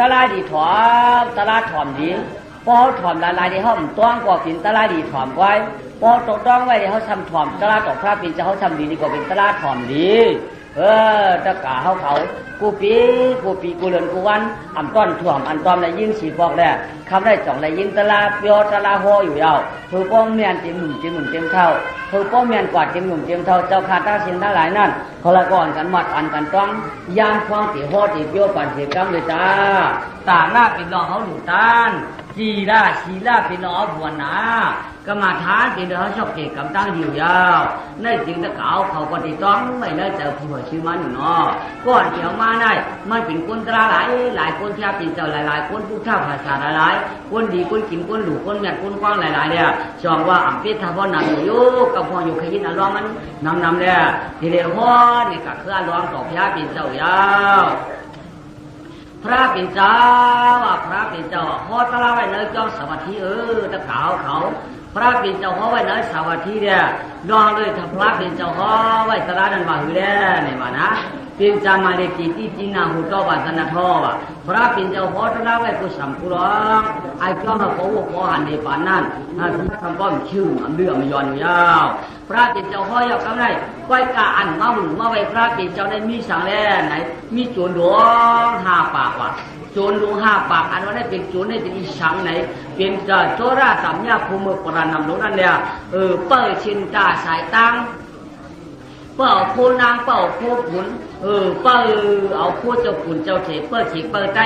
ตลาดดีถอมตลาดถอมดีพอเขาถอมลายที่เขาต้องกว่าเป็นตลาดดีถอมไว้พอตกต้องไว้ที่เขาทำถอมตลาดตกพระเป็นจะเขาทำดีดีกว่าเป็นตลาดถอมดีตะกาเขากูปีกูเลือนกูวันอ่ำต้อนถ่วมอันตอมได้ยิ่งสีฟอกแล้คำได้จ่องได้ยิ่งตลาเปียวตลาหัวอยู่ยาวคือป้องเมียนเต็มหนุ่มเต็มเท่าคือป้องเมียนกวาดเต็มหนุ่มเต็มเท่าเจ้าข้าตาเสียนทั้งหลายนั่นเขาละก่อนกันมัดอันกันต้องยามควงตีหัวตีเปียวปั่นเสียกำเลยจ้าตาหน้าเป็นรองเขาหลุดต้านชีล่าเป็นรองเอาผัวหนากรรมฐานเป็นรองเขาชอบเก็บกำตั้งอยู่ยาวในจริงตะเก่าเขาก็ตีต้องไม่ได้เจอผู้หัวชื่อมันอยู่เนาะก่อนเกี่ยวมาได้มันเป็นคนตราหลายคนที่เป็นเจ้าหลายคนผู้เท่าภาษาหลายคนดีคนกินคนหลูคนแม่คนกว้างหลายเนี่ยชองว่าอัมพิธาพ่อนำอยู่กับพ่ออยู่ขยินอารมณ์มันนำเนี่ยทีเดียวพ่อเนี่ยก็คืออารมณ์ต่อพระเป็นเจ้ายาวพระเป็นเจ้าพระเป็นเจ้าพอตลาไว้เนื้อจ้องสวัสดีตะขาวเขาพระเป็นเจ้าเขาไว้เนื้อสวัสดีเนี่ยลองเลยถ้าพระเป็นเจ้าเขาไว้ตลาดันว่าหือเนี่ยมานะเป็นจามาเลกีที่จีน่าหูต่อบาสนาทว่าพระเป็นเจ้าพ่อตลาไว้กุศลกุลไอ้เจ้ามาเขาบอกว่าหันในป่านนั้นที่คำป้อมชื่อมันเรื่องมันย้อนยาวพระเป็นเจ้าพ่อยกคำได้ก้อยกาอันมาหุ่นมาไว้พระเป็นเจ้าได้มีสังแล่ไหนมีโจรหลวง5 ปากว่ะโจรหลวง5 ปากอันว่าได้เป็นโจรได้เป็นอีสังไหนเป็นโจราสัมยาภูมิปรานำลงนั่นเนี่ยเปิดชินตาสายตั้งเป่าโคนางเป่าโคขุนเป่าเอาโคเจ้าขุนเจ้าเฉดเปิดฉีกเปิดใจ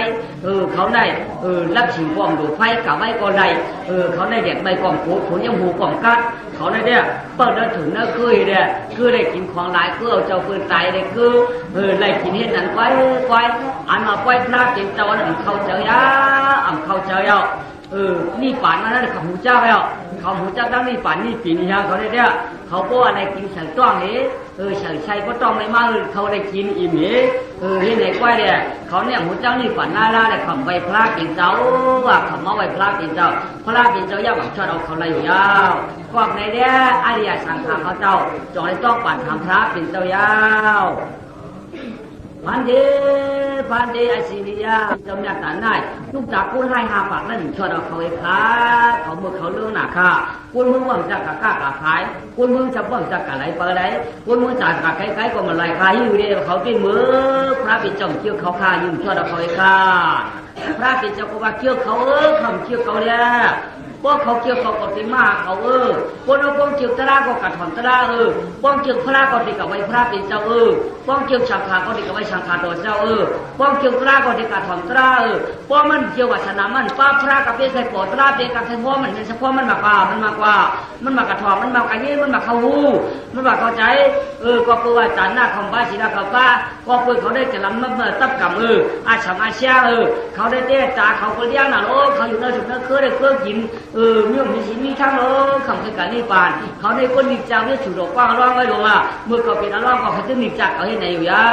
เขาได้รับฉีกกล่องดูไฟกับไว้ก่อนใดเขาได้เด็กใบกล่องโคขุนยังหูกล่องกัดเขาได้เนี่ยเปิดเดินถึงเนื้อคือเนี่ยคือได้กินของหลายคือเอาเจ้าปืนตายได้คือได้กินเห็ดนั้นไว้อันมาไว้พระเจ้าเจ้าอันเขาเจ้ายาเขาเจ้ายานี่ป่านมาแล้วเขาหูเจ้าแล้วเขาหูเจ้าตั้งนี่ป่านนี่ปีนี้ฮะเขาได้เนี่ยเขาบอกอะไรกินเฉยต้องนี้เฉยชัยก็ต้องไม่มากเขาได้กินอิ่มนี้เห็นไหนกว่าเนี่ยเขาเนี่ยหูเจ้านี่ป่านหน้าล่าเนี่ยเขาไปพระกินเจ้าว่าเขามาไว้พระกินเจ้าพระกินเจ้าย่าหวังชดเอาเขาเลยยาวกอบในเนี่ยอริยสังขารเขาเจ้าจงได้ต้องป่านทำพระกินเจ้ายาวพันเดอาศิริยาจำแนกฐานได้ลูกจากคุณให้5 ปากนั่นชดเอาเขาไอ้ขาเขาเมื่อเขาเรื่องหนักค่ะคุณมึงว่าจะกะกล้ากะขายคุณมึงจะว่าจะกะไหลเปไหลคุณมึงจะกะไกลก็มันไหลขายอยู่ดีเขาเป็นมือพระปิจงเชี่ยวเขาขายุ่งชดเอาเขาไอ้ขาพระปิจงก็ว่าเชี่ยวเขาคำเชี่ยวเขาเนี่ยพวกเขาเกี่ยวกับกติมาเขาพวกเราป้องเกี่ยวตระก็กัดถอนตระป้องเกี่ยวพระก็ติกับไว้พระเป็นเจ้าป้องเกี่ยวชังคาก็ติกับไว้ชังคาตัวเจ้าป้องเกี่ยวตระก็ติกัดถอนตระป้องมันเกี่ยววัฒนามันป้าพระกับเป็นใส่ปอดตระเป็นกับใส่พ่อมันเป็นเฉพาะมันมากกว่ามันมากระถอนมันมากระเย็นมันมาเข้าหูมันมาเข้าใจก็คือว่าจานหน้าคำบ้าศีลาคำบ้าก็คือเขาได้จะลำเมื่อตับกับอาชังอาเชียเขาได้เตะจ่าเขาก็เลี้ยงน่ะเขาอยู่ในสุดนั้นเคยได้เคยกินมีสิ่งมีทั้งคำคือการนิพพานเขาในคนนิจจังเนี่ยฉุดออกกว้างร้องไว้ลงเมื่อเขาเป็นอารมณ์เขาจะนิจจักเขาเห็นไหนอยู่ยา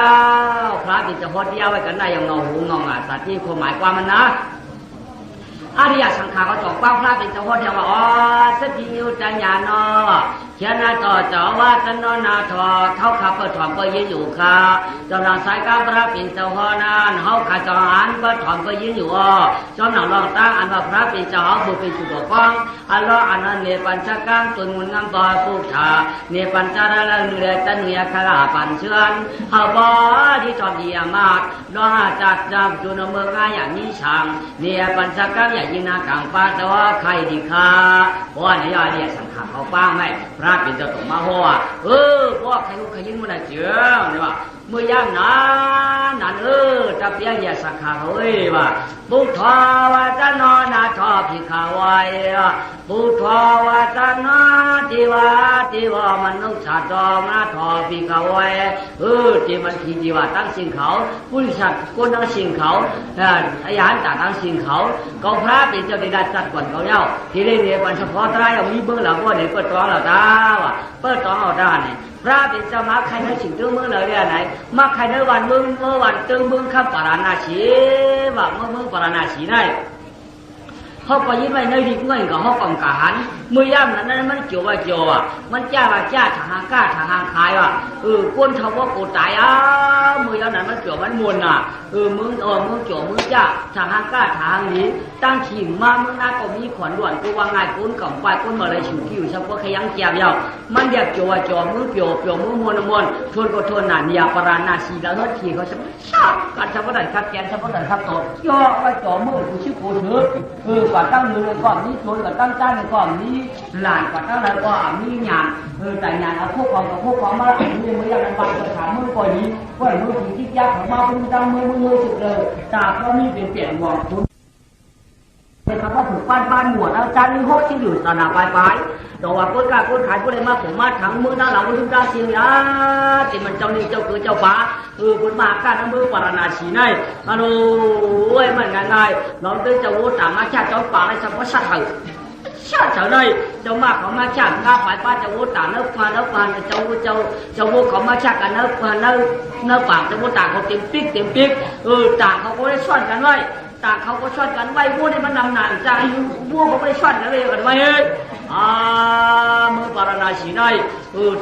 วพระเป็นเฉพาะที่เอาไว้กันได้อย่างเงาหูเงาสัตว์ที่ความหมายความมันนะอริยสังขารเขาจอกป้าพระเป็นเฉพาะที่ว่าสติยุจญาณเขียนหน้าต่อเจ้าว่าตนนาทอเท่าขับเปิดถอมเปิดยืนอยู่ค่ะจอมหลังสายก้าวพระเป็นเจ้าพ่อนั้นเฮาขาจอหันเปิดถอมเปิดยืนอยู่จอมหลังรองตั้งอันว่าพระเป็นเจ้าบุเป็นสุดดอกฟ้องอันล้ออันนั้นเนปัญจกังตุนมุนงามต่อผูกชาเนปัญจาระละเนือตันเนียคลาปัญเชือนเฮาบ่ที่จอมเยียมากล้อจัดจำจุนเมืองง่ายอย่างนี้ช่างเนปัญจกังอย่างยินากังปาแต่ว่าใครดีค่ะเพราะว่าในยอดเนี่ยสังขารเขาป้างไหมพระเป็นเจ้าตกมาหัวพวกใครลูกใครยิงมันได้เจ้าเนี่ยว่าเมื่อย่างนั้นจะเพียงอย่าสักขาเฮ้ยว่าปุถาวาตโนนาทอพิขาวายปุถาวาตโนทิวามนุษย์ชาตินาทอพิขาวายที่มันที่ว่าตั้งสิ่งเขาผู้ชัดคนตั้งสิ่งเขาอาหารจากตั้งสิ่งเขาเขาพระเป็นเจ้าได้จัดก่อนเขาเย้าที่เรียนเนี่ยวันเฉพาะตรายเอามีเบื้องหลังว่าเนี่ยเปิดตองเราได้ว่ะเปิดตองเราได้เนี่ยพระเป็นเจ้ามาใครในสิ่งตึงเมื่อเลยเนี่ยไหนมาใครในวันมึงเมื่อวันตึงมึงข้าปาราณาชีว่าเมื่อปาราณาชีได้ เขาก็ยิ้มไว้ในดีเงินกับเขากองกะหันมือย่ำนั้นมันเกี่ยวว่าเกี่ยวอ่ะมันจ้าว่าจ้าทางกล้าทางขายว่ะก้นเขาว่าโกตายมือย่ำนั้นมันเกี่ยวมันมวนอ่ะมึงเกี่ยวมึงจ้าทางกล้าทางนี้ตั้งขีมมามึงน่าก็มีขวัญด่วนกูว่าง่ายก้นกล่องไปก้นมาเลยฉิวคิวเฉพาะขยังเจียบยาวมันเดียบเกี่ยวว่าเกี่ยวมึงเกี่ยวมึงมวนทนก็ทนน่ะเนี่ยปราณาสีแล้วรถขี่เขาจะชอบกันเฉพาะดันคัดแกนเฉพาะดันคัดโตย่อไปจ่อมือกูชื่อโกเถือกว่าตั้งมือเลยก่อนนี้ชนกับตั้งจ้าเลยก่อนนี้หลานกว่าตั้งเลยก่อนนี้หยาดแต่หยาดเอาพวกของกับพวกของมามือไม่อยากบังจะถามมือก่อนนี้ว่ามือถึงที่ยากของมาพึ่งตั้งมือสุดเลยตาก็มีเปลี่ยนหวังคุณเป็นคำว่าถูกบ้านหมวดแล้วจานนี้หกที่อยู่สนาปลายแต่ว่าคนกล้าคนขายคนเลยมาผมมาถังมือหน้าหลังมือด้านเสียงนะที่มันเจ้านี่เจ้าคือเจ้าฟ้าคนมาการน้ำมือปราณาชีในโอ้ยมันง่ายๆน้องเต้เจ้าโว้ต่างมาชาเจ้าป่าในเฉพาะชาติชาติเจ้าในเจ้ามาเขามาชาติหน้าฝ่ายป้าเจ้าโว้ต่างเนื้อฟันเจ้าโว้เขามาชาติกันเนื้อฟันเนื้อปากเจ้าโว้ต่างเขาเต็มปิ๊กต่างเขาก็ได้ซ่อนกันไว้ต่างเขาก็ซ่อนกันไว้วัวนี่มันนำหนังใจวัวเขาไม่ได้ซ่อนกันเลยกันไว้เมื่อปราณาชีได้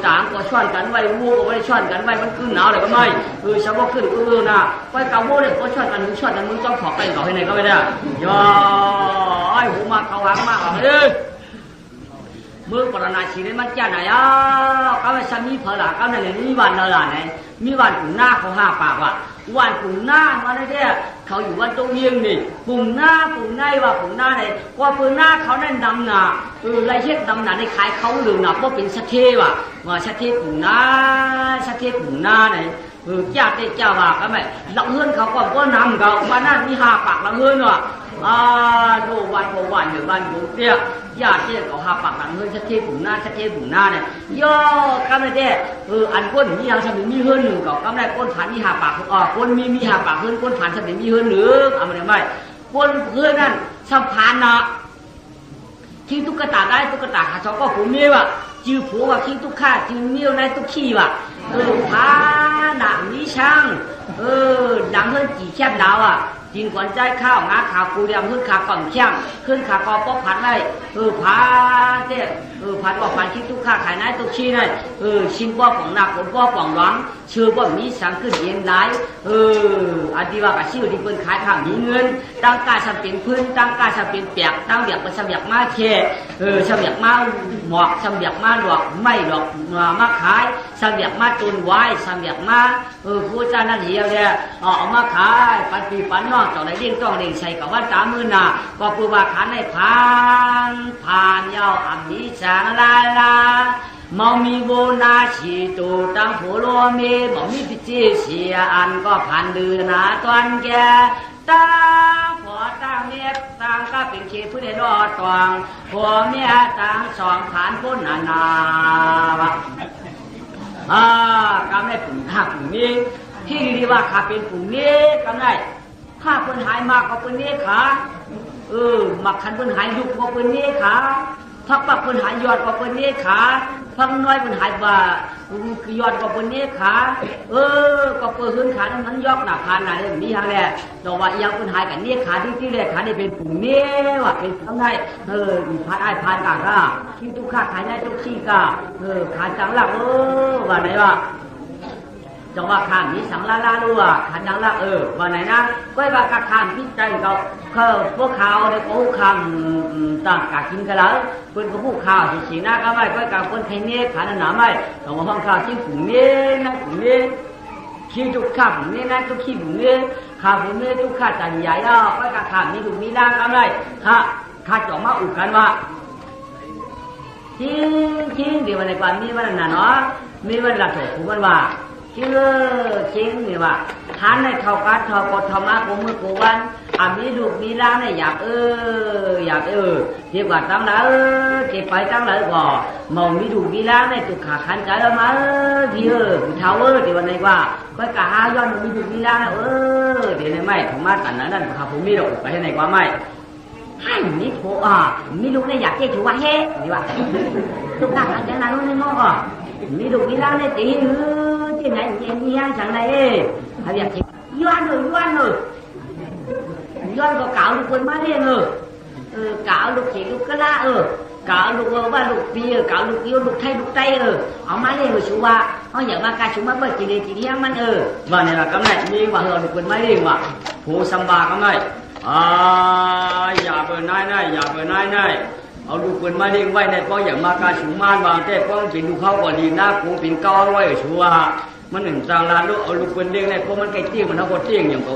ต่างก็ซ่อนกันไว้วัวก็ไม่ได้ซ่อนกันไว้มันขึ้นหนาวเลยก็ไม่ชาวบ้านขึ้นนะไว้กับวัวเนี่ยก็ซ่อนกันมึงซ่อนกันมึงจ้องขอไปขอให้ไหนก็ไม่ได้ย่อยหัวมาเขาหางมากเลยเมื่อปราณาชีได้มันจะไหนก็ไม่ชั้นนี้เพลาก็ในนี้วันเนล่ะไหนมีวันปุ่งหน้าเขา5 ปากว่ะวันปุ่งหน้ามาเนี่ยเขาอยู่วันตรงเยียงนี่ปุ่งหน้าปุ่งในว่าปุ่งหน้าไหนว่าปุ่งหน้าเขานั่นดำหนาไรเช็ดดำหนาในขายเขาหรือหนาเพราะเป็นชัดเทว่ะว่าชัดเทปุ่งหน้าไหนเจ้าเจ้าว่าก็ไม่หลังเฮือนเขาก็นำเขาวันนั้นมี5 ปากหลังเฮือนว่ะดูวันพอวันหรือวันบุกเนี่ยญาติเนี่ยเขา5 ปากหลังเฮือนชัดเทปุ่งหน้าเนี่ยย่อก็ไม่ได้อันก้นมีอย่างสมัยมีเฮือนหนึ่งก็ไม่ได้ก้นฐานมี5 ปากก้นมี5 ปากเฮือนก้นฐานสมัยมีเฮือนหนึ่งเอามาได้ไหมก้นเฮือนนั่นสัมพันธ์นะทิ้งตุ๊กตาได้ตุ๊กตาขาชอบก็ผมมีว่ะจื้อผัวว่าทิ้งตุ๊กข้าจื้อเมี่ยวในตุ๊กขี้ว่ะพาหนังนี้ช่างดังเฮือนกี่แคบดาวอ่ะจินกวนใจข้าวงาขาวกูเรียมขึ้นขาก่อนแข้งขึ้นขากอป๊อกพันได้พาเจ้พันบอกพันคิดทุกข้าขายน้ำตุกชีได้ชิมป้อของหนักผมป้อของหวังชื่อป้อมีสังขึ้นเย็นได้อันที่ว่ากับชื่อที่เปิ้นขายข้าวมีเงินตั้งกาสัมเป็นพื้นตั้งกาสัมเป็นเปียกตั้งเบียกเป็นสัมเบียกมาเชสัมเบียกมาหมอกสัมเบียกมาดอกไม่ดอกมาขายสัมเบียกมาตุนไว้สัมเบียกมาผู้จ้านั่นเหี่ยวเนี่ยเอามาขายปันปีปันนอกต่อไหนเลี้ยงต้องเลี้ยงใส่กับว่า30,000น่ะก็ปูว่าขานในผ่านยาวอันนี้จางลามองมีโบนาชีตูตั้งผัวโลเมมองมีพิจิเสียอันก็ผ่านเดือนหนาตอนแก่ตั้งผัวตั้งเมียตั้งก็เป็นเชฟผู้ใดรอดตวงผัวเมียตั้ง2 ผ่านพ้นนาวะกำได้ปุ่มหักปุ่มนี้ที่ดีว่าขาเป็นปุ่มนี้กำได้ถ้าเปิ้นหายมากก็เปิ้นนี้ขามักขันเปิ้นหายยุบก็เปิ้นนี้ขาพักปักเปิ้นหายยอดก็เปิ้นนี้ขาพักน้อยเปิ้นหายบ่ายอดก็เปิ้นนี้ขาก็เปิ้นหื้นขานั้นยอกหน้าผ่านน่ะมีทางแลดอกว่ายังเปิ้นหายกันนี้ขาที่แรกขานี่เป็นปุ่มนี้ว่าเป็นทำได้ผ่านอ้ายผ่านกะก็คิดทุกข้าขายได้ทุกที่ก็ขาจังลักว่าไหนว่าจังว่าขานมีสังลาด้วยขันยังละว่าไหนนะก็ว่ากะขานพิจารณาเขาพวกข่าวในพวกคำต่างกะกินกันแล้วเพิ่นก็พูดข่าวสีหน้าก็ไม่ก็กะเพิ่นใครเนี้ยขันหนาไม่แต่ว่าห้องข่าวที่ฝุ่นเนี้ยนะฝุ่นเนี้ยขี้ทุกข้าฝุ่นเนี้ยนะทุกขี้ฝุ่นเนี้ยข่าวฝุ่นเนี้ยทุกข้าจันใหญ่ก็กะขานมีถูกมีด่างก็ไม่ข้าจ่อมาอุกันว่าทิ้งเดี๋ยววันในวันมีวันนั้นเนาะมีวันละถกผู้วันว่าchính như vậy hắn này thầu cá thầu cột thầu má của mưa của anhมีลูกมีล้านเนี่ยอยากที่ว่าตั้งแล้วที่ไปตั้งแล้วก็มองมีลูกมีล้านเนี่ยตุกขาขันใจแล้วมาที่ผู้เฒ่าที่วันนี้ว่าก็กะหาย้อนมีลูกมีล้านเดี๋ยวนี้ไม่ผมมาตันนั้นข้าผมมีดอกไปที่ไหนกว่าไม่ให้มีผัวมีลูกเนี่ยอยากเจ๊ถือว่าเฮ้ดีว่าตุกขาขันใจนั้นนู่นนี่มั่งมีลูกมีล้านเนี่ยตีที่ไหนยังchẳng này hay việc doan rồi doan có cạo được quần má lên rồi กาวลูกเขยลูกกะละกาวลูกว่าลูกปีกาวลูกyếuลูกไทยลูกไตเอามาเลยชูว่าเขาอยากมากาชูมาเปิดจีเรียมันว่าเนี่ยละกำไรมีว่าเราลูกเป็นไม่เองว่ะผู้สัมบากำไรอย่าเปิดนายอย่าเปิดนายเอาลูกปืนมาเลี้ยงไว้ในป้ออย่างมากาชูมานวางแต่ป้องเป็นลูกเข้าก่อนดีหน้ากูเป็นก้อนไว้ชัวมันหนึ่งจางลานลูกเอาลูกปืนเลี้ยงในป้อมันไก่เตี้ยมันทั้งหมดเตี้ยอย่างก็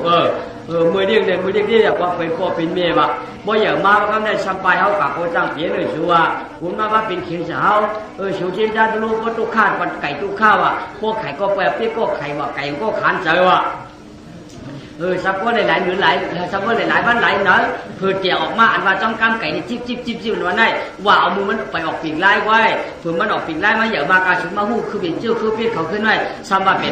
มือเลี้ยงเนี่ยมือเลี้ยงที่อยากว่าเป็นพ่อเป็นเมียวะป้ออย่างมาก็ได้ชัมไปเขาปากโคจังเพี้ยนเลยชัวคุณมาว่าเป็นเขียนเสาชูเชียนจ้าลูกก็ตุกข้าวปันไก่ตุกข้าวอ่ะพวกไข่ก็แปรเปี้ยก็ไข่ว่าไก่ก็ขานใจว่ะสักคนหลายๆหรือหลายสักคนหลายๆบ้านหลายเนาะเพื่อเจียวออกมาอันว่าจ้องกำไก่นี่จิ๊บวันนั้นว่าเอามือมันไปออกปีกไล่ไว้เพื่อมันออกปีกไล่มาเยอะมากาชุมาหู้คือเป็นเจ้าคือเปี้ยเขาขึ้นไว้ซ้ำว่าเป็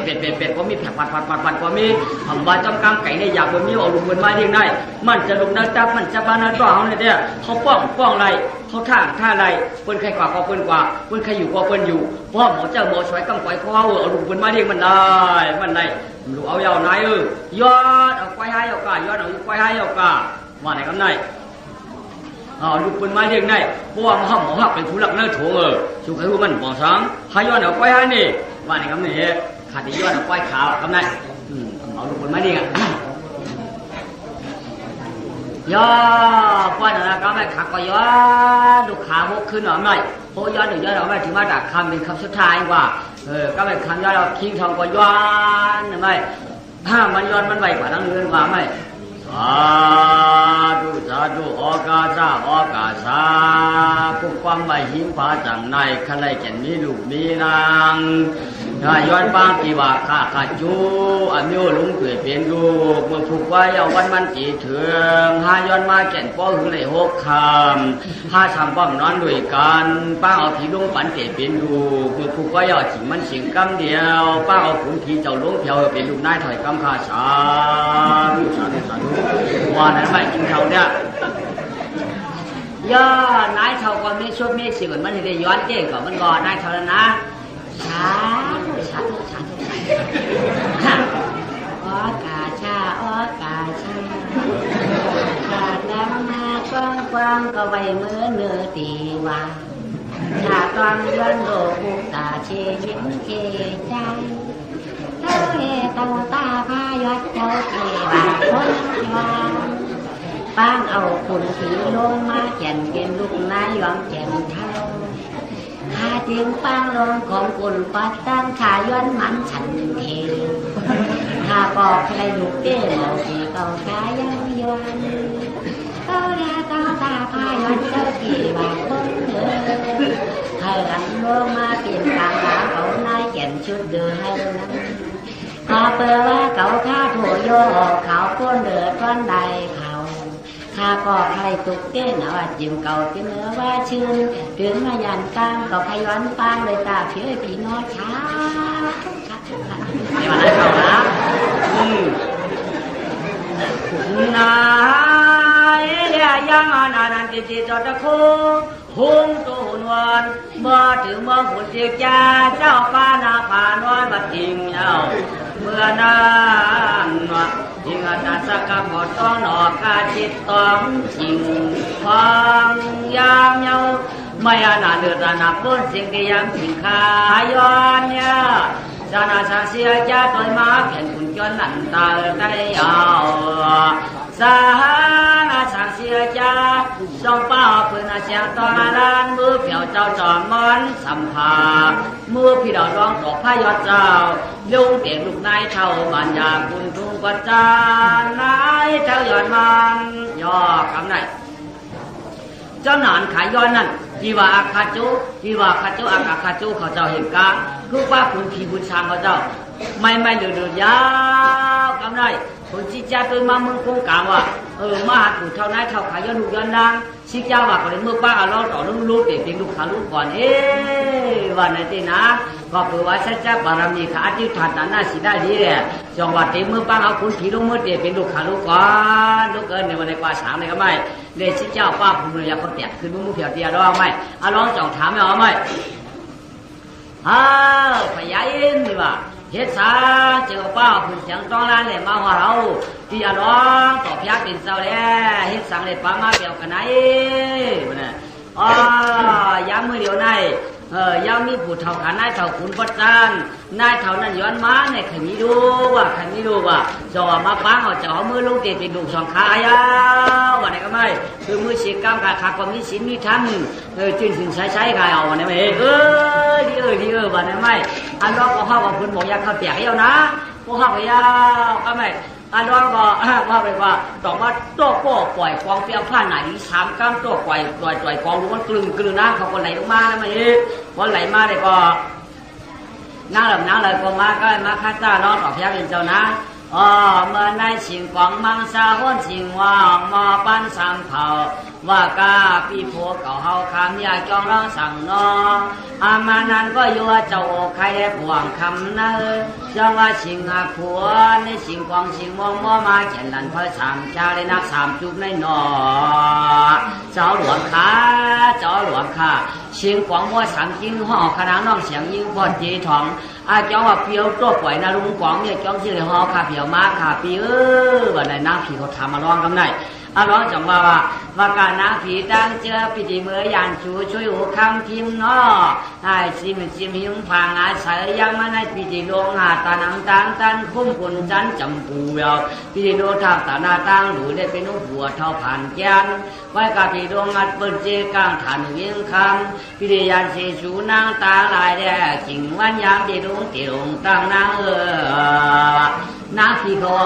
ดก็มีแผลปัดก็มีทำว่าจ้องกำไก่เนี่ยอยากมันมีเอาลูกมันมาเลี้ยงได้มันจะลงน้ำจับมันจะบ้านน้ำต่อเขาเนี่ยเขาป้องไรเขาท่าไรเปิ้นใครกว่าก็เปิ้นกว่าเปิ้นใครอยู่ก็เปิ้นอยู่เพราะหมอเจ้าหมอช่วยกำไก่เขาเอาลูกมันมาเลี้ยงมันได้ลูกเอายาวนายยอดเอาควายให้เอากายอดเอาควายให้เอากาว่าไหนกันไหนลูกปืนไม้เรียกได้เพราะว่าหมอหักเป็นผู้หลักเนื้อถุงสุขให้ผู้มันบอกซ้ำให้ยอดเอาควายให้นี่ว่าไหนกันนี่ขาดที่ยอดเอาควายขาวกันไหนเอาลูกปืนไม้เรียกยอดควายนั่นนะก็ไม่ขาดก็ยอดลูกขาพวกขึ้นหน่อยหน่อยเพราะยอดเอาไม่ถึงมาจากคำเป็นคำสุดท้ายว่าก็ไม่คำยอดเราคิงทองก็ย้อนไม่ถ้ามันย้อนมันไหวกว่าทั้งเรือนกว่าไม่สาธุออกาซาผู้ความใบหิมพาจังในขลายแก่นมีลูกมีนางย้อนบางปีว่าข้าจูอันโยลุงเกิดเป็นลูกเมื่อผูกไว้เอาวันมันจีเถืองหาย้อนมาแก่นป้อหึงเลยหกคำหาทำป้อมนอนด้วยกันป้าเอาผีลุงปันเกิดเป็นลูกเมื่อผูกไว้เอาจิงมันเสียงกำเดียวป้าเอาขุนผีเจ้าลุงเพียวเป็นลูกนายถอยกำขาสาธุว่านั้นไม่กินเขาเนี่ยย่อนายเท่าก่อนไม่ช่วยไม่สิก่อนมันจะย้อนเจ๊ก่อนมันก่อนนายเท่านั้นนะสาธุออกาชาขาดแล้วมากว้างก็ไว้เมื่อเนื้อตีว่าถ้าตอนย้อนโลกุตาเชยิ้มเกใจเท่าเอตาตาพายอดเจ้าเทวาคนวางป้างเอาขุนผีลงมาแก่นเกณฑ์ลูกนายยอมแก่นเท่าข้าจึงป้างลงของกุลปัดตั้งขาย้อนมันฉันเทข้าบอกใครลูกเต้เหล่าที่เก่าขายังย้อนเต้าเดาตาพายอดเจ้าเทวาคนเธอหันลงมาเปลี่ยนตาขาเขานายแก่นชุดเดินให้นั้นก็เปิดว่าเขาข้าโถโยเขาก้นเดือดก้อนใดเขาข้าก็ใครตุกเต้นว่าจิ๋มเก่าเป็นเนื้อว่าชื่นถึงมายันตั้งก็ขย้อนปังเลยตาเพี้ยปีน้อยช้าไม่มาได้เขาละนายเดียยังนานันติจิจตะคูหงตูนวันเมื่อถึงเมื่อหุ่นเจียจ้าเจ้าป้านาผานวันบัดทิงเอาเมื่อนั้นทิงอาจารย์สักขอต้องหนอกาจิตต้องจิงฟังยามเยาไม่อาณาเดือดนาพ้นสิ่งที่ยังทิ้งขายอนเนี่ยจานาชาเสียจ้าต่อยมาแผ่นคุณจนหลันตาได้ยาวสานาชาเสียจ้าสองเป้าเพื่อนเสียงตอนมาลานมือเปี่ยวเจ้าจอมมันสัมภามือพี่ดาวร้องตกพายอดเจ้าลุงเด็กลูกนายเท่าบานยาคุณทุ่งปัจจานายเท่ายอดมันย่อคำไหนเจ้าหนานขายย้อนนั่นจีว่าอาคาจุอาคาจุเขาเจ้าเห็นกาคือว่าคุณผีบุญช้างเขาเจ้าไม่เดือดยาวคำไหนคนชี้จ้าตัวมาเมืองคงกลางว่ามาหาถูกเท่านั้นเท่าขายย้อนลูกย้อนนางชี้จ้าว่าก็เลยเมื่อป้าเราต่อลูกเด็กเพียงลูกขาลูกก่อนวันไหนที่นะก็เผื่อว่าใช้จ้าบารมีขาอธิษฐานนั้นน่าสิได้ดีเลยจังหวัดที่เมื่อป้าเอาคุณผีลูกเมื่อเด็กเป็นลูกขาลูกก่อนลูกเอิญในวันในกว่าสามเลยก็ไม่เดชชี้เจ้าป้าภูมิเลยเขาแตกคือมือเพียวเตียร้องไม่เอาร้องจ่องถามไม่เอาไม่พยายามดีว่า เฮ็ดสาเจ้าป้าขึ้นเสียงต้องล้านเลยมาว่าเราที่อร้องต่อพยักเป็นเศร้าแล้วเฮ็ดสั่งเลยป้ามาเปียวกันไหนเนี่ยย้ำมือเดียวในย้ำมีผู้เท่ากันนายเท่าขุนพระจันทร์นายเท่านั้นย้อนม้าในขันนี้ดูว่าจะว่ามาปังเอาจะเอามือลงเตะเป็นดูสองขายาววันไหนก็ไม่คือมือเสียกล้ามขาขาความมีศีลมีธรรมจื่นถึงใช้ขายเอาวันไหนไม่ดีวันไหนไม่อันรอบก็เข้ากับคุณบอกอยากเข้าเตียกเยอะนะพวกเข้าไปยาวก็ไม่อันนั้นก็ว่าไปว่าต่อมาตัวก็ปล่อยกองเปียผ้าไหน3 ก้ามตัวปล่อยกองรู้มันกลืนนะเขาคนไหลลงมาแล้วมาเองคนไหลมาเลยก็นั่งเลยก็มาก็มาข้าจ้าน้องต่อพยักเป็นเจ้านะเมื่อในสิ่งของมังสาห้นสิ่งว่างมาปั้นสามเผาว่ากาปีโพเก่าเฮาคำยาจองร้องสั่งนออามานั้นก็ยัวเจ้าใครผวงคำนะจังว่าสิ่งหักผัวในสิ่งของสิ่งมองมอมาเขียนดันเพื่อ3 ชาเลยนัก3 จุบในหนอเจ้าหลวงค่ะสิ่งของมัว3 จิ้งห่อขนางน้องเสียงยิ่งพอดจีทองเจ้าว่าเปียวตัวปล่อยนาลุงกวางเนี่ยจ้องชื่อเลยห่อขาเปียวมากขาปีวันไหนน้ำผีเขาทำมาร้องกันไหนร้องจังว่าการน้ำผีตั้งเจอพิธีเมื่อยานชูช่วยหูคำทิมเนาะซิมหิมพังอาศัยยังมาในพิธีลงหาตานังตันคุ้มกุนจันจำปูเยาพิธีโลทับตาหน้าตั้งหรือได้เป็นนุ่งหัวเท่าผ่านแกนไว้กับพิธีดวงอัดเปิดเจกลางฐานเวียงคำพิธียานเสชูนางตาลายแดงจิงวันยามเดดงตีลงตั้งนางนางผีเขา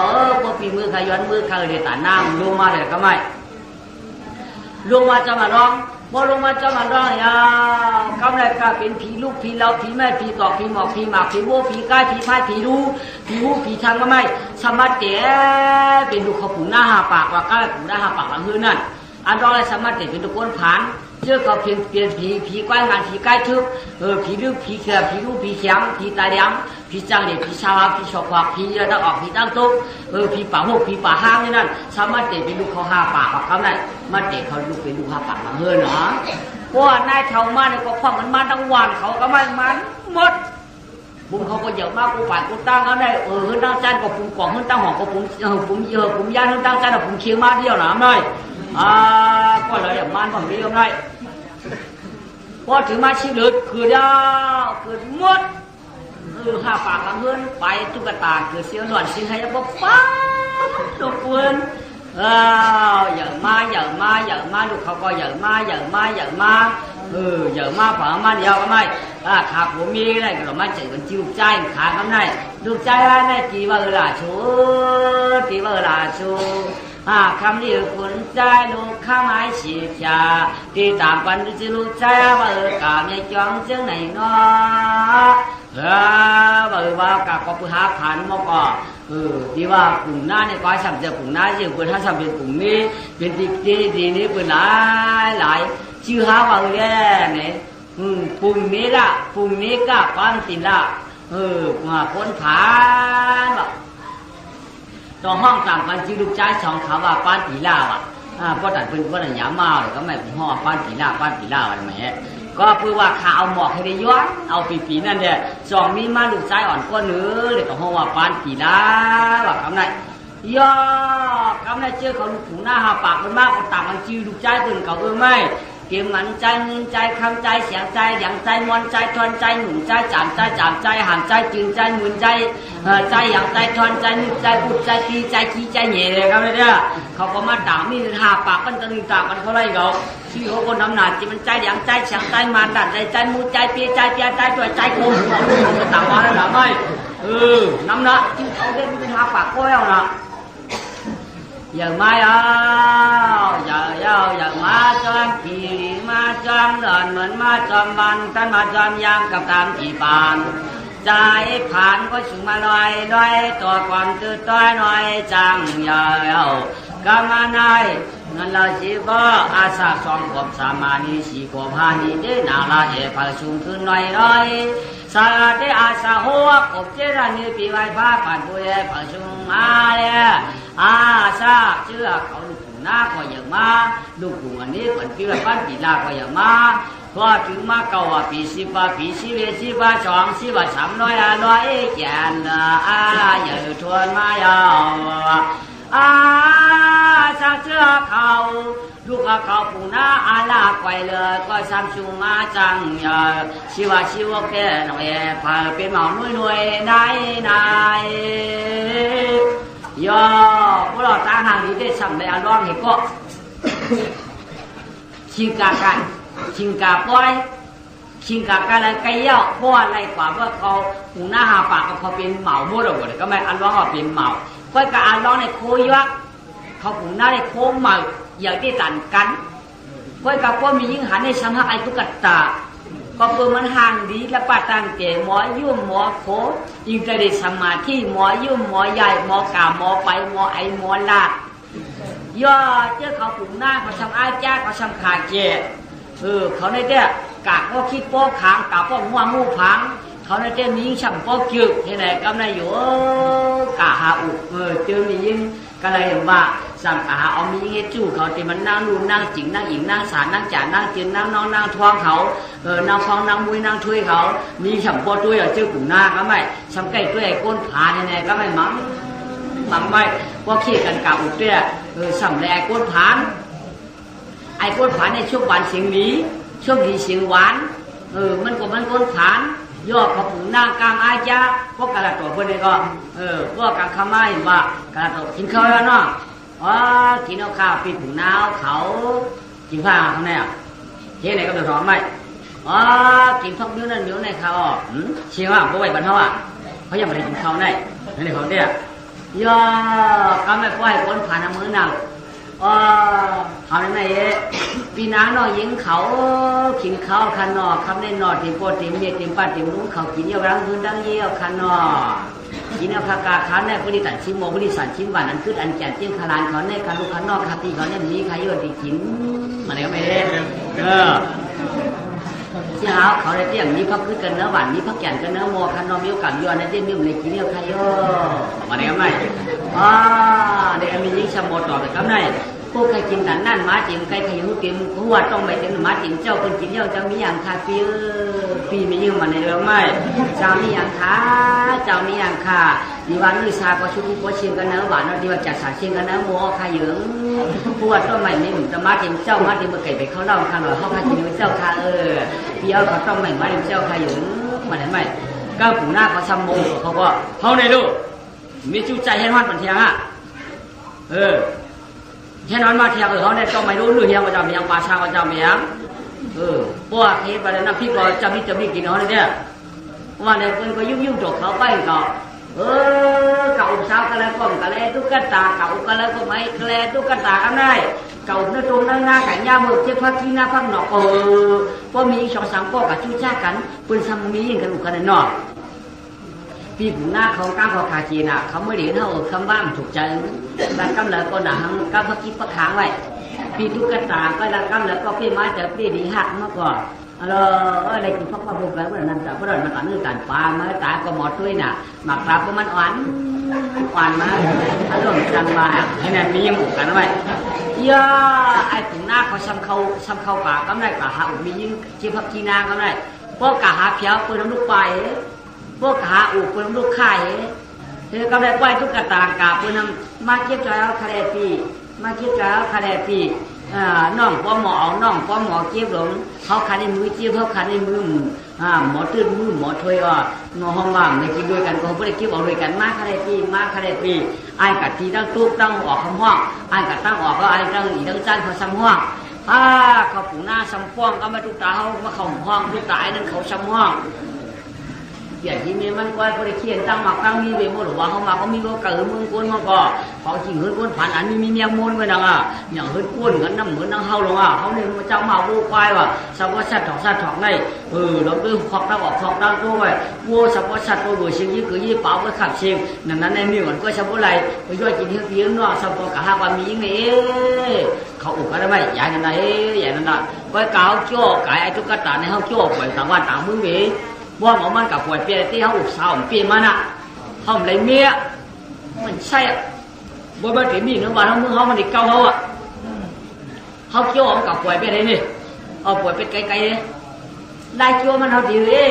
พวกปีมือขย้อนมือเขาเลยแต่น้ำลงมาเลยก็ไม่ลงมาจะมาร้องพอลงมาจะมาร้องยากำไรก็เป็นผีลูกผีเราผีแม่ผีกอกผีหมอกผีหมากผีวัวผีก้ายผีพายผีรู้ผีหูผีทางก็ไม่สมัติเต๋เป็นลูกเขาผูหน้าหาปากว่าก้ายผูหน้าหาปากหลังหื้อนั่นอันร้องอะไรสมัติเต๋เป็นตะโกนผ่านเชื่อเขาเปลี่ยนผีก้ายงานผีก้ายทึบผีลึกผีเขียวผีรู้ผีเขียงผีตาเลี้ยงผีจังเด็กผีชาวผีชอกขวากผีเยอะตั้งออกผีตั้งตุ๊กผีป่าหกผีป่าห้างนี่นั่นสามารถเตะเป็นลูกเขา5 ปากเขาได้มาเตะเขาลูกเป็นลูก5 ปากมาเฮือเนาะเพราะว่านายเท่ามาเนี่ยก็ความมันทั้งวันเขาก็มันหมดบุญเขาก็เยอะมากกูป่านกูตั้งเขาได้ขึ้นตั้งจานก็ปุ่มกล่องขึ้นตั้งห้องก็ปุ่มปุ่มย่านขึ้นตั้งจานก็ปุ่มเคียงมาเดียวหนามเลยก็เลยอย่างมันผมเดียวได้พอถึงมาชีวิตคือเดียวคือหมด5 ปากละเงินไปตุ๊กตาคือเสียหลอนสิ่งให้บอกป้าลูกเพื่อนอย่ามาลูกเขาก็อย่ามาเยอะมาฝังมาเดียวก็ไม่ขาผมมีอะไรก็มาเจอกันจิ้วใจขาคำไหนลูกใจอะไรตีว่าล่ะชูคำนี้คนใจลูกข้าไม้ฉีดยาที่ตามปันจะลูกใจว่ากาไม่จ้องเจ้าไหนเนาะว่ากาก็เพื่อหาผ่านมก็ที่ว่ากลุ่มหน้าเนี่ยก็ทำจากกลุ่มหน้าที่เพื่อถ้าทำเป็นกลุ่มนี้เป็นที่นี้เพื่อหลายชื่อหาว่าเนี่ยปุ่มนี้ก็ความติดละมาพ้นผ่านแบบตอนห้องต่างกันชื่อลูกชาย2 เขาว่าป้านตีล่าเพราะแต่เป็นเพราะอะไรยามาเลยก็ไม่เป็นห้องป้านตีล่าอะไรไหมก็เพื่อว่าข้าเอาหมอกให้ได้ย้อนเอาปีนั่นเนี่ย2 มีมาลูกชายอ่อนก็เนื้อเลยก็ห้องว่าป้านตีล่าแบบคำไหนย่อคำไหนเชื่อเขาลูกหูหน้า5 ปากมันมากเขาต่างกันชื่อลูกชายคนเขาไม่เก็บมันใจเงินใจคำใจเสียงใจหยังใจมวนใจทอนใจหนุนใจจามใจหันใจจึงใจหมุนใจใจหยังใจทอนใจนึกใจพูดใจตีใจขี้ใจเหน่เลยครับเนี่ยเขาก็มาด่ามี5 ปากกันตะลึงตากันเขาไล่เขาที่เขาคนน้ำหนักจิมันใจหยังใจเสียงใจมันดัดใจมูใจเปียใจตัวใจโกงเขาจะต่างมาแล้วหรือไม่น้ำหนักที่เขาได้เป็น5 ปากก้อยเอานะอย่ามาอย่ามาจอมผีมาจอมหลอนเหมือนมาจอมบันท่านมาจอมยามกับตามที่ปานใจผ่านก็สูงมาลอยตัวความตื่นต้อยน้อยจังอย่า กามานายนั่นละสิบ่อาสาสองกบสามานีสี่กบห้านีเดนาลาเอพาชุมขึ้นหน่อยร้อยสาเดอาสาหัวกบเจรานีปีไว้ฟ้าผ่านบุยพาชุมมาเลยอาสาเชื่อเขาลูกหูหน้าก็อย่างมาลูกหูอันนี้ผลปีละปั้นปีลาก็อย่างมาพอถึงมาเก่าปีสิบปี10สอง10 300แกนอย่าทวนมายาวสักเสื้อเขาลูกเขาปูนาอาลาไกวเลยก็ซ้ำชูมาจังอย่าชิวแก่หน่อยพาเป็นหมอนุ่ยได้นายย่อพวกเราตาห่างนี้ได้ซ้ำในอารมณ์เห็นก็ชิงกากันชิงกาป้อยชิงกากันอะไรไก่ย่อเพราะอะไรกว่าว่าเขาปูนาหาปากเขาเป็นเหมาหมดเลยก็ไม่อารมณ์เขาเป็นเหมาก็การอารมณ์ในโคยักเขาปูนาในโค้งมาอย่างที่ตันกันก็กับว่ามียิ่งหันในสมัครไอตุกตาก็เปิดมันห่างดีและป้าตังเก๋หมอยุ่มหมอโคยิ่งจะได้สมาธิหมอยุ่มหมอใหญ่หมอกาหมอไปหมอไอหมอลาดย่อเจ้าเขาปูนาเขาทำอาจ้าเขาทำขาเก๋เขาในเจ้ากะก็คิดโป๊ขางกะก็หัวมูพังเขาในเจ้มียิ่งฉ่ำโป๊จึกที่ไหนกำไรอยู่กะหาอุเจอมียิ่งก็เลยเห็นว่าสั่งอาหารเอามีเงี้ยจู่เขาที่มันนั่งดูนั่งจิ๋งนั่งอิงนั่งสารนั่งจ่านั่งจืนนั่งน้องนั่งท้องเขานั่งฟองนั่งมุ้ยนั่งถ้วยเขามีฉ่ำปอถ้วยเจ้ากุ่นหน้าก็ไม่ฉ่ำไก่ถ้วยก้นผาเนี่ยก็ไม่มั้งไม่ว่าขี้กันกาอุดเตี้ยฉ่ำในไอ้ก้นผานไอ้ก้นผานในช่วงหวานเสียงหลีช่วงดีเสียงหวานมันก็มันก้นผานย่อเขาผูนางกลางอาจ้าพวกกระตัวพวกนี้ก็พวกกางขม้าเห็นว่ากระตัวกินข้าวแล้วเนาะกินเอาข้าวปีผูนาวเขากินผ้าเขาเนี่ยเฮ้ยไหนก็จะร้อนไหมกินพักนิ้วนั่นนิ้วในข้าวเชื่อว่าพวกไอ้บ้านเขาเขายังไม่ได้กินข้าวในนี่เขาเนี่ยย่อก็ไม่ค่อยคนผ่านมือหนักเขาในปีน้าหน่อยยิงเขากินข้าวคันนอคำในนอติมโปติมเมียติมป้าติมลุงเขากินเยี่ยวรังพื้นดังเยี่ยวคันนอกินเอาผักกาดเขาในบริษัทชิมโมบริษัทชิมบ้านนั้นคืออันแก่เจียงขลานเขาในคันลูกคันนอคาตีเขาเนี่ยมีใครโยนดีกินมาเนี่ยไม่ได้ที่หาเขาในเตี้ยมีพักขึ้นกันเนื้อหวานมีพักแก่นกันเนื้อโมคันนอมีโอกาสย้อนในเตี้ยมีในกินเยี่ยวใครโยมาเนี่ยไม่เดี๋ยวมียิ่งชมโมต่อไปครับในพวกใครกินแต่นั่นม้าจิ๋มใครขยุติมหัวต้องไปถึงม้าจิ๋มเจ้าคนกินเยี่ยวจะมีอย่างคาปีมียิ่งมาในเรื่องไม่เจ้ามีอย่างขาเจ้ามีอย่างขาดีวันนี้ชาก็ชุบก็เชียงกันเนื้อหวานดีวันจัดสารเชียงกันเนื้อโมใครยืงหัวต้องไม่นี่แต่ม้าจิ๋มเจ้าม้าจิ๋มมาเกิดไปเขาเล่าคันว่าเขาพากินเจ้าคาพี่เอาเขาต้องไม่ม้าจิ๋มเจ้าใครยืงมาไหนไม่ก็ปู่หน้าเขาซ้ำโมเขาก็เขาในลูกมีจุใจให้ฮอดปันเทียงแค่นั้นมาเทียงเขาเนี่ยต้องไม่รู้หรือเฮียงว่าจะมียังปลาชาว่าจะมียังพวกเฮ้ยประเด็นนั้นพี่ก็จะมีกินเขาเนี่ยว่าเนี่ยคนก็ยุ่งจบเขาไปก็เก่าสาวกันแล้วก็กันแล้วตุ๊กตาเก่ากันแล้วก็ไม่กันแล้วตุ๊กตากันได้เก่าเนื้อตรงนั่งหน้ากันย่ามือเจ็บพักที่หน้าพักหนอกก็มี2-3ก็กับชู้จ้ากันปืนซ้ำมียิงกันหลุดกันในนอกปีผูหน้าเขาก้าวเขาขาจีน่ะเขาไม่ได้เท่าคำว่าถูกใจแต่กำเนิดก็หนังก้าวพักคิดพักค้างไว้ปีตุ๊กตาก็แล้วกำเนิดก็ปีไม้แต่ปีดีหักมากกว่าอะไรกินพักมาบุกแล้วเมื่อนั้นแต่เมื่อนั้นมันต่างเรื่องการปลาไม้ตาก็หมดด้วยน่ะหมักปลาก็มันอ่อนมาอารมณ์จังมาให้นั่นมียังบุกกันไว้ย่าไอ้ผูหน้าเขาซ้ำเข้าปากก็ได้กะหามียิ่งจีพักจีนาก็ได้พวกกะหาเพียวปืนน้ำลูกไปพวกหาอุปนลูกไข่เธอก็ได้ไหวทุกกระตากาปนมาเก็บใจเอาคาเดปีมาเก็บใจเอาคาเดปีน้องป้อหมอน้องป้อหมอเก็บหลงเขาคันในมือเจี๊ยบเขาคันในมือหมอตื้นมือหมอถวยงอห้องว่างในกินด้วยกันก็ไม่ได้เก็บเอาด้วยกันมาคาเดปีไอ้กัดทีตั้งตู้ตั้งออกคำห้องไอ้กัดตั้งออกก็ไอ้ตั้งอีตั้งจันเขาซ้ำห้องเขาผูหน้าซ้ำฟ้องก็มาตุกตาเขามาเข่าห้องตุกตาไอ้นั่นเขาซ้ำห้อง เปลี่ยนที่มีมันก้อยก็ได้เขียนตั้งหมักตั้งมีเวโมหรือว่าเขามาเขามีก็เกิดมึงก้นมาก่อเขาจริงเฮิร์นก้นผ่านอันมีเมียมูลไว้ดังอ่ะอย่างเฮิร์นก้นกันน้ำเหมือนนั่งเฮาลงอ่ะเขาเนี่ยมันเจ้ามาวัวควายว่ะสับวัสัตว์ถอกไงเราด้วยขอกตาออกขอกตาตัวไปวัวสับวัสัตว์ตัวเบื่อเชียงยี่คือยี่เปล่าไปขับเชียงนั้นในมีก่อนก็สับวัไรไปย่อยกินเฮี้ยเพี้ยนเนาะสับวักะหาความมียิ่งนี่เขาอุกกันได้ไหมใหญ่นั่นน่ะใหญ่นั่นน่ะก้อยเก่าโจ้ไก่ไอ้ตุ๊กตาในห้องโจ้ปล่อยต่างวันต่างมือเว้ว่าหมอมันกับปล่อยเปียที่เขาอุกสาวเปียมันอ่ะเขาเลยเมียมันใช่อ่ะบ่บ่ถึงมีเนื้อวันเขามือเขามันดิเก่าเขาอ่ะเขาโจ้กับปล่อยเปียได้นี่เอาปล่อยเป็ดไกลๆเลยได้โจ้มันเขาดีเลย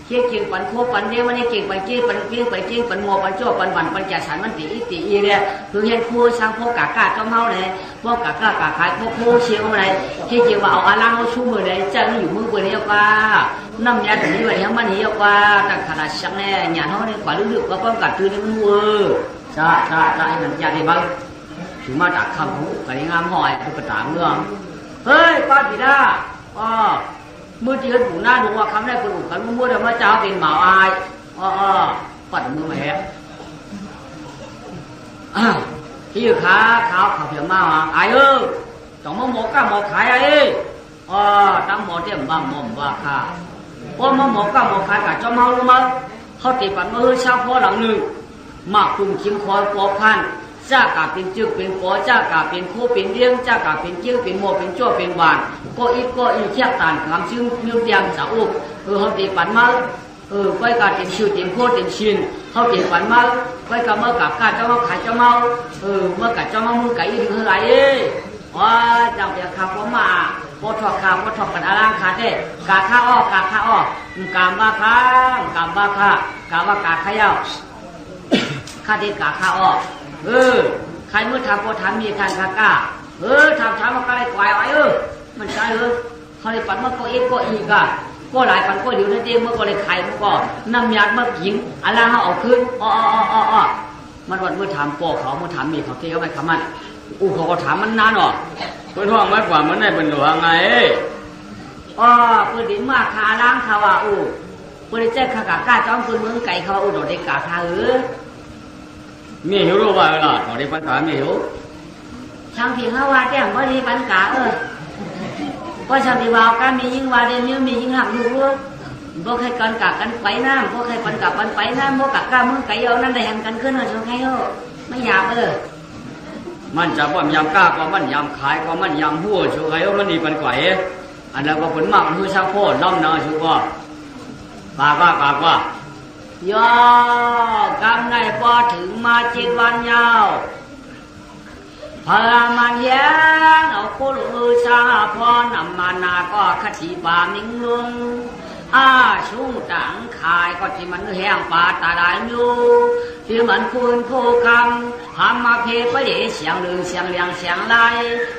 เกี่ยงเก่งปันโคปันเดียวมันนี่เก่งปันเกี่ยงปันเกี่ยงปันเกี่ยงปันมัวปันโจ้ปันหวันปันจ่าสันมันตีเนี่ยคือเห็นครูช่างพวกกากาเจ้าเมาเลยพวกกากาขายพวกครูเชียงอะไรเกี่ยงว่าเอาอาลังเอาชูมือเลยจะอยู่มือเปล่าเนี่ยว่าน้ำยาตัวนี้ว่าเนี่ยมันเนี่ยว่าแต่ขนาดช่างเนี่ยหยาดเขาเนี่ยกว่าลึกๆว่าป้องกัดตัวนี้มันวัวจ้าให้มันยาดีบ้างถึงมาจากคำของกระดิ่งงามหอยคือกระต่ายเมืองเฮ้ยป้าปีด้ามือที่เขาถูหน้าดูว่าคำแรกคนอุกกันมั่วๆแต่ว่าเจ้าเป็นหมาอายปัดมือมาแหะที่ขาขาวเพียงมาอายต้องมาหมกก้าหมกขายไอ้ตั้งหมอเตี้ยมบ้าหมอมว่าค่ะพอมาหมกก้าหมกขายกับเจ้าเมารู้มั้ยเขาติดปัดมือเช่าพ่อหลังหนึ่งมากกลุ่มคิมคอยปอพันจ้ากาเป็นจึกเป็นปอจ้ากาเป็นคู่เป็นเลี้ยงจ้ากาเป็นเกี้ยวเป็นโมเป็นจ้วเป็นหวานก็อีเทียบตานคำชื่อเนื้อเตียงสาวอุกเขาติดปัดมาไว้การเป็นชิวเป็นโคตรเป็นชินเขาติดปัดมาไว้การเมื่อกับข้าเจ้าเมาขายเจ้าเมาเมื่อกับเจ้าเมามือไก่ถึงเท่าไหร่จังเดียวข้าพอมาพอถอดข้าพอถอดกันอารังขาเด้กาข้าอ้อกาบบ้าข้ากามบ้าข้ากาว่ากาข้าเย้าข้าเด็ดกาข้าอ้อใครเมื่อทำก็ทำมีทานคากาทำมาก็เลยกวายไว้มันใช่เขาเลยปัดเมื่อก็อีกก็หลายปันก็เดี๋ยวนั่นเองเมื่อก็เลยไข่เมื่อก็น้ำยาเมื่อกินอะไรเขาเอาขึ้นมันวันเมื่อถามปอเขาเมื่อถามมีเขาเที่ยวไปคำมันเขาก็ถามมันนานหรอเพื่อนห้องไม่กว่ามันได้เป็นหลวงไงเพื่อนดิ้นมากขาล้างเขาว่าเพื่อนแจ้งขากาจ้องเพื่อนเมืองไก่เขาโดดได้กาข้ามีหิวรู้ว่าเวลาตอนนี้ปัญหามีหิวช่างที่เขาว่าแจ้งว่าดีปัญหาก็ช่างที่ว่าการมียิ่งว่าเดียวมียิ่งหักอยู่บ่ใครกันกักกันไปน้ำบ่ใครปันกับปันไปน้ำบ่กักก้ามึงไก่เอานั่นได้แห่งกันขึ้นเหรอช่างใครไม่อยากมันจะว่ายำก้าก็มันยำขายก็มันยำหัวช่วยมันนี่ปันไก่อันนั้นก็ผลมากมันคือช่างพ่อน้ำนาช่วยปากว่าย่อกำในพอถึงมา7 วันยาวพามันแย้งเอาคู่ลือชาพอนำมานาก็ขจีบามิงลุงชุ่งต่างขายก็ที่มันแห้งป่าตาได้อยู่ที่มันคุณโคคำหามาเพไปเดเสียงลือเสียงเลียงเสียงไล่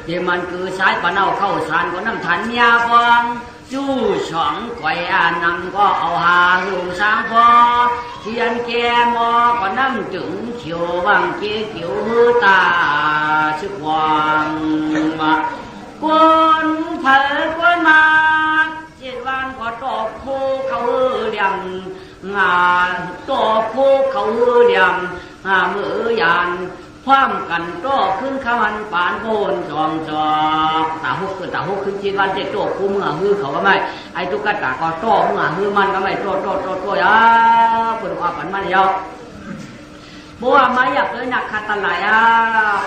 ที่มันคือสายปะเนาเข้าสารก็น้ำทันยาฟองจู้ช่องไก่นังก็เอาหาหูสางพอเทียนแกมอก็น้ำจึงเขียวบางเกี่ยวหือตาชึกวางมากวนเผลอกวนมา7 วันก็ตอกคู่เขาเลี้ยงงานตอกคู่เขาเลี้ยงมือยานความกันก็ขึ้นข้าวันปานโคนจอมจอกตาหุกขึ้น7 วัน7 โตคู่เมื่อฮือเขาก็ไม่ไอ้ตุ๊กตาก็โตเมื่อฮือมันก็ไม่โตเปิดว่าปันมันยาวบัวไม่อยากเลยหนักขัดตลาย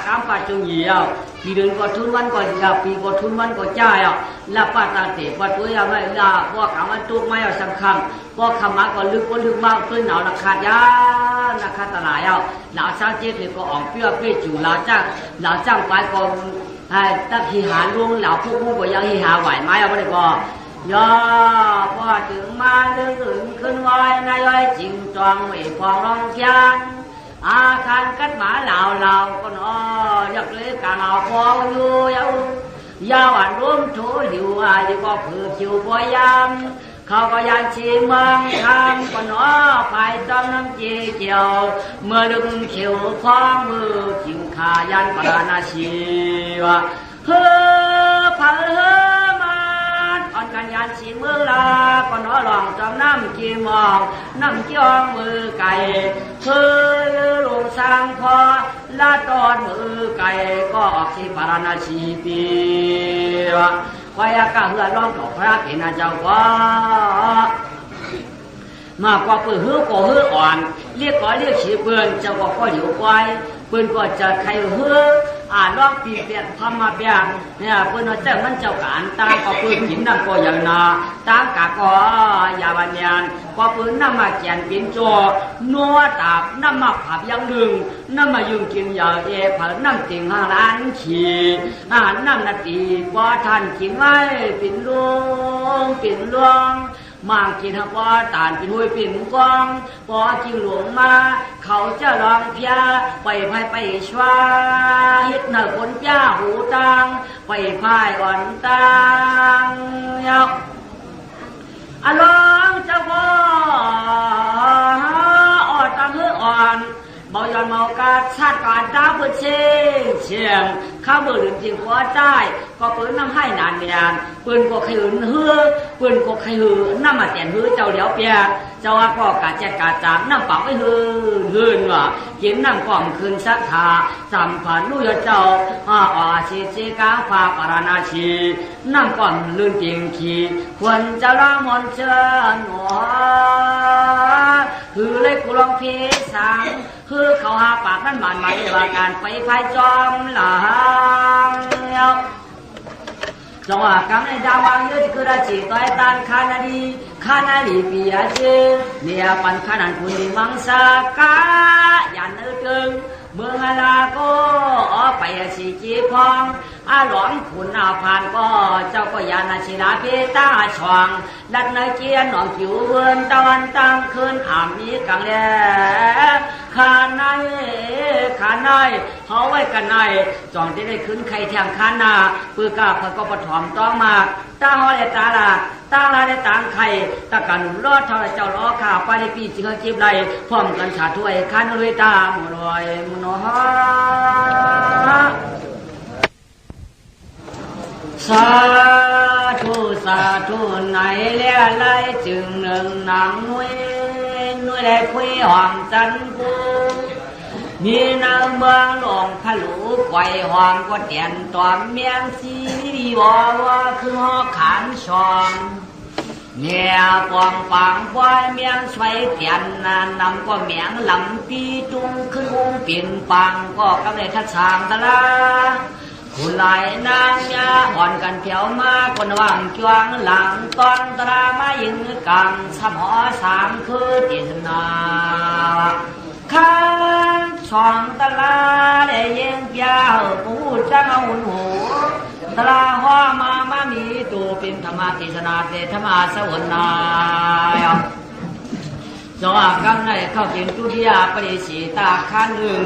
กำปัจจุบันปีเดือนก็ทุนวันก็ยาปีก็ทุนวันก็จ่ายแล้วป้าตาเตะป้าตัวยังไม่ลาพวกกำมันตุกไม่สำคัญพวกขมาก็ลึกมากตัวหนาวนักขัดนักขัดตลายหนาวช่างเจ็ดเนี่ยก็ออกเปรี้ยวเปรี้ยวจู่หนาวจ้างไปก็ตั้งหิหาลุงหนาวพวกก็ยังหิหาไหวไหมไม่ได้ก็ย่อพอถึงมาดึงขึ้นไว้นายจริงจองไม่พองร้องเขียนอาคารกัดหมาเหล่าก็นอยากเลยกาเอาพออยู่ยาวอันร่วมโถอยู่อยู่ก็เพื่อคิวพยายามเขาก็ยันชีเมืองทางก็นอไปจำน้ำจีเกี่ยวเมื่อดึงเขียวพองมือจิงขายันปราณาชีวะเฮ้อมาอ่อนกันยา านสีเมืองลาก็นอหลองจอมน้ำกีมองน้ำจ้องมือไก่เพื่อลงสร้างพอละตอนมือไก่ก็ออกที่ปาราณสีปีคอยอากาศเหือร้องต่อพระเกณฑ์เจ้าก็มากกว่าปืนหื้อก็หื้ออ่อนเรียกก็เรียกฉีเปืนเจ้าก็เหลียวควายปืนก็จะใครหื้อร้องปีเปียกทำมาเปียกเนี่ยปืนเจ้ามันเจ้าการตาก็ปืนหินนั่นก็อย่างนาตากะก็ยาบัญญัติก็ปืนน้ำมาเขียนเป็นจอนัวตาบน้ำมาผับยังดึงน้ำมายุงกินยาผัดน้ำติ่งห้าล้านขี่น้ำนาตีก็ท่านกินไว้ปิ่นลวงมางกินหักว่าตานเป็นห้วยปิ่นกองพอจิงหลวงมาเขาจะลองเพียไปพายไปชวาฮิตหน้าคนจ้าหูตังไปพายอ่อนตังยกลองเจ้าพ่ออ่อนตังเฮืออ่อนเบาหย่อนเมากาชาติการดาวเพื่อเชียงข้าวเบอร์หรือจริงหัวใจก็ปืนน้ำให้นานเมียนปืนก็ขยืนเฮือปืนก็ขยืนน้ำมาแต่นเฮือเจ้าเหลียวเปียเจ้าว่าก็กาแจกกาจางน้ำเปล่าไม่ฮืนว่ะกินน้ำก่อมคืนสักทาจำผ่านลุยเจ้าชีกาฟ้าปาราณาชีน้ำก่อมลื่นจริงขีควรจะละมนเชิญหัวคือเลยกูลองเพสังคือเขาหาปากนั่นหมันมาในว่าการไปพายจอมหลังจังหวะกำในดาวางเยอะที่คือราชีต้อยตันคานาดีปียเจเนี่ยปันขานันคุณมังสากายันตึงเมืองอาลาก็ไปสีจีพองหลวงขุนผ่านก็เจ้าก็ยานาชิลาเพตาช่องดัดในเกียนหนองผิวเวินตะวันตั้งคืนมีกังแลขาในเขาไว้กันในจองที่ได้ขึ้นไข่แทงขานาปือกาเพื่อก็ปฐมต้องมาตาหอได้ตาลาได้ต่างไข่ตะกันรอดเท่าไรเจ้าล้อขาไปในปีจิงจีบไรพร้อมกันสาถ้วยขันรวยตาหมุนลอยมุนฮาสาธุไหนเลี้ยไรจึงหนึ่งหนังนุ้ยได้คุยหอมจันกูมีนางเมืองหลวงพะลูไก่หอมก็เตียนตอมเมียงสีดีว่าคือหอขานชองเมียปองปังปอยเมียงสวยเตียนนำก็เมียงลำปีจุงขึ้นวงปิ่นปังก็กำเลยทัดสางตะลาคุณไหลนางยาอ่อนกันเขียวมาคนว่างจวงหลังตอนตรามายิงกังสมอสามคือติสนาข้างช่องตลาได้เย็นยาวปูจังเอาหุ่นหูตลาหัวมามีตัวเป็นธรรมติสนาเตธรรมสวรรณายจอากำในเข้าเป็นตุติยาปริสีตาขั้นหนึ่ง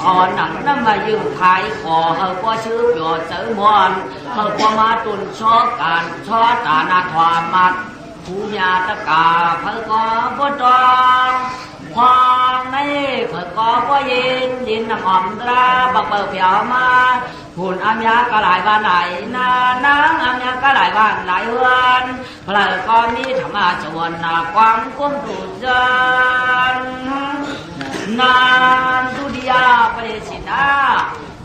อ่อนหนังน้ำมายืมขายขอเขาก็ชื่อหยอดเสือมอนเขาก็มาตุนชอการชอตานาทวามัดผู้ญาตกาเขาก็บ่ตองพองในเผิดก็เย็นน้ำหอมตราบักเปิดเปียวมาหุ่นอัมยากะหลายวันไหลนานังอัมยากะหลายวันหลายวันพระก็มีธรรมะจวนนาความกุ้มตุจันนางตุดิยาปริสิตา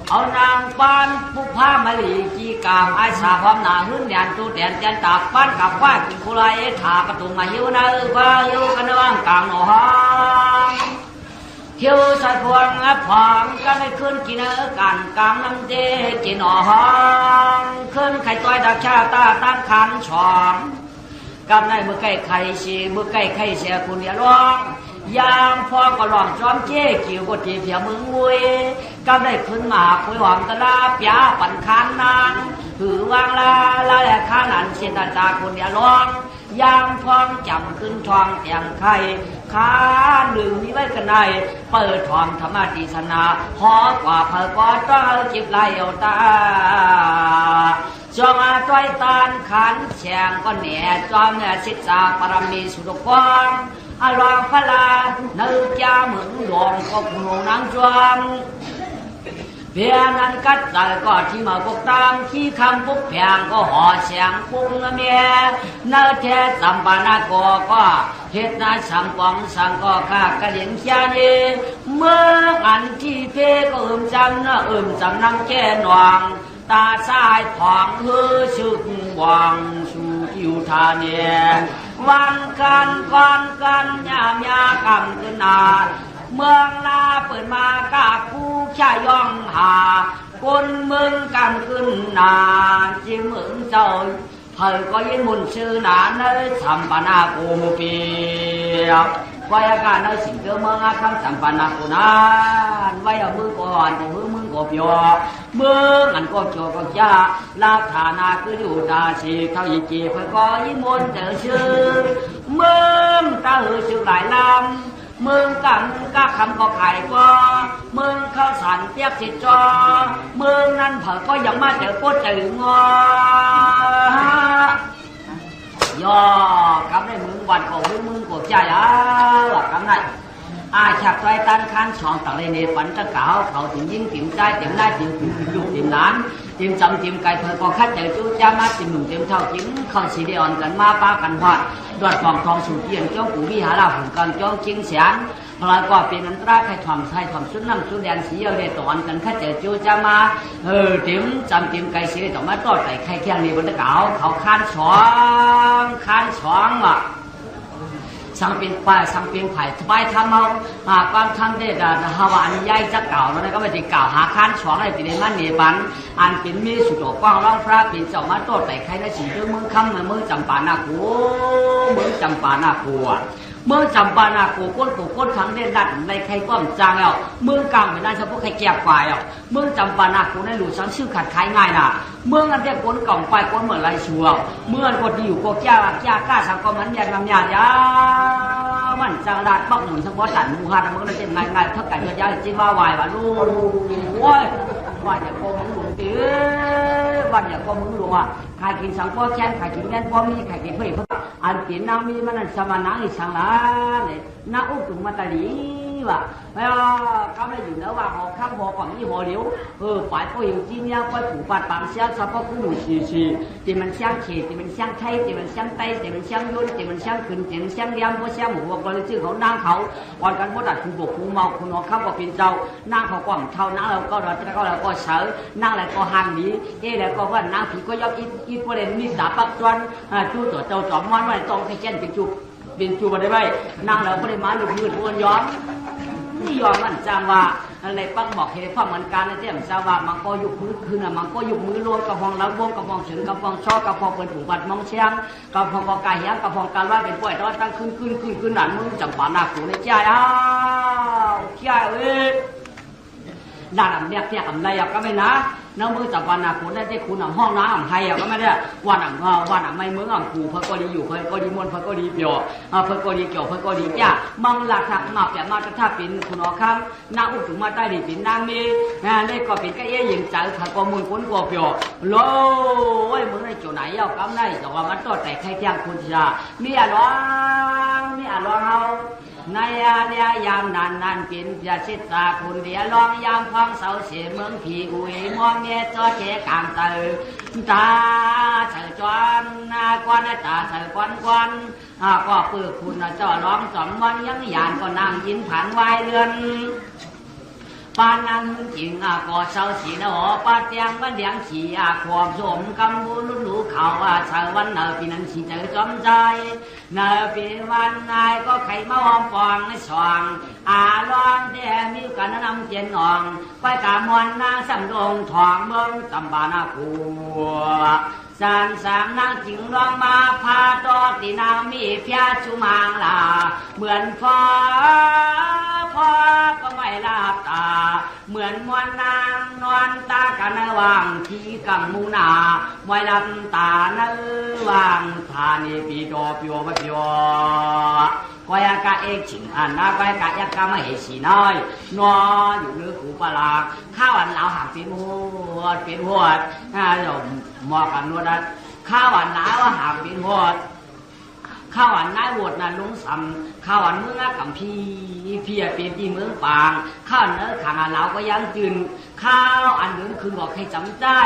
เอานางปานผู้พามะลีจีกามไอสาพร้อมนาหื้นแดนตูแดนแจนตากป้านกับว่ากินคุไรถากระตุงมาหิวนาว่าหิวกันว่างกลางหนอห้องหิวสัตว์พวงผองก็ไม่ขึ้นกินกันกลางน้ำเจกินหนอห้องขึ้นไข่ต้อยดักชาตาตั้งขันช่องกับในมือไก่ไข่ชีมือไก่ไข่เสียคุณอย่าร้องยามพอก็หลอมจอมเจ๊กิวก็ทีเพียมึงวุ้ยก็ได้ขึ้นมาคุยหอมตะลาปยาปั่นคานนางหือวางลาแหละข้านันเสียนตาคนอย่าร้องยามพองจำขึ้นทองเตียงไข่ขาหนึ่งนี้ไว้กันในเปิดทองธรรมติสนาหอกว่าเพอก็ต้องจิบไหลเอาตาจองอาต้อยตานขันแฉงก็แหน่จอมเนี่ยศิษย์จากปรมีสุดกองอารามพลาเนื้อจ้าเหมือนดวงก็ผู้นางจวง เพียนั้นกัดใจก็ที่มาพวกตามที่คำพวกแพงก็ห่อเสียงปุ้งเมียนาแท้สัมปนาโกก็เฮ็ดนาสังปองสังก็ข้ากระเดียงเชียนีเมื่ออันที่เพก็จำนะจำนั่งแก่หนวงตาสายทองฮือชุดวังชูอยู่ทาเนียวันกันก่อนกันยามยากำขึ้นนาเมืองนาเปิดมากาผู้ชายย่องหาคนเมืองกันขึ้นนาจิมเมืองเจ้าเธอก็ยินมุนชื่อหนาเนยสัมปนาโกมุปีไว้อาการเนยสิ่งเดิมเมืองอาคำสัมปนาโกนานไว้เอามือก่อนแต่มือก็เปียเมืองอันก็โจก็จ้าลาฐานาคืออยู่ตาสีเท่ายิ่งจีเพื่อก็ยินมุนเจอชื่อเมืองตาหือชื่อหลายลำเมืองกันก้าคำก็ไข่ก็เมืองข้าวสารเปียกจิตจอเมืองนั้นเผอก็ยังมาเจอโคตรจืดงอย่อกำได้มึงวันของมึงกบใจกำได้ฉับใจตันคันสองต่างเลยในฝันตะเก่าเขาถึงยิ่งติ่มใจติ่มได้ติ่มลูกติ่มหลานติ่มจำติ่มไก่เธอก็คัดใจจู้จ้ามาติ่มหนุ่มติ่มเท่าจิ้มเข้าสีเดียนกันมาป้ากันหอดดวดฟองทองสูงเยี่ยมจ้องปู่วิหารหุ่นกันจ้องจิ้งเสียนพลายก็เป็นอันตรายใครถ่อมใครถ่อมสุดน้ำสุดแดนสีเอาเดตอนกันคัดใจจู้จ้ามาติ่มจำติ่มไก่สีเดียต่อมาต่อไก่ไข่แข็งในบนตะเก่าเขาคันสองอ่ะสังเป็นป่าสังเป็นไผ่สบายทำเอาความทำได้แต่ฮาวาอันใหญ่จะเก่าแล้วก็ไม่ได้เก่าหาคันสองอะไรติดในมันเนปันอันเป็นมีสุดกว้างร่องพระเป็นเจ้ามาโต้แต่ใครได้สิ่งที่มึงคำมึงจำปานาคูมึงจำปานาคูเมื่อจำปานาคูก้นทั้งเด่นดัดในใครก้อมจางแล้วมึงกลางเป็นนั่นเฉพาะใครแก่ฝ่ายมึงจำปานาคูในหลู่ชั้นชื่อขัดขายง่ายน่ะเมื่ออันเดียก้นกล่องไปก้นเหมือนไรชัวเมื่อคนที่อยู่ก็แก่กล้าสังก็มันยันลำยามันจังดัดปักหนุนเฉพาะสันมูฮันมันก็จะง่ายถ้าไก่เยอะแยะจิ้มว่าไหวว่าลูโอ้ยว่าอย่าโกงมึงหลวงตีว่าอย่าโกงมึงหลวงใครกินสังพ่อแช่ใครกินแง่พ่อมีใครกินเพื่อนอันกินน้ำมีมันสมานังอีสังละเนี่ยน้าอุ้งถึงมาตาดีว่ะก็ไม่อยู่แล้วว่าหอข้ามหอฝั่งนี้หอเลี้ยวฝ่ายก็อยู่ที่เนี่ยก็ถูกปัดปังเสียสับก็คู่ชีที่มันเสียงเขตที่มันเสียงไทยที่มันเสียงไตที่มันเสียงยุ่นที่มันเสียงขึ้นที่มันเสียงเลี้ยมเพราะเสียงหัวก็เลยชื่อเขานางเขาก่อนกันพวกดัดคุณบกคุณเมาคุณนอนข้ามก็เป็นเจ้านางเขากว่างเท่านางเราก็เราจะก็เราก็เสือนางอะไรก็ห่างหนีแล้วก็ว่านางผีก็ยกอีประเด็นมีสาปักจวนจู่ตัวเจ้าจอมมันไว้ต้องให้เช่นเป็นจูบได้ไหมนางเราก็ได้มาหลุดมือทวนย้อนนี่ยอมมันจางว่าอะไรปักบอกเหตุความเหมือนกันนะเจ้าสาวว่ามันก็ยุกมือคืนมันก็ยุกมือโลดกระพองแล้ววงกระพองถึงกระพองชอบกระพองเป็นผูกบัดมองเชียงกระพองกอกายเหี้ยกระพองการว่าเป็นป่วยตอนตั้งขึ้นหนานมึงจังปานาขู่ในใจใจด่านเนี่ยกับอะไรก็ไม่นะน้ำมือจับวันน่ะคุณได้ที่คุณห้องน้ำไทยก็ไม่ได้วันไม่เมืองขู่เพื่อก็ดีอยู่เพื่อก็ดีมวนเพื่อก็ดีเปียวเพื่อก็ดีเกี่ยวเพื่อก็ดีจ้ามังหลักหักมาแบบมาถ้าเป็นคุณอ๋อครับน้าอุ้งถึงมาได้ดีเป็นนางมีได้ก็เป็นก็ยิงใจถ้าก็มือคนก็เปียวโล่มึงได้จุดไหนเอากำได้แต่ว่ามันต่อแต่ใครเที่ยงคุณจะมีอะไรเอาในเนี่ยยามนานเป็นจะชิดตาคุณเดียลองยามฟังเสาเสียเมืองผีอุยมองเงี้ยจอเจกางตาตาเฉยจวนกวนตาเฉยกวนก็เพื่อคุณเจ้าร้องสองวันยังยานก็นั่งยินผ่านวายเรือนปานนั้นจริงก็เศร้าสีนะหอปาเตียงวันเดียงสีความสมกำบุญรู้เขาเช้าวันเนอปีนั้นสีเจอจอมใจเนอปีวันนายก็ไข่มาหอมฟองในสว่างร้องแต่มีกันนำเจียนหนองไปกามวนนางสำดงทองเมืองตำบานาคูสามนางจิงร้องมาพาตอดที่นางมีเพียชุมางลาเหมือนฟ้าก็ไม่ลาบตาเหมือนมวนนางนอนตากันในว่างที่กังมูนาไม่ลำตาในว่างทานีปีโดปิโอปิโอก็ยากะเอกฉิงอันนะก็ยากะยากะไม่เห็นสีน้อยนอนอยู่เนื้อกูปลาข้าวอันเหลาหักเป็นหัวเดี๋ยวหมอกันนวดข้าวอันเหลาหักเป็นหัว ข้าวอันนายโหวตน่ะลุงซ้ำข้าวอันเมืองกัมพีเพียเป็นที่เมืองปางข้าวเนื้อขางอันเราก็ยังจืนข้าวอันเหมือนคือบอกให้จำได้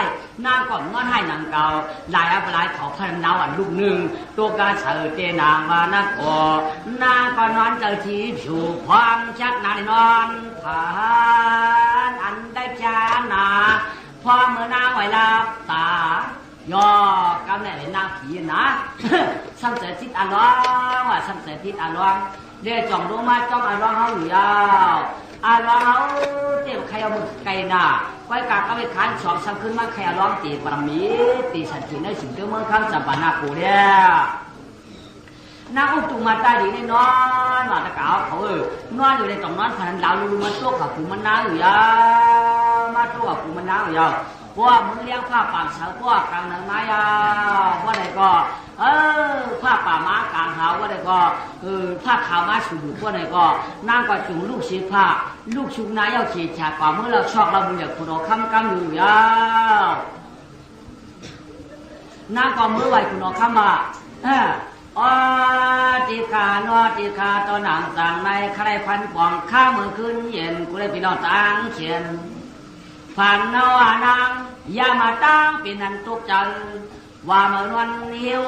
นางก่อนนอนให้นางเก่าลายอัปลายขอพันนาวอันลูกหนึ่งตัวการเสอเตนางมานักนางก็นอนเจอทีผิวพองชักนานนอนผ่านอันได้จานาพอเมื่อนางไหวลับตายอกำเนิดนางผีนะซ้ำเสจิตอันร้องว่าซ้ำเสจิตอันร้องเดี๋ยวจ่องรู้มาจ้องอันร้องเขาอยู่ยาวอันร้องเขาเจ็บใครเอามือไก่หน้าก้อยกาก็ไปขานสอบซ้ำขึ้นมาใครร้องตีปรมีตีสันติในสิ่งที่เมืองคำสัมปนากูเนี่ยนางอุ้มตุมาตาดีในนอนว่าตะเกาเขานอนอยู่ในตรงนอนพันดาวลูมาตัวกับกูมันน้าอยู่ยาวมาตัวกับกูมันน้าอยู่ยาวพวกมึงเลี้ยงผ้าป่าเสาพวกกลางหนังไม้ยาวพวกไหนก็ผ้าป่าม้ากลางหาพวกไหนก็ผ้าขาวม้าสูงพวกไหนก็นางก็จุงลูกศิษย์ผ้าลูกชุกนายเอาขีดฉากป่าเมื่อเราชอบเราบุญอยากคุณเอาคำกำอยู่ยาวนางก็เมื่อไหวคุณเอาคำมาติคานอติคาตอนหนังต่างในใครพันปองข้ามือขึ้นเย็นกูได้พี่น้องต่างเขียนผ่านนานางอย่ามาตั้งเป็นนันตกใจว่าเมื่อวันเดียว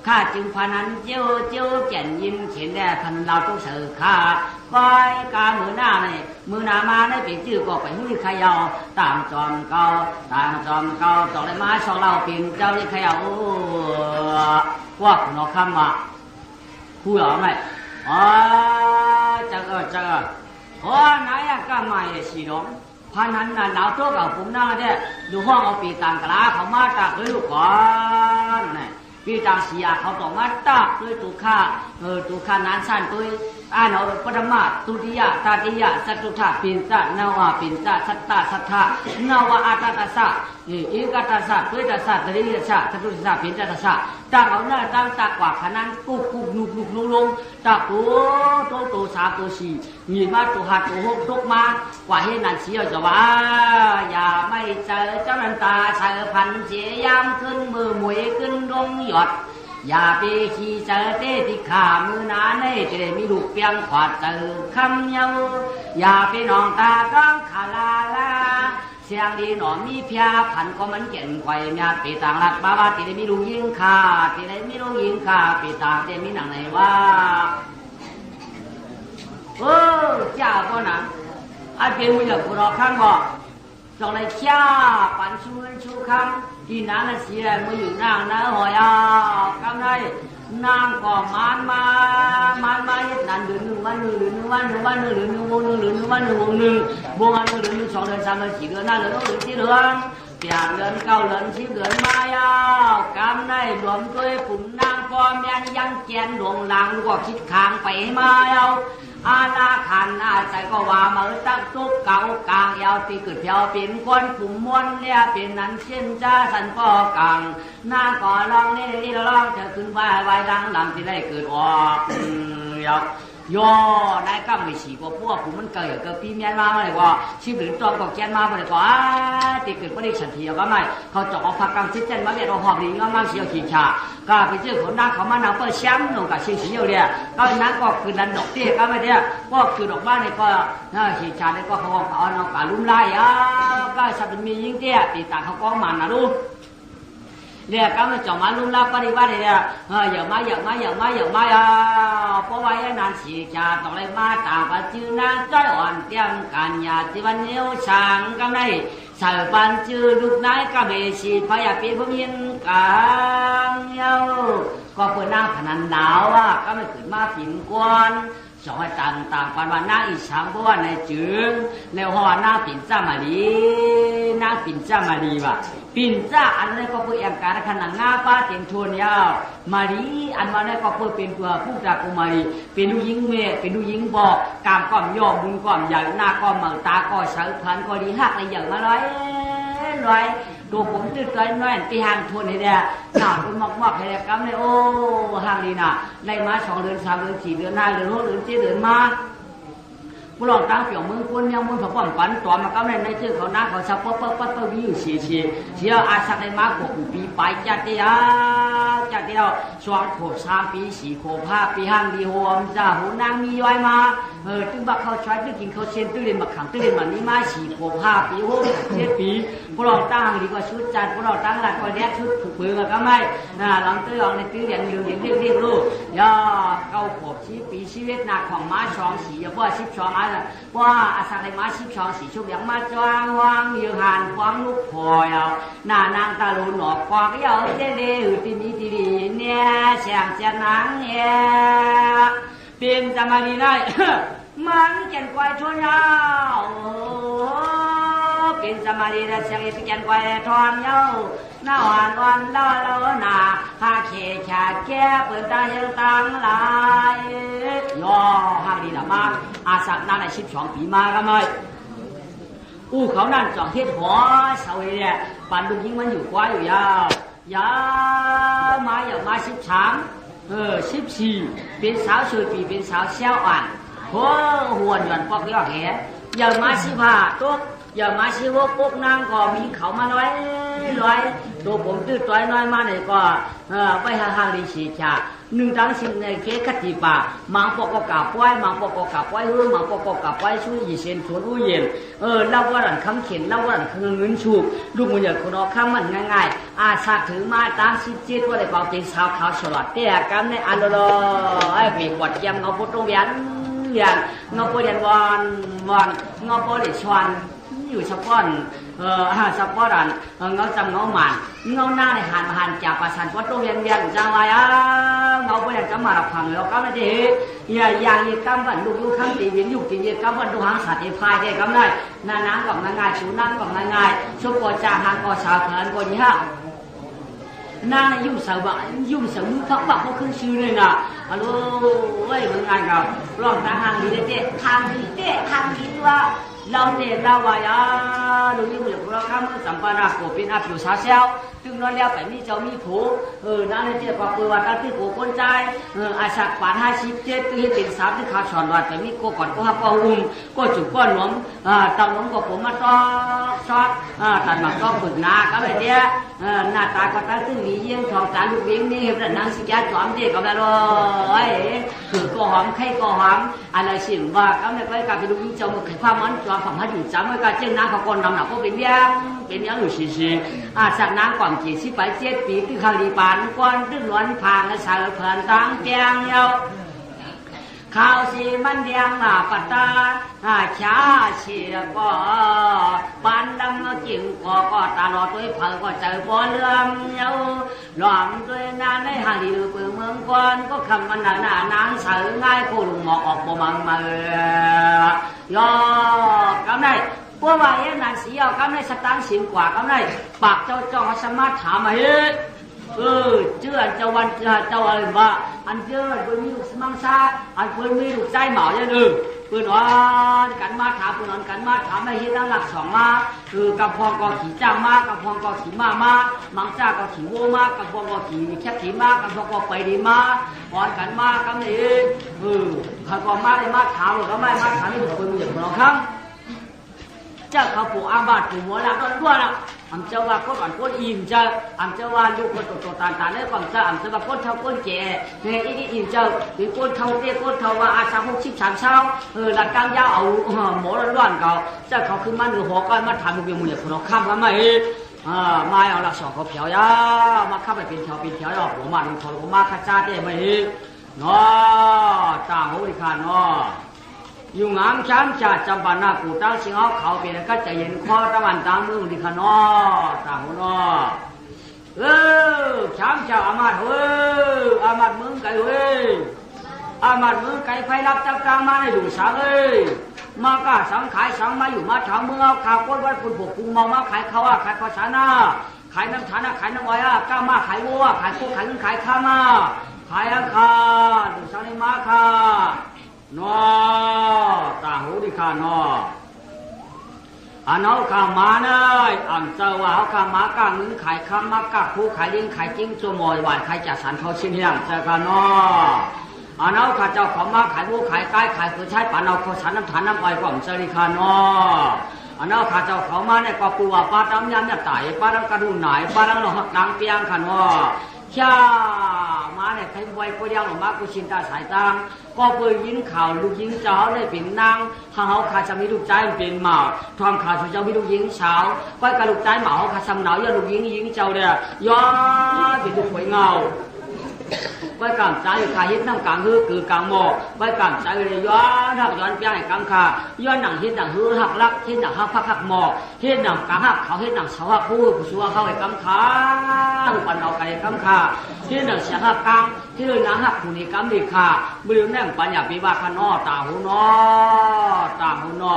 ข้าจึงพนันเจียวเจนยินเขียนแด่พันเราต้องเสือข้าก้อยกามือหน้าในมือหน้ามาในเป็นชื่อก็ไปหุ้ยขยาวต่างจอมเก่าต่อได้มาสองเราเป็นเจ้าที่ขยาวว่าคุณเอาคำมาคุยหรอไหมจังนายก็ไม่สิน้องพันนั้นน่ะหนาวตัวกับผมหน้าเนี่ยดูห้องเอาปีต่างกะลาเขามาตักด้วยลูกก่อนนี่ปีต่างเสียเขาต้องมาตักด้วยตุค่าตุค่านั้นสั้นตัวเอาปรมาตุติยะตาติยะสัตตุธาปินตะนาวาปินตะสัตตะสัทธานาวาอาตตะสะอีกตะสะตุยตะสะตริยะสะสัตตุสะปินตะสะตั้งเอาหน้าตั้งตากว่าขนั้นกุกลุกลงตะตัวสามตัวสี่มีมาตัวหัดตัวหกทุกมากว่าให้นันเสียจะว่าอย่าไม่เจอเจ้านันตาเสือพันเสียยามขึ้นมือมวยขึ้นดงหยดอย่าไปขี่เจอเต้ที่ขามือหนาเน่จะได้มีลูกเปียงขวาดเจอคำเยาอย่าไปนองตาต้องขาลาเสียงดีหนอมีเพียผันก็มันเก่งไข่เมียปีต่างรักบ้าที่ได้มีลูกยิงขาที่ได้มีลูกยิงขาปีต่างที่มีหนังไหนว่าจ้าพ่อหนังอาเป็นมือจากผู้รอข้างบอกจงเลยช้าปันชูเงินชูคำที่นั้นเสียมืออยู่นางนะหอยกำไรนางก็มันมายึดนั่นเดือนหนึ่งวันหนึ่งเดือนหนึ่งวันหนึ่งวันหนึ่งเดือนหนึ่งวงหนึ่งเดือนหนึ่งวันหนึ่งวงหนึ่งวงอันหนึ่งเดือนหนึ่งสองเดือนสามเดือนสี่เดือนห้าเดือนหกเดือนเจ็ดเดือนเปียกเดือนเก้าเดือนสิบเดือนมายาวกำไรรวมด้วยปุ่มนางพ่อแม่ยังแกนดวงหลังก็คิดค้างไปมายาวอาณาขันอาใจก็ว่าเมื่อตั้งตุกเก่ากลางยาวตีเกิดเพียวเป็นคนปุ่มม้วนเลี้ยเป็นนั้นเช่นจ้าสันก็กลางหน้าก่อลองนี่ร้องจะขึ้นไว้ดังลำที่ได้เกิดออกย่อนายก็ไม่ฉีกว่าพวกผมมันเกิดปีเมียนมาอะไรว่าชีวิตจอมกับแกนมาอะไรก็ตีเกิดก็ได้สันทีก็ไม่เขาจะเอาผักกำชิดเจนมาเบียดเอาหอบดีงามเสียวขีดฉาก็ไปเจอคนนั่งเขามาหนาวเปิดแชมป์หนุ่มกับเชียงเชียวเนี่ยก็นั่งก็คือดันดอกเตี้ยก็ไม่ได้ก็คือดอกบ้านนี่ก็ขีดฉาเนี่ยก็เขาเอาน้องกาลุ่มไล่ก็สับมียิงเตี้ยตีต่างเขาก็มันนะลูกเนี่ยก็ไม่จอมาลุ่มลับปฏิบัติเนี่ยอย่ามาเพราะว่าอย่างนั้นสีชาต้องเลยมาตาปัจจุบันใจอ่อนเตียงกันยาที่วันเนี้ยช่างก็ได้สายปันจืดลูกนายก็ไม่สีพยาปีพมินกันเย้าก็เพื่อนั่งพนันหนาวก็ไม่ขึ้นมาผินกวนสองต่างปันวันหน้าอีสามเพราะว่าในจืงแล้วห่อหน้าปิ่นจ้ามาดีหน้าปิ่นจ้ามาดีว่ะปิ่นจ้าอันนี้ก็เพื่อแอมการขนาดง่าป้าเต็มทวนยาวมาดีอันวันนี้ก็เพื่อเป็นตัวผู้จากกุมารีเป็นลูกยิงเมฆเป็นลูกยิงบอกกามก้อมย่อบุญก้อมใหญ่หน้าก้อมเหมือตาก้อเสือพันก้อดีหักอะไรอย่างมาร้อยตัวผมตื่นใจน้อยตีห่างทวนให้ได้หนาเป็นมอกให้ได้กำเลยโอ้ห่างดีน่ะได้มา2 เดือน 3 เดือน 4 เดือน 5 เดือน 6 เดือน 7 เดือนมา ผู้หลอกตั้งเปี่ยวมือคนยังมือผักปั่นปั่นตัวมาก็ในชื่อเขาหน้าเขาชับปั๊บวิวเสียอาศัยในมากกว่าปีไปจัดเดียวสองโขด3 ปี4 โขด5 ปีห้างดีโฮมจ้าหูนางมีย้อยมาตึ้งบักเขาใช้ตึ้งกินเขาเชียนตึ้งเรียนบักขังตึ้งเรียนแบบนี้มา4 โขด5 ปีโฮม7 ปีผู้หลอกตั้งดีกว่าชุดจัดผู้หลอกตั้งหลักกว่าแดกชุดผูกมือก็ไม่หลังตื้อในตื้อเรียนเรียกลูกย่อเก้าโขด10 ปีชีวิตหนักของม้า2 4เพราะ12อะไรว่าอาศัยในม้า12 4ชุบอย่างมาจวางวางยืนหันควางลูกพอยเอาหน้านางตาลุนหนอกควางก็ยาวเด้ตีมีตีดีเนี่ยแฉงเจ้านางเนี่ยเป็นจามาดีได้มันแก่นควายชวนยาวเป็นจามาดีได้เสียงเอแก่นควายทอนยาวหน้าหวานวันเล่าหน้าหาเขชาแก่เปิดตาเฮลตังลายย่อหางดีละมาอาศัยนั่นใน12 ปีมาก็ไม่เขานั่นจ่องเฮ็ดหัวเสาเนี่ยปั่นลูกยิงมันอยู่ควายอยู่ยามาอย่ามา13 14เป็นสาวสวยปีเป็นสาวเชี่ยวอ่านโหหวนหย่อนปอกยอดแหอย่ามา15ตุ๊กอย่ามา16ปุ๊บนางก็มีเขามาร้อยตัวผมตื้อต้อยน้อยมาหน่อยก็ไปหาลีชีชา1 tháng sinh này kế cắt gì bà mang bọc cả quay mang bọc cả quay hương mang bọc cả quay suy gì sen xuống uy hiểm lau qua đàn khăm khiển lau qua đàn khăm ngấn chụp lúc bây giờ của nó khăm mặn ngay sạc thứ mai 8 chết qua để bảo tiền sao khảo sửa lọt thế cam này ăn rồi vì quạt kem ngọc bút trong biển ngọc bút đèn ngọc bút để xoanอยู่สะป้อนสะป้อนเงาจำเงาหมันเงาหน้าในหันจากประสานวัดโรงเรียนจังไว้เงาไปอย่างจำมารับพังแล้วก็ไม่ได้อย่างนี้กำบันลูกยูข้างตีวินยุกตีเย็นกำบันดูหางสัตว์พายได้กำได้น้ำกับง่ายชูน้ำกับง่ายชุบกอจ่าหางกอสาวเขินกอยี่ห้านางยุ่งเสาบะยุ่งเสามือพักบักเขาขึ้นชื่อเลยนะฮัลโหลเว้ยมึงไงกับลองทางดีเด็ดทางดีว่าเราเนี่ยเราว่าดูนี่เหมือนเราข้ามสัมปนาโกเป็นอาผิวสาวเซลตึงนอนแล้วไปมีเจ้ามีผูนั่นเลยเจ้าก็คือว่าตั้งที่โกคนใจอาศักป่าน57ตึงให้เป็น3ที่ขาชอนวัดแต่มีโกก่อนก็ฮับก็อุ้มก็จุกก้อนหลวมเต่าหลวมก็ผมมาซอกตัดหมักก็ฝึกนาก็แบบเนี้ยหน้าตาก็ตั้งตึงมีเยี่ยงทองตาลูกเบี้ยงนี่เห็นแต่นางสิแกจอมเด็กก็แบบเลยคือก็หอมไข่ก็หอมอะไรสิว่าก็เนี่ยก็กลับไปดูยิ่งเจ้ามือไข่ความมันความผัดอยู่จำไว้ก็เจ้าน้าเขาคนนำหนักก็เป็นยังอยู่สิจากน้ำก่อน7 ปีคือข้าวดีปานก้อนตึ้งล้วนพางและสารเพลินตั้งแจงเยาข้าวสีมันแดงหน้าปัตตาช้าเชียก็ปานดำกิ่งก็ตาลอดด้วยเผาก็เจอบ่เลื่อมเยาหลอมด้วยนานในหางดีเปื่อเมืองก้อนก็คำมันหน้านางเสือง่ายกูลุงหมอกออกบ่มังมาย่อกำได้พวกว่าเอ็นานสีเอากำได้สตางค์10 กว่ากำได้ปากเจ้าจ้องสามารถถามมาเฮ้เชื่อเจ้าวันเจ้าอะไรว่าอันเชื่อเพื่อนมีลูกสมังซาอันเพื่อนมีลูกใจเหมาอย่างนึงเพื่อนว่ากันมาถามเพื่อนกันมาถามไม่เห็นตั้งหลัก2มากับพองก็ขี่จ้างมากับพองก็ขี่มามังจ้าก็ขี่วัวมากับพองก็ขี่แคบขี่มากับพองก็ไปดีมาพอนกันมากันนี่เขาก็มาได้มาถามหรือก็ไม่มาถามนี่เพื่อนมีอย่างเราครับเจ้าเขาปู่อาบาดปู่หัวหลักก็ด้วยนะอันเจ้าว่าก็ก่อนก้นอิ่มเจ้าอันเจ้าว่าลูกคนโตๆตาๆได้ก่อนเจ้าอันเจ้าว่าก้นเท่าก้นแก่เนี่ยอีอิ่มเจ้าหรือก้นเท่าเตี้ยก้นเท่าว่าอาสา63 เช้าหลักกลางยาวเอาหมอร้อนเขาเจ้าเขาคือมันหรือหัวก้อยมาทำเป็นมือเนี่ยคนเราข้ามกันไหมมาเอาหลัก2เขาเผียวยามาข้ามไปเป็นแถวเอาหัวมันเขามาข้าจ้าได้ไหมเนาะต่างหูดิค่ะเนาะอยู่งามช้ำชาจำปานากูตั้งสิงเขาเป็นก็จะเย็นคอตะวันตามมือดิขนอตาหูนอช้ำชาอามาดอามาดมึงไก่อามาดมึงไก่ไฟรับจับจางมาในดูสังมาก้าสังขายสังมาอยู่มาถามมึงเอาข่าวก้นวัดปุ่นผกปุงมองมาขายข้าวขายข้าวสานาขายน้ำฐานะขายน้ำอ้อยก้ามาขายวัวขายกุ้งขายเงินขายข้ามาขายอาคาดูสังในมาค่ะนอตาหูดิค่ะนออันเอาข้ามาเนยอันเจ้าว่าเอาข้ามาก้าเงินขายข้ามาก้าผู้ขายเลี้ยงขายจิ้งโจมอยหวานขายจ่าสันเขาชิ้นเฮียงเจ้าค่ะนอ อันเอาข้าเจ้าของมาขายวัวขายไก่ขายเสือใช้ป่านเอาข้าวสารน้ำฐานน้ำอ้อยกล่อมเจริญคานออันเอาข้าเจ้าของมาเนี่ยก็ปูว่าปลาดำยำเนี่ยตายปลาดำกระดูกหน่ายปลาดำหลอกดังเปียงคานอช่ามาเนี่ยใครไว้ก็ยังหลงมากุชินตาสายตางก็เปิดยิงข่าวลูกยิงเจ้าได้เป็นนางเขาขาจะมีลูกใจเป็นหมาทอมข่าวสุเจ้ามีลูกยิงเช้าก็กระลูกใจหมาเขาขาจำหนาวย้อนลูกยิงเจ้าเนี่ยย้อนเป็นลูกหวยเงาก็กำใจขาฮิตน้ำกลางฮือคือกลางหมอกก็กำใจเลยย้อนหักย้อนเปียงกลางขาย้อนหนังฮิตหนังฮือหักลักฮิตหนังหักพักหักหมอกฮิตหนังกลางหักเขาฮิตหนังเสาหักผู้ชัวเข้าไอ้กำขาปันเอาไก่กำขาฮิตหนังเสียหักกลางที่เลยนังหักผู้นี้กำดีขาบริเวณแนมปัญญาปีบาขนอตาหูนอตาหูนอ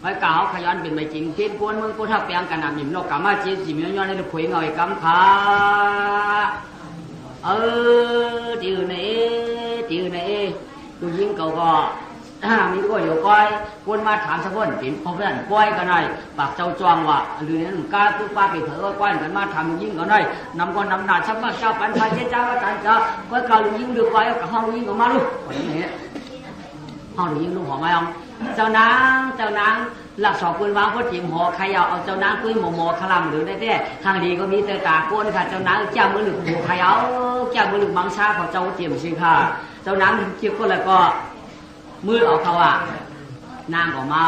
ไว้กาวขยันเป็นไม่จริงเพี้ยนกวนมึงกูทักเปียงกันนำหยิมนกกามาจีจิมย้อนในลูกขุยเงาไอ้กำขาđiều này tôi dính cầu gòมีก็อยู่ก้อยคนมาถามสักคนเป็นพอเพื่อนก้อยกันหน่อยปากเจ้าจวงว่ะหรือเนี่ยหนุ่มกล้าตุ๊กป้าไปเถอะก้อยกันมาทำยิ่งกันหน่อยนำก้อนนำหนาชักมาเจ้าปันพันเจ้าก็ตันเจ้าก้อยเก่าลุงยิ่งดูก้อยกับห้องลุงยิ่งก็มาลูกวันนี้ห้องลุงยิ่งลูกหอมไหมองเจ้านางหลักสอบปืนวางก็จิ้มหัวใครเอาเจ้านางกุ้ยหมอขลังหรือได้แต่ทางดีก็มีแต่ตาก้นค่ะเจ้านางเจ้ามือหลึกหัวใครเอาเจ้ามือหลึกมังชาของเจ้าเจียมสิค่ะเจ้านางเกี่ยวก็แล้วก็มือเอาเขาอ่ะนางก็มา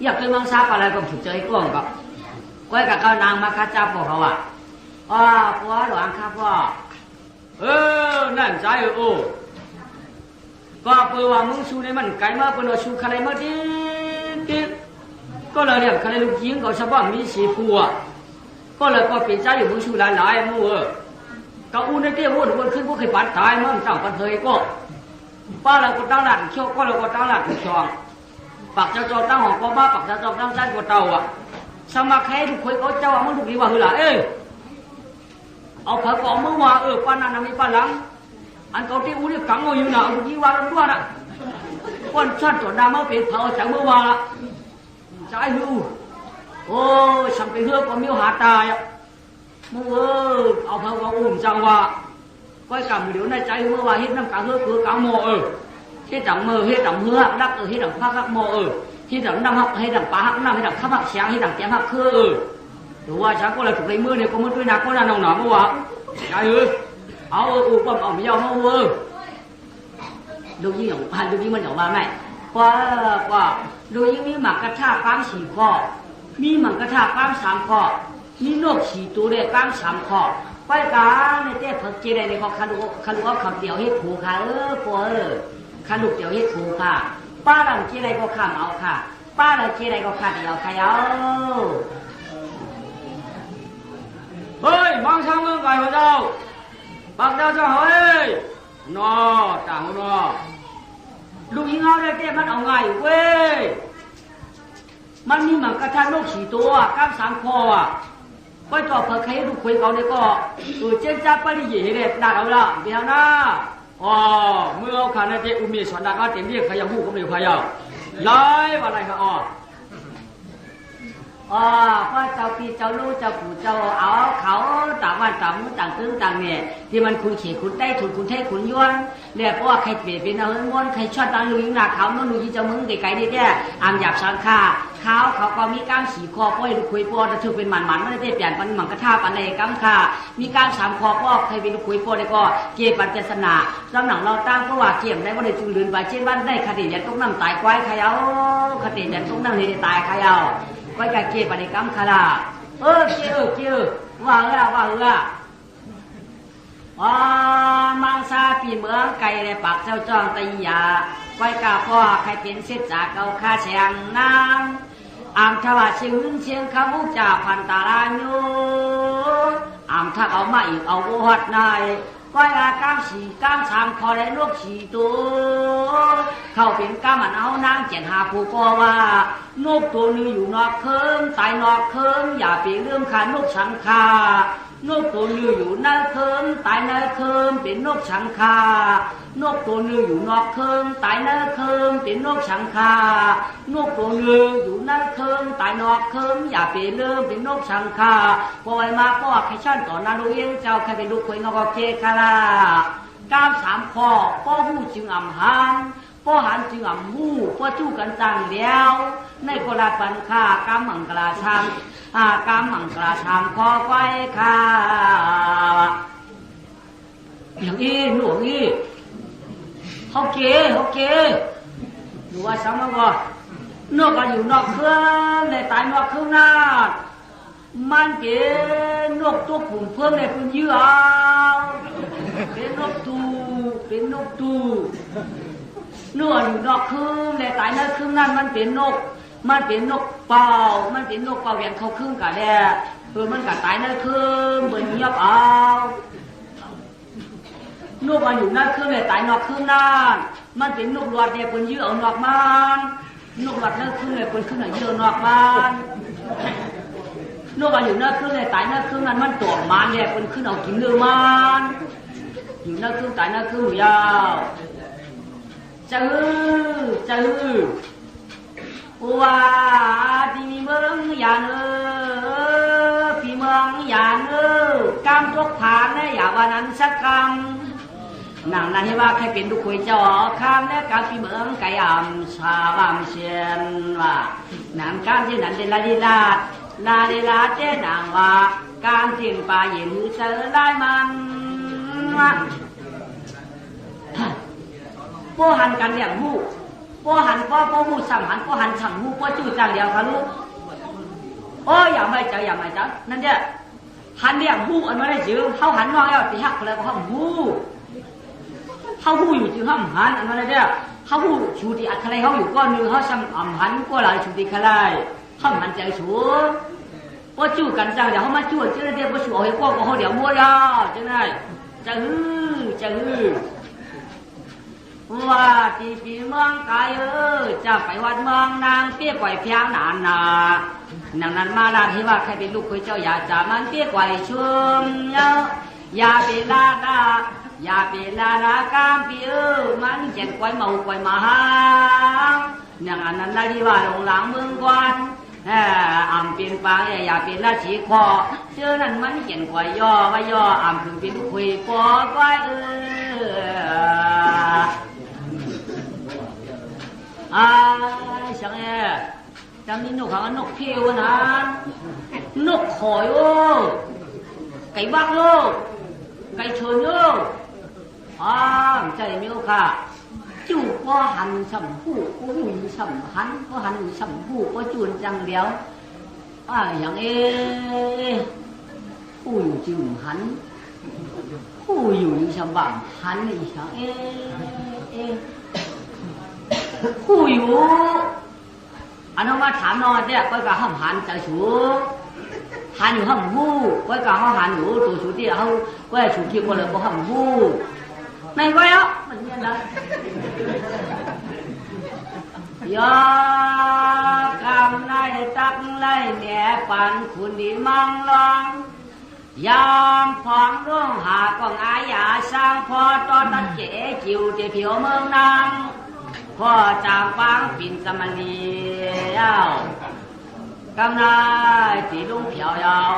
อยากเป็นมังชาอะไรก็ถูกใจกล้องกับก้อยกับเขานางมาข้าเจ้าบอกเขาอ่ะพ่อหลวงข้าพ่อนั่นใจก็เปิดว่ามึงชูในมันไก่มาเปิดว่าชูใครมาดิก็เลยเรียกใครลูกยิงก็ชาวบ้านมีสีผัวก็เลยก็เปลี่ยนใจอยู่มึงชูหลายมั่วก็อุ่นในเตี้ยวุ่นวนขึ้นพวกเคยปัดตายมั่งตั้งปันเคยก็ป้าเราก็ตั้งหลักเขี้ยวก็เราก็ตั้งหลักช่องปากเจ้าตั้งหอกก็บ้าปากเจ้าตั้งใจก็เต่าอ่ะสมัครแค่ทุกคนก็เจ้ามึงถูกดีว่าหือหล่ะเอาผักกองมึงว่าป้านั่นมีป้าหลังอันเขาที่อุ้ยกังเอาอยู่น่ะเอาที่ว่ากันด้วยน่ะคนชาติจดดำมาเป็นเผาจากเมื่อวานใจหิวโอ้ฉันไปเฮือกก็มีหาตายอ่ะมึงเอาเผาเอาอุ่มจังว่าก้อยกำเดี๋ยวในใจเมื่อวานเฮ็ดน้ำกาเฮือกคือกางโมเฮ็ดดังเมื่อเฮ็ดดังเฮือกดักเฮ็ดดังพักหักโมเฮ็ดดังน้ำหักเฮ็ดดังปลาหักน้ำเฮ็ดดังข้าวหักเสียงเฮ็ดดังแกงหักคือดูว่าฉันก็เลยถูกในมือเนี่ยก็มือด้วยนักก็น่าหนองหนาเมื่อวานใจเอาปั๊มเอาไม่ยอมเอาดูยิ่งอย่างพันดูยิ่งมันอย่างว่าไงว่าดูยิ่งมีหมักกระชากกล้าม4 ข้อมีหมักกระชากกล้าม3 ข้อมีนก4 ตัวเลยกล้าม3 ข้อไปกันในเต้ผักเจได้ในข้อคันลูกขับเดี่ยวให้ผูค่ะคันลูกเดี่ยวให้ผูค่ะป้าหลังเจได้ก็ข้ามเอาค่ะป้าหลังเจได้ก็ขาดเดี่ยวใครเอาเฮ้ยมังช่างเมืองไก่พระเจ้าปากเจ้าเฮ้ยนอต่างนอลูกยิงเอาได้เต้มันเอาไงเว้ยมันมีหมังกระชันลูก4 ตัวกล้าม3 ข้ออ่ะก็ต่อเผื่อใครลูกคุยเขาเนี่ยก็เจ้าจ้าไปดิเย่เด็ดด่าเอาละเดี๋ยวนะเมื่อเอาขาในเจ้ามีสอนดาก็เต็มที่ขยันหูก็ไม่ขยันไล่ว่าอะไรครับพ่อเจ้าพี่เจ้าลูกเจ้าปู่เจ้าเอาเขาต่างวันต่างมือต่างตึ้งต่างเนี่ยที่มันคุณเขี่ยคุณได้ถุนคุณเทศคุณย้อนเนี่ยเพราะว่าใครเปลี่ยนเป็นเอาเงินม้วนใครชอบตังลุยหนักเขาโน่นลุยเจ้ามึงไกลๆนี่แค่อามหยาบสังขาเขาก็มีก้าม4 ข้อพ่อลูกคุยพ่อจะถือเป็นหมันไม่ได้เปลี่ยนปันหมังกระทาปันอะไรก้ามขามีก้าม3 ข้อพ่อใครเป็นลูกคุยพ่อเนี่ยก็เกี่ยปัญจศาสนาลำหนังเราตั้งเพราะว่าเกี่ยมได้ว่าได้จุลเรือนไปเช่นบ้านได้คติยันต้องนั่งตายควายใครเอาคติยันต้องนั่งในตายใครเอาก็จะเก็บปฏิกรรมคาราเกี่ยวว่ามังซาปีเมืองไก่ในปากเจ้าจ้องตียาก้อยกาพ่อใครเป็นเสจากเกาคาแฉงนางอ่างทว่าเชียงข้ามุกจ่าพันตาลานูอ่างถ้าเอามาอีกเอาโอหัดนายก้อยก้าม3 ข้อได้ลูก4 ตัวเข้าเป็นก้ามมันเอานาง7 หาผู้ก็ว่านกตัวนึงอยู่นอกเคิมตายนอกเคิมอย่าไปเรื่องขานกสังขานกตัวนึงอยู่ในเคิมตายในเคิมเป็นนกสังขานกตัวนึงอยู่นอกเคิมตายในเคิมเป็นนกสังขานกตัวนึงอยู่ในเคิมตายนอกเคิมอย่าไปเรื่องเป็นนกสังขาปล่อยมาพ่อใครชั้นต่อนาดูเองเจ้าใครเป็นลูกคุยงอกเจคารา กามสามข้อป้อหูจึงอ่ำหันป้อหันจึงอ่ำหูป้อจู้กันจังเดียวในโคราชปันค่ากามมังกราชามกามมังกราชามคอไว้ค่ะอย่างนี้หนูนี่เขาเก๋หนูว่าซ้ำมาว่านกก็อยู่นอกเครื่องในตายนอกเครื่องนามันเป็นนกตัวผุ่มเพิ่มในพื้นเยื่อเป็นนกตูนกอยู่นอกเครื่องในตายในเครื่องนั้นมันเป็นนกเป่าอย่างเขาเครื่องกะแดมันกะตายในเครื่องเหมือนเงียบเอานกมันอยู่นอกเครื่องในตายนอกเครื่องนั้นมันเป็นนกหลอดเนี่ยเป็นเยื่อเอานอกมันนกหลอดในเครื่องเนี่ยเป็นเครื่องเยื่อนอกมันนกมันอยู่นอกเครื่องในตายนอกเครื่องนั้นมันตัวมันเนี่ยเป็นเครื่องเอากินเนื้อมันอยู่นอกเครื่องตายนอกเครื่องยาวจื้อว่าที่เมืองยานพี่เมืองยานกามทุกฐานเนี่ยอย่าว่านั้นสักคำหนังนั้นให้ว่าใครเป็นทุกคนเจ้าข้ามและการพี่เมืองไก่ชาวเชียนว่าหนังการที่นั้นเป็นลาลีลาเจ้นางว่าการเสียงป่าเย็นเจอได้มันว่าป้อหันกันเลี้ยงหูป้อหันป้อหูสั่งหันป้อหันสั่งหูป้อจู่จังเดียวค่ะลูกโอ้อย่าไม่เจอนั่นเด้อหันเลี้ยงหูอันไม่ได้จื้อเขาหันนอกแล้วตีหักเลยก็ห้องหูเขาหูอยู่จื้อห้องหันอันไม่ได้เด้อเขาหูชูตีอัดอะไรเขาอยู่ก้อนนึงเขาสั่งหันก็หลายชูตีอะไรห้องหันใจชูป้อจู่กันจังเดี๋ยวเขามาจู่จื้อเดี๋ยวป้อชูเอาให้ก้อนก็เขาเดี๋ยวมัวยาจังไงจะฮือว่าที่ปีเมืองกายจะไปวัดเมืองนางเปี้ยก่อยเพียงนานนางนั้นมาลาที่ว่าใครเป็นลูกคุยเจ้าอย่าจะมันเปี้ยก่อยชุมอย่าเป็นลากามปีมันเจ็ดก่อยเมาก่อยมาหานางนั้นได้ที่ว่าลงหลังเมืองกวนอ่ำเป็นปางอย่าเป็นราชีคอเจ้านั้นมันเจ็ดก่อยย่ออ่ำถึงเป็นลูกคุยปอก้อยช่างจำนี่นกหางนกเพียวนะนกขอยไก่บ้างไก่ชนใจมีโอค่ะจู่ก็หันสัมผู้ก็หูสัมหันก็หันสัมผู้ก็จูนจังเดียวอย่างผู้อยู่จึงหันผู้อยู่สัมบังหันอีกอย่างผู้อยู่อันนั้นมาถามนอนเนี่ยก็กะห้ามหันใจสูหันอยู่ห้ามหูก็กะห้ามหันอยู่ตัวสูที่เขาก็สูที่ก็เลยก็ห้ามหูในก็แล้วมันเนี่ยนะยากำไรตักไรแม่ปันคุณดีมังลองยามพองร่วงหากองอายาสร้างพอตอนนั้นเจ๋จิวเจ๋ผิวเมืองนางพ่อจางฟังปิ่นสมณีกำนายตีลุงเพียวยาว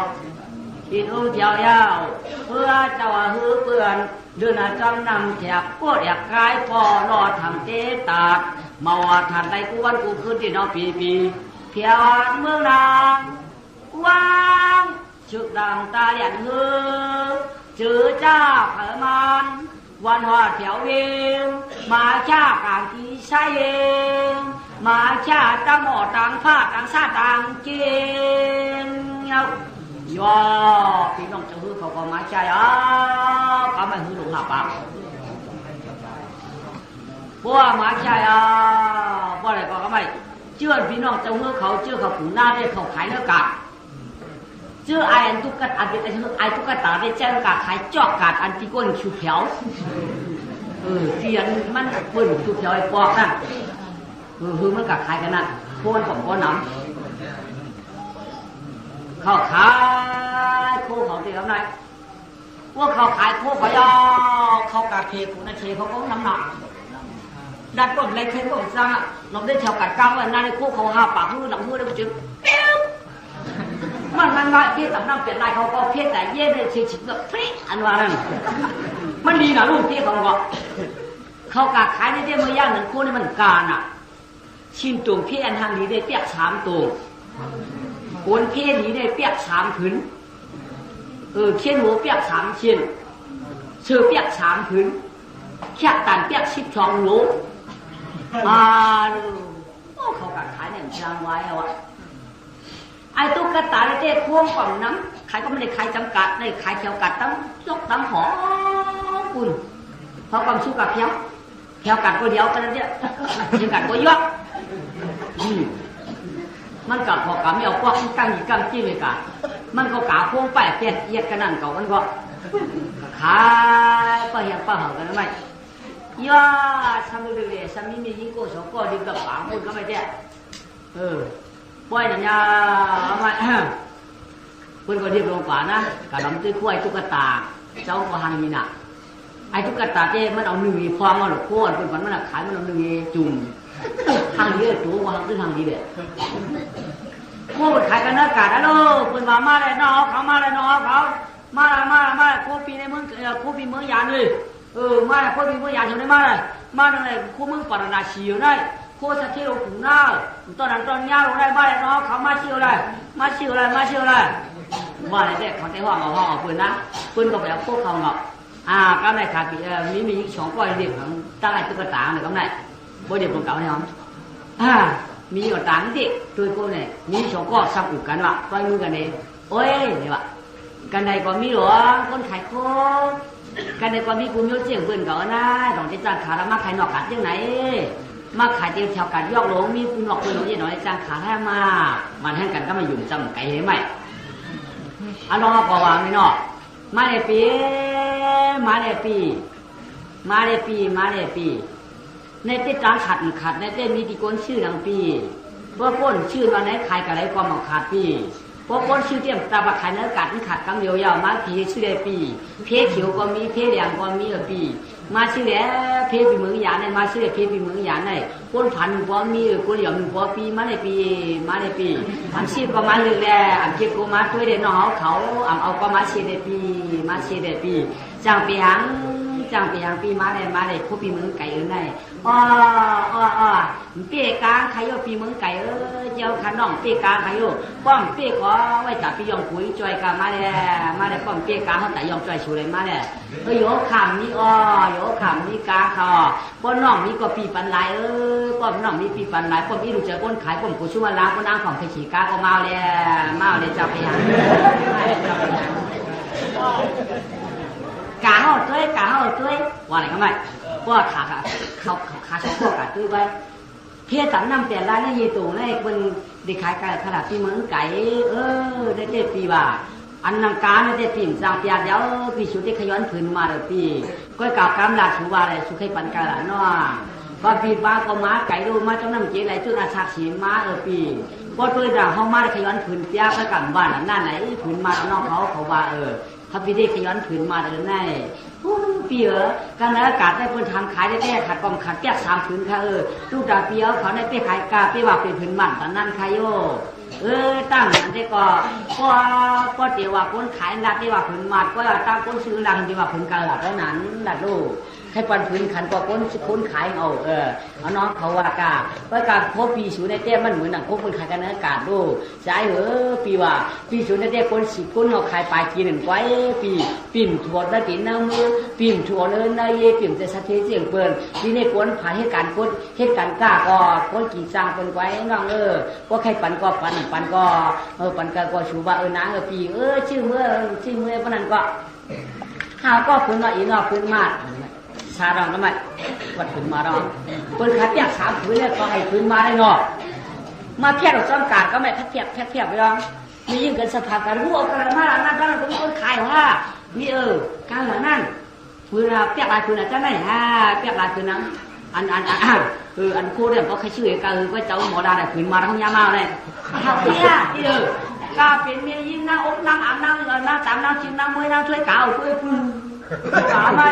เพื่อเจ้าหื้อเปื่อนเดือนจำนำแจกพวกอยากกายพ่อรอทำเตตาดมาว่าทันใดกูวันกูคืนที่นอปีเพียวเมืองนางวางชุดดังตาเหลียนหื้อจื้อจ้าเผอมันวันหัวเถียวเองมาชาการที่ใช่เองมาชาตั้งหม้อตั้งผ้าตั้งซาตั้งเจนย่อพี่น้องจะฮือเขาก็มาใจก็ไม่ฮือหลงหาปากพวกมาใจพวกอะไรก็ไม่เชื่อพี่น้องจะฮือเขาเชื่อเขาผูหน้าได้เขาขายเนื้อกัดเชื่อไอ้ตุ๊กตาเป็นไอ้ตุ๊กตาได้แจ้งกัดขายจอกกัดอันที่ก้นชูเขียวเสียนมันเปิดชูเขียวไอ้ปอกนั่นคือมันกัดขายกันนั่นพวกของก้อนน้ำเขาขายโคเขาตีแล้วไงพวกเขาขายโคเขายอเขากัดเทกูนะเทเขาก็น้ำหนักดัดก้นเลยเคยก้นซังเราได้ชาวกัดก้าวนั่นในโคเขาหาปากมือหลังมือได้ปุ๊บมันน้อยที่สำนักเปลี่ยนลายเขาก็เพี้ยนแต่เย่ได้ชิดๆแบบพริ้งอันว่านั่น มันดีนะลูกที่เขากาขายได้เมื่อย่างหนึ่งคู่นี่มันการอ่ะชิมตุ่มพี่อันทางนี้ได้เปียก3ตัวโกนพี่นี้ได้เปียก3ผืนเขียนหัวเปียก3ชิ้นเชือเปียก3ผืนแค่ตันเปียก12โลเขากาขายเนี่ยจางไว้เอาอะไอ้ตุ๊กตาเต้ควงกล่องน้ำขายก็ไม่ได้ขายจำกัดได้ขายแถวกัดตั้งยกตั้งหอคุณพอความสู้กับแถวกัดก็เดียวกันเนี่ยแถวกัดก็ยกมันกับพอกาไม่เอาพวกตั้งอีกตั้งจี้เลยกะมันก็กาควงไปเปลี่ยนเอียดกันนั่นเก่ามันก็ขายป้าเหี้ยป้าเหากันทำไมย่าทำเลยๆทำมียิ่งโก้สองก็ดีกับปางคนก็ไม่แจ้ป่วยนั่นยาไม่เพิ่นก็เรียบลงป่านะกะลำตื้อคุ้ยตุ๊กตาเจ้าก็หังมีน่ะไอ้ตุ๊กตาเจ้มันเอาหนึ่งฟองมาหรอกโค่นเพิ่นฝันมันขายมันเอาหนึ่งจุ่มทางนี้ตัวว่าตื้อทางนี้เด้โค่นขายกันอากาศนะลูกเพิ่นมาเลยน้องเขามาเลยน้องเขามาโคปีในเมืองโคปีเมืองยานเลยมาโคปีเมืองยานอยู่ในมาเลยโคเมืองปาราณสีอยู่ได้โคสัตย์ที่เราขุนหน้าตอนนั้นตอนย่าเราได้บ้านน้องเขามาเชี่ยวเลยมาเชี่ยวเลยว่าอะไรเนี่ยเขาได้ห้องเอาปืนนะปืนก็แบบพวกเขาเนาะก็ในขาปีมี2ก้อยเด็กของตั้งไอ้ตุ๊กตาเนี่ยก็ได้บ่เด็กของเก่าเนี่ยมีอยู่ต่างเด็กตัวโก้เนี่ยมี2ก้อยซ้ำอุกกันว่ะต้อยมือกันเองโอ้ยเนี่ยว่ะกันใดก็มีหรอคนขายโคกันใดก็มีกูมีเสียงปืนเขานะต้องจะจ้างขาแล้วมาขายนอกกัดยังไงมาขายเตียวแถวกัดยอกหลงมีคุณหลอกคุณหลงยี่หน่อยจ้างขาแท้มาแทงกันก็มายุ่งจำไก่เห็นไหมน้องก็วางไม่นอกมาเลยปีในเต้จางขัดในเต้มีตีก้นชื่อดังปีเพราะก้นชื่อตอนไหนขายกับอะไรความเอาขาดปีเพราะก้นชื่อเตี้ยมตาบักขายเนื้อกัดมันขัดกำเดียวยาวมาผีชื่อได้ปีเพเขียวก็มีเพแดงก็มีปีมาชื่อแล้วเพปีเมืองยานในมาชื่อเพปีเมืองยานในก้นพันก็มีก้นเหลี่ยมก็ปีมาในปีอันชีพก็มาเลยแหละอันเก็บก็มาช่วยเด็กน้องเขาเอาก็มาเชียได้ปีจังปีปีมาเลยผู้ปีเมืองไก่ได้เปี้ยกลางใครปีเมืองไก่เจ้าขนมเปี้ยกลางใครป้อมเปี้ยก็ไว้จับปียองปุ๋ยจอยกันมาเลยป้อมเปี้ยกลางเขาแต่ยองจอยชูเลยมาเลยโยขำนี่โยขำนี่กลางเขาป้อนน้องนี่ก็ปีปันไหลป้อมน้องนี่ปีปันไหลป้อมนี่ดูเจอป้นขายป้อมกูช่วยล้างป้อนนางของไทยฉีกาก็มาเลยจับไปยังกาเขาช่วยว่าอะไรกันไหมว่าขาชอบพวกกันด้วยไว้เพี้ยตันน้ำแต่ละนี่ยีตู่นี่เป็นเด็กขายไก่ขนาดที่เมืองไก่ได้เจ็ดปีบ่าอันนังการได้ปีนจางเปียเดี๋ยวปีชุดที่ขย้อนผืนมาเลยปีก็กล่าวกำลังชูว่าอะไรสุขให้ปันกันละน้อว่าปีบ้าก็มาไก่ดูมาจ้องน้ำเจี๊ยไรจุดอาชาขีมาปีก็ตัวด่างเขามาได้ขย้อนผืนเปียกกันบ้านนั่นไหนผืนมาน้องเขาว่าถ้าพี่ได้ขย้อนผืนมาเดินได้ปีการอากาศได้คนทำขายได้ขัดกล่องขัดแก้3ผืนค่ะลูกดาเปียวเขาได้ไปขายกาไปว่าเป็นผืนมันตอนนั้นค่ะโยตั้งอันนี้ก็เดี๋ยวว่าคนขายนัดที่ว่าผืนมันก็ตั้งคนซื้อรังที่ว่าผืนกาหลับแล้วนั้นหลัดลูกให้ปันผืนขันก็คนขายเอาน้องเขาว่ากาเพราะการพบปีสูในเต้มันเหมือนหนังพบคนขายกันอากาศลูกใช่ปีว่าปีสูในเต้คน10คนเขาขายปลายกีหนึ่งไว้ปีปิ่มถั่วได้ตีน้ำมือปิ่มถั่วเลยนายปิ่มจะสะเทเสียงเปิลที่ในคนผ่านเหตุการณ์กล้าก็คนกี่จางเป็นไว้น้องก็ใครปันก็ปันก็ชูว่านางปีชื่อเมื่อพนันก็ข้าวก็พื้นมาอีนอพื้นมาชาดองทำไมวัดพื้นมาดองปืนขัดแยก3พื้นเนี่ยก็ให้พื้นมาได้เนาะมาแค่เราจ้องการก็ไม่ทัดเทียบไปลองมียิ่งเกินสภาพการรู้เอากันมาหน้าด้านเป็นคนขายว่ามีการหลังนั่นพื้นเปียกลายพื้นจะไหนเปียกลายพื้นนั้นอันคู่เนี่ยก็ใครชื่อก็ก็เจ้าหมอดาได้พื้นมาทั้งยามาเลยข้าวเปียกาเป็นเมียยิ่งนั่งอกนั่งอาบนั่งนั่งตามนั่งชิมนั่งมวยนั่งช่วยเก่าช่วยพึ่งกาไม่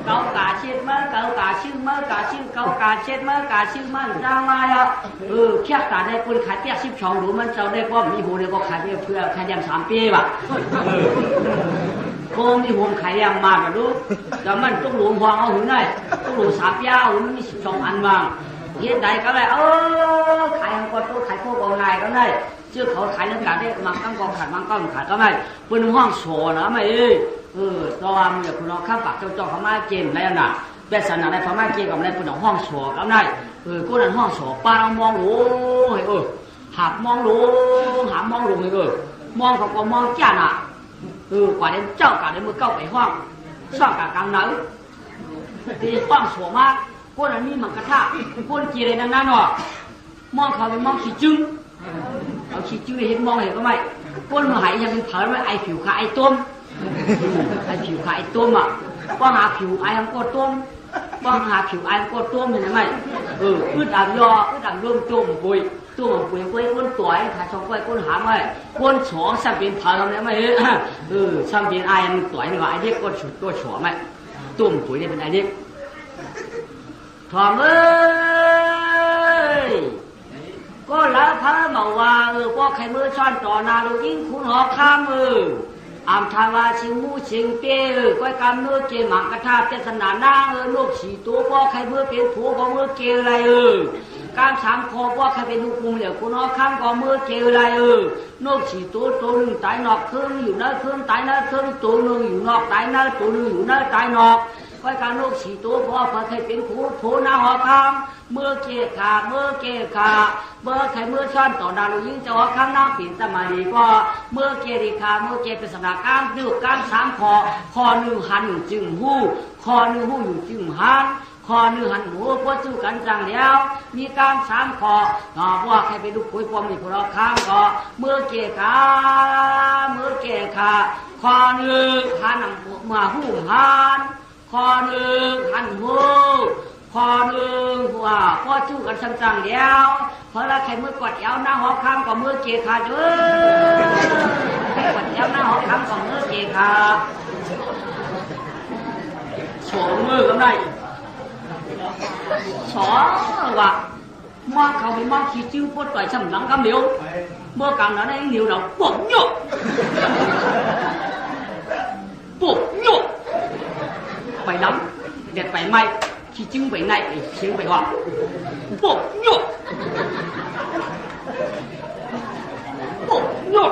เก่ากาเช็ดมือเก่ากาชื่อมือกาชื่อเก่ากาเช็ดมือกาชื่อมือจ้างมาแล้วแค่การได้คนขายเปียก12หรือมันเจ้าได้ก็มีหูเดียวก็ขายเพื่อขายยำ3 ปีว่ะ โกมีห่วงไข่ยังมาแบบรู้แต่มันต้องหลวงพองเอาหุ่นได้ต้องหลวงสาบยาหุ่นมันมี12 อันวางเฮ็ดใดก็ได้ขายของกตัวขายพวกกองนายก็ได้ชื่อเขาขายเรื่องการได้มังตั้งกองขาดมังก้อนขาดก็ได้เป็นห้องโซ่นะไม่ตัวมันอย่างคุณน้องข้ามปากเจ้าเขามาเกมอะไรน่ะเป็นสนามในพม่าเกมกับอะไรเป็นห้องโซ่ก็ได้ก็นั่นห้องโซ่ป้าเรามองโอ้หาบมองโลหามองลงเลยมองเขาก็มองจ้าน่ะกว่าเดิมเจ้ากว่าเดิมมือเก้าไปห้องชอบกับกลางหนาวตีห้องโซ่มากคนอันนี้มันกระทะคนเกลียดนั่นหรอมองเขาเป็นมองขี้จึ้งเอาขี้จึ้งเห็นมองเห็นก็ไม่คนมาหายยังเป็นเผาไม่ไอผิวขาไอต้มไอผิวขาไอต้มอ่ะป้องหาผิวไอทำก้นต้มป้องหาผิวไอทำก้นต้มเห็นไหมพืชด่างยอพืชด่างร่วมต้มปุยต้มปุยปุยก้นตัวไอ้ขาชองก้อยก้นหางไว้ก้นฉอซ้ำเป็นเผาทำได้ไหมซ้ำเป็นไอมันตัวนี่ว่าไอเด็กก้นฉุดก้นฉอไหมต้มปุยนี่เป็นไอเด็กทอมเอ้ยก็ละพระเมาว่าก็ใครมือช้อนต่อนาลูกยิ่งคุณหอข้ามอามทาวาชิงมูชิงเปี้ยก้อยกำมือเกมังกระทาเจษนาหน้าลูกฉีตัวก็ใครมือเป็นผัวก็มือเกลอะไรการสามคอก็ใครเป็นลูกคุมเหลี่ยวคุณหอข้ามก็มือเกลอะไรลูกฉีตัวหนึ่งตายนอกครึ่งอยู่ในครึ่งตายในครึ่งตัวหนึ่งอยู่นอกตายในตัวหนึ่งอยู่ในตายนอกก้อยการลูกฉีตัวพ่อพอใครเป็นผัวหน้าหอข้ามเมื่อเกะขาเมื่อเกะขาเมื่อใครเมื่อช้อนต่อดาลูยิ่งจะว่าข้างน้ำปิ่นสมาดีก็เมื่อเกดีขาเมื่อเกเป็นสนาก้ามดื้อก้าม3 คอหนึ่งหันจึงหู้คอหนึ่งหู้อยู่จึงหันคอหนึ่งหันหูพวกจู้กันจังแล้วมีก้าม3 คอว่าใครไปดูคุยความมีพวกเราข้ามก็เมื่อเกขาเมื่อเกขาคอหนึ่งหันมาหู้หันคอหนึ่งหันหูคอหนึ่งว่าพ่อจู้กันจังๆแล้วเพราะละใครมือกดเอวหน้าหอคำกับมือเกขาเด้อใครกดเอวหน้าหอคำกับมือเกขาโฉมมือกันได้ฉอว่ะมองเขาไปมองขี้จิ้วปวดต่อยช้ำหลังกำเหลียวเมื่อกลางนั้นไอ้เหลียวเราปวดหยกปวดหยกไปล้ำเด็ดไปไหมขี้จิ้งไปไหนเชียงไปว่าปวดหยกปวดหยก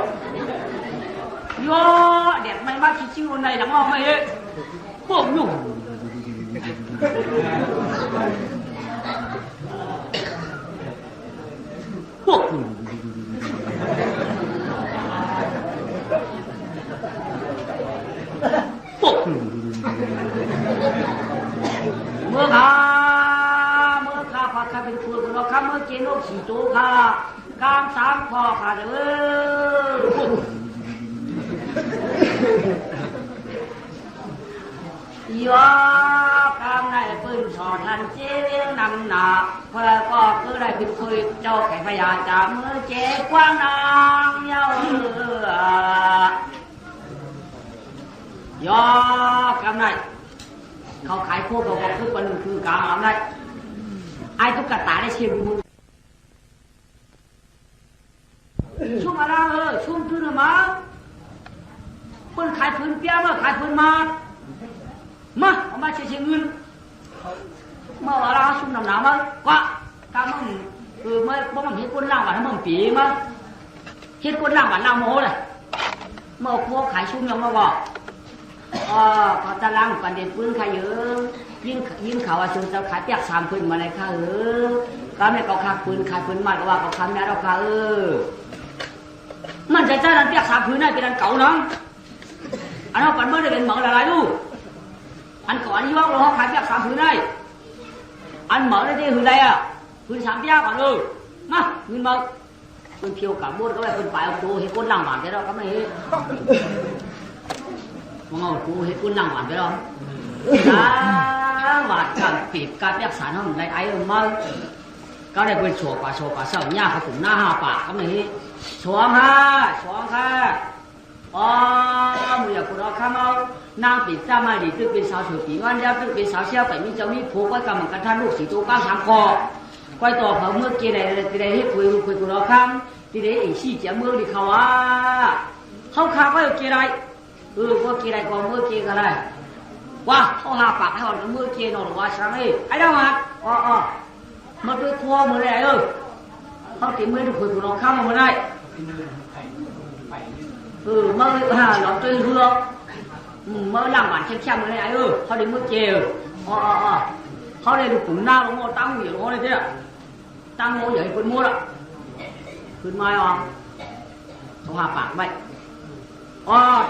ย่อเด็ดไม่มาขี้จิ้งวันไหนหลังออกไม่เฮ้ปวดหยกปวดปวดเมื่อข้าพอข้าเป็นครูเราข้าเมื่อเจนกสีตัวข้ากลาง3 คอข้าเด้อยอกลางในปืนสอทันเจียงนำหนาเพื่อก็คือได้เป็นคุยเจ้าแก่พยาจ่าเมื่อเจ๊กว้างนางเย้ายอกำไรเขาขายพวกเราบอกทุกวันหนึ่งคือกำไรไอ้ตุ๊กตาได้เชียร์มือช่วงอะไรช่วงตื้นมาคนขายพื้นเปียมาขายพื้นมาเอามาเชียร์เงินมาว่าเราชุ่มน้ำหนาวมากว่าการมั่งเมื่อมั่งเห็นคนล่างบ้านมั่งปีมาเห็นคนล่างบ้านล่างโม่เลยเมื่อพวกขายชุ่มยังมาบอกพอตะลังปันเด็ดปืนขายเยอะยิ่งเขาว่าชนจะขายเปียก3 ปืนมาในข้าก็ไม่เขาขายปืนมาก็ว่าเขาขายแม่เราข้ามันจะนั้นเปียก3 ปืนได้เป็นอันเก่าน้องอันนั้นปันเมื่อได้เป็นเหมือนอะไรดูอันก่อนอันนี้ว่าเราขายเปียก3 ปืนได้อันเหมือนได้ที่หือใดปืน3 เปียกก่อนมาเงินมาปืนเพียวกับบ้านก็ไปปืนปลายเอาตัวเห็นคนล่างบ้านได้แล้วก็ไม่เห็นมองเอากูเห็นคนล่างบ้านได้แล้วว่าการปีกการเปียกสารเขาได้ไอ้มาก็ได้เป็นชัวกว่าเสาหญ้าเขาถุงหน้า5 ปากก็ไม่เห็นชัวค่ะมืออยากกูรอข้ามเอานางปิดจ้ามาดีตึกเป็นสาวสวยปีวันแล้วตึกเป็นสาวเชี่ยวไปมีเจ้ามีผูกไว้กับมันกันท่านลูกสีตัวก้าว3 คอไว้ต่อเขาเมื่อกี้ใดให้คุยกูรอข้ามที่ได้ไอ้ชี้เจ้าเมืองดีเขาว่าเขาขาไว้กี่ไร có kia này còn mưa kia cả này qua họ hà bạc hay còn mưa kia nó qua sáng đi ai đâu mà mà tôi thua mưa này họ tìm mới được của nó không mà mưa này mơ nó chơi hương mơ làm bản xem mưa này họ đến mưa chiều họ đây được cũng nào đúng không tăng nhiều nó đây thế tăng mua vậy quân mua đó quân mai không họ hà bạc vậy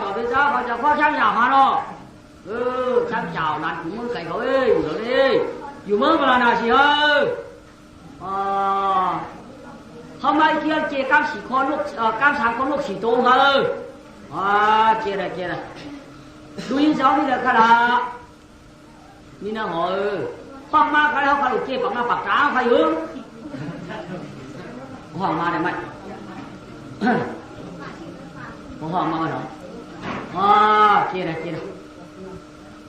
tỏ bây giờ họจะcó sáng chào họ đó sáng chào là cũng mới cày rồi đi dù mới là nào gì ơi hôm nay kia chia cam xỉ con lúc cam sáng con lúc xỉ tôm thôi chia này đuôi giáo đi là cái là mình là hỏi hoàng ma cái đó phải chia bằng là bạc trắng phải hướng hoàng ma này mày hoàng ma đó chia này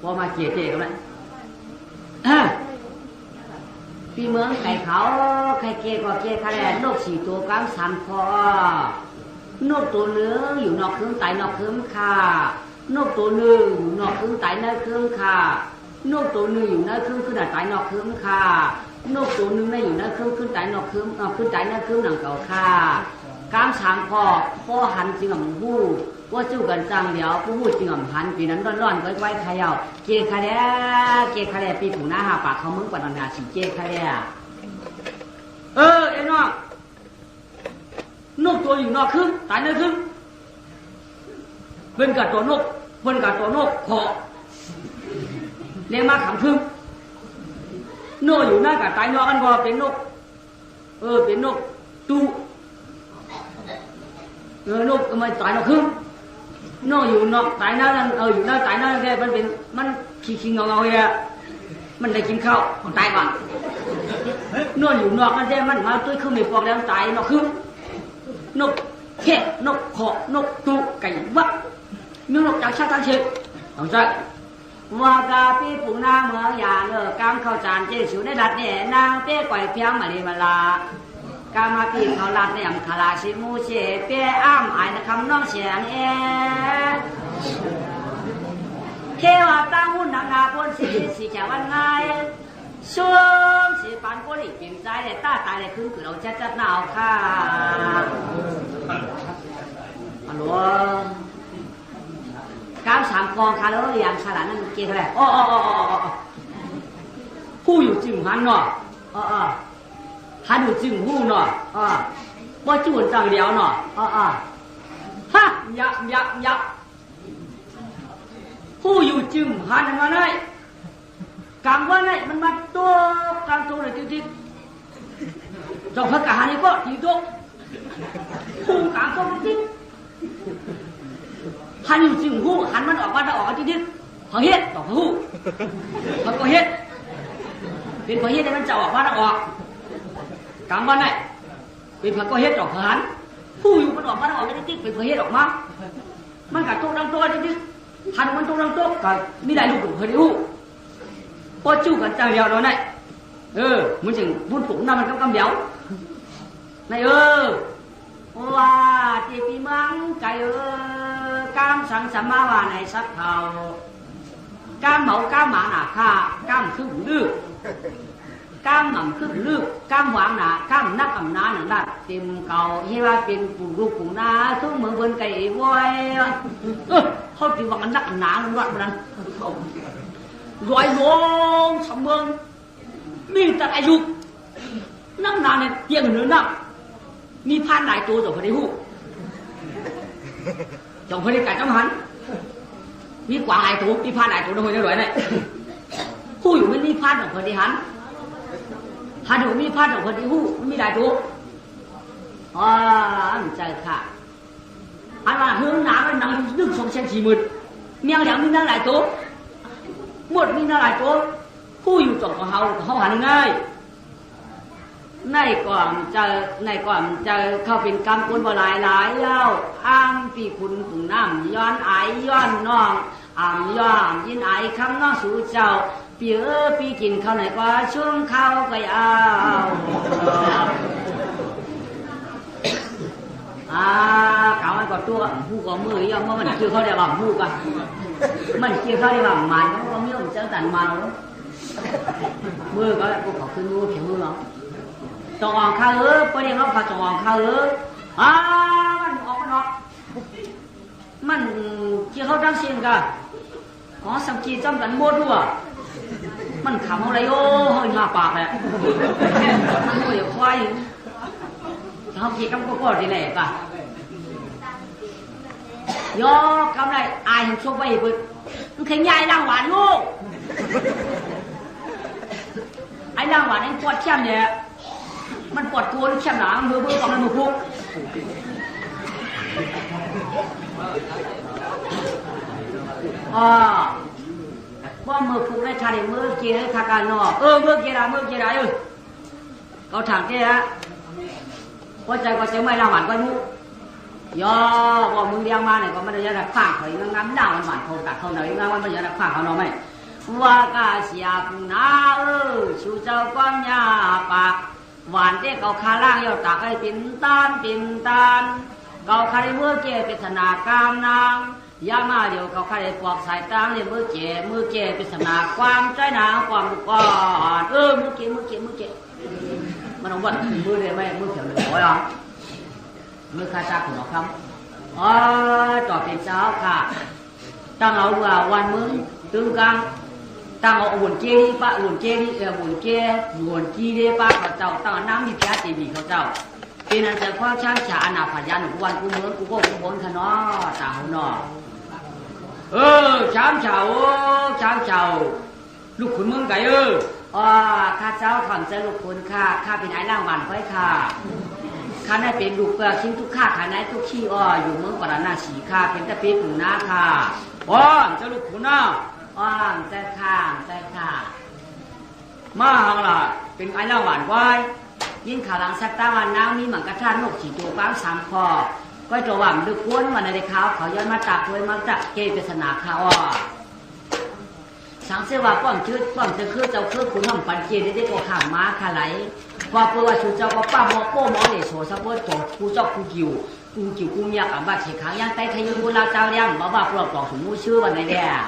qua mà chia các bạnพี่เมืองไก่เขาไก่เกยก็เกยคะแนนนก4ตัวกลาง3คอนกตัวนึงอยู่นอกคืนไตนอกคืนค่ะนกตัวนึงอยู่นอกคืนไตในคืนค่ะนกตัวนึงอยู่ในคืนคืนไตนอกคืนค่ะนกตัวนึงในอยู่ในคืนคืนไตนอกคืนคืนไตในคืนหนังเก่าค่ะกลาง3คอพ่อหันจริงกับผู้ว่าจู้กันจังเดี๋ยวผู้จริงกับหันปีนั้นร้อนๆไว้ๆใครเอาเกยคะแนนปีผูหน้าหาปากเขามึงกว่านันนาสีเกยคะแนนเอ็งนกตัวอยู่นอกคืนตายในคืนเป็นกับตัวนกขอเลี้ยงมาขำคืนนกอยู่หน้ากับตายนอกกันบ่เป็นนกเป็นนกตู้นกทำไมตายนอกคืนนกอยู่นอกตายหน้านั่นอยู่หน้าตายหน้าแค่มันขี้เงาเลยมันได้กินข้าวตายก่อนนกอยู่นอกนั่นแค่มันมาตุ้ยขึ้นไม่ปอกแล้วตายนอกคืนนกเห็ดนกขอนกตูไก่วัดมีนกจากชาติเชยต้องใช่ว่ากาปีปุ่งน้าเมืองยากางเข้าจานเจสูในดัดเนี่ยนางเป้ก่อยเพียงมาลีมาลากามาปีเขาลัดเนี่ยคาราชิมูเชเป้อ้ามไอ้คำน้องเสียงเทวตั้งหุ่นนางนาพ้นสีแฉวันง่ายช่วงสีปานก้นอีกเปลี่ยนใจเลยตาตายเลยขึ้นคือเราจัดหนาวค่ะฮัลโหลการ3 คอค่ะแล้วเรียงฉลาดนั่นเกี่ยวอะไรผู้อยู่จึงหันเนาะหันอยู่จึงผู้เนาะว่าจู่จังเดียวเนาะฮะยักผู้อยู่จึงหันมาได้กลางวันนี่มันมาตัวกลางตัวเลยจริงๆจงพักกะหันนี่ก็ทีตัวผู้กลางตัวจริงหันอยู่จึงหูหันมันออกมาได้ออกจริงๆพอเฮ็ดต่อหูพอเฮ็ดเป็นพอเฮ็ดได้มันจะออกมาได้ออกกลางวันนี่เป็นพอเฮ็ดต่อหันผู้อยู่มันออกมาได้ออกจริงๆเป็นพอเฮ็ดออกมามันกัดตัวดังตัวจริงๆหันมันตัวดังตัวก็มีได้ลูกหนุ่มพอดีหูพอจู้กันจังเดียวเนาะนี่มันจึงบุญผงน้ำมันกำเดียวนี่ว่าที่ปีมังไก่กามสังสมาว่าในสักเท่ากามเหมากามหมาหนาค่ากามคือหูดื้อกามหม่ำคือหูดื้อกามหวางหนากามนักอำนาจหนังดัดเต็มเก่าเฮว่าเป็นปู่ลูกปู่นาทุกเมืองเพิ่นไก่ว้อยเขาถือว่ากันนักอำนาจหนังดัดมันรวยลงสมบูรณ์มีแต่อายุนั่งนานเนี่ยเตียงเหนือนั่งมีพานหลายตัวจงพอดีหูจงพอดีไก่จังหันมีกวางหลายตัวมีพานหลายตัวด้วยรวยเนี่ยผู้อยู่ไม่มีพานจงพอดีหันอยู่มีพานจงพอดีหูมีหลายตัวใจค่ะอันว่าเฮืองน้ำมันนั่งนึก2,000-4,000เมียงอย่างมีนั่งหลายตัวหมดมีอะไรตัวผู้อยู่ตรงของเขาหันง่ายในก่อนจะเข้าเป็นกรรมกุลบ่หลายแล้วอ้างปีคุณปุ่งน้ำย้อนไอย้อนน้องย้อนยินไอคำน้องสู่เจ้าปีกินข้าวไหนกว่าช่วงข้าวก็เอา กาวมันก็ตัวผู้ก็มือยอมมันคือเขาเรียกว่าผู้กันมันคือเขาเรียกว่ามันเขาไม่ยอมเจ้าตันมาแล้วมือก็พวกเขาขึ้นมือเขียนมือเนาะจงออกข้าวประเดี๋ยวเราพาจงออกข้าวมันออกมันออกมันที่เขาตั้งเสียงกันอ๋อสังกีจำกันหมดด้วยมันขำอะไรโอ้เฮ้ยมาปากเลยมันมืออย่าควายเขาขี่กำก็ที่ไหนป่ะย่อกำไรอายหันโชคไปอีกมันแข็งใหญ่นางหวานลูกไอ้นางหวานไอ้ปวดเข้มเนี่ยมันปวดตัวเข้มหนามือเบื่อกับมันมือพุกว่ามือพุกได้ชาดิมือเกยทาการนอมือเกยระเขาถามเจ้าว่าใจก็เสียไม่นางหวานก็มุย่อว่ามึงเลี้ยงมาเนี่ยก็ไม่ได้จะข้างเขาอีกงามด่ามันหวานเขาตักเขาหน่อยงามมันไม่ได้ข้างเขาหน่อยไหมว่ากาเสียปุนาชูเจ้าก้อนยาปากหวานเด็กเขาคาล่างยอดตักให้ปิ่นตานเขาคาได้เมื่อเกเป็นธนากามนางยามาเดี๋ยวเขาคาได้ปอกสายตาเนี่ยเมื่อเกเป็นธนาความใจหนาความก่อนเมื่อเกมันเอาวัดมือเลยไหมมือเขียวเลยโอ้ยอ่ะมือข้าจ้าของเราครับต่อเป็นเช้าค่ะตั้งเอาวันมึงตึงกลางตั้งเอาหุ่นเจดีปะหุ่นเจดีหุ่นกีเดปะเขาเจ้าตั้งน้ำมีแค่ตีบีเขาเจ้าเป็นอันจะข้อช่างฉาหนาพยันวันกูเมืองกูก็กูบนขนอตาหัวนอช้างเฉาลูกขุนเมืองไก่ข้าเจ้าทำใจลูกขุนข้าเป็นไอ้ล่างวันค่อยค่ะข้าได้เป็นลูกชิ้นทุกข้าข้าได้ทุกขี้อยู่เมืองปราณาสีข้าเป็นตะปีขุนนาค่ะเจ้าลูกขุนนาใจค่ะมาหังล่ะเป็นไอ้ล่างวันไว้ยิ่งขาหลังสักตาวันน้ำมีหมังกระทานนกฉีจูป้า3 คอก็จะหวังดึกพ้นวันในเขาย้อนมาตักด้วยมาตักเกเป็นสนาข้าสังเสว่าป้อมชื่อป้อมจะคือเจ้าคือคุณห้องปันเกียได้ก็ข้ามม้าขาไหลว่าเพื่อว่าชูเจ้าก็ป้าหมอโป้หมอเหล่โสสะโพกตัวกูเจ้ากูกิวกูมีอยากอ่านว่าเฉียขางย่างไต้ไทยยูลาเจ้าเลี้ยงบอกว่าปลอกสมมูชื่อวันในแดด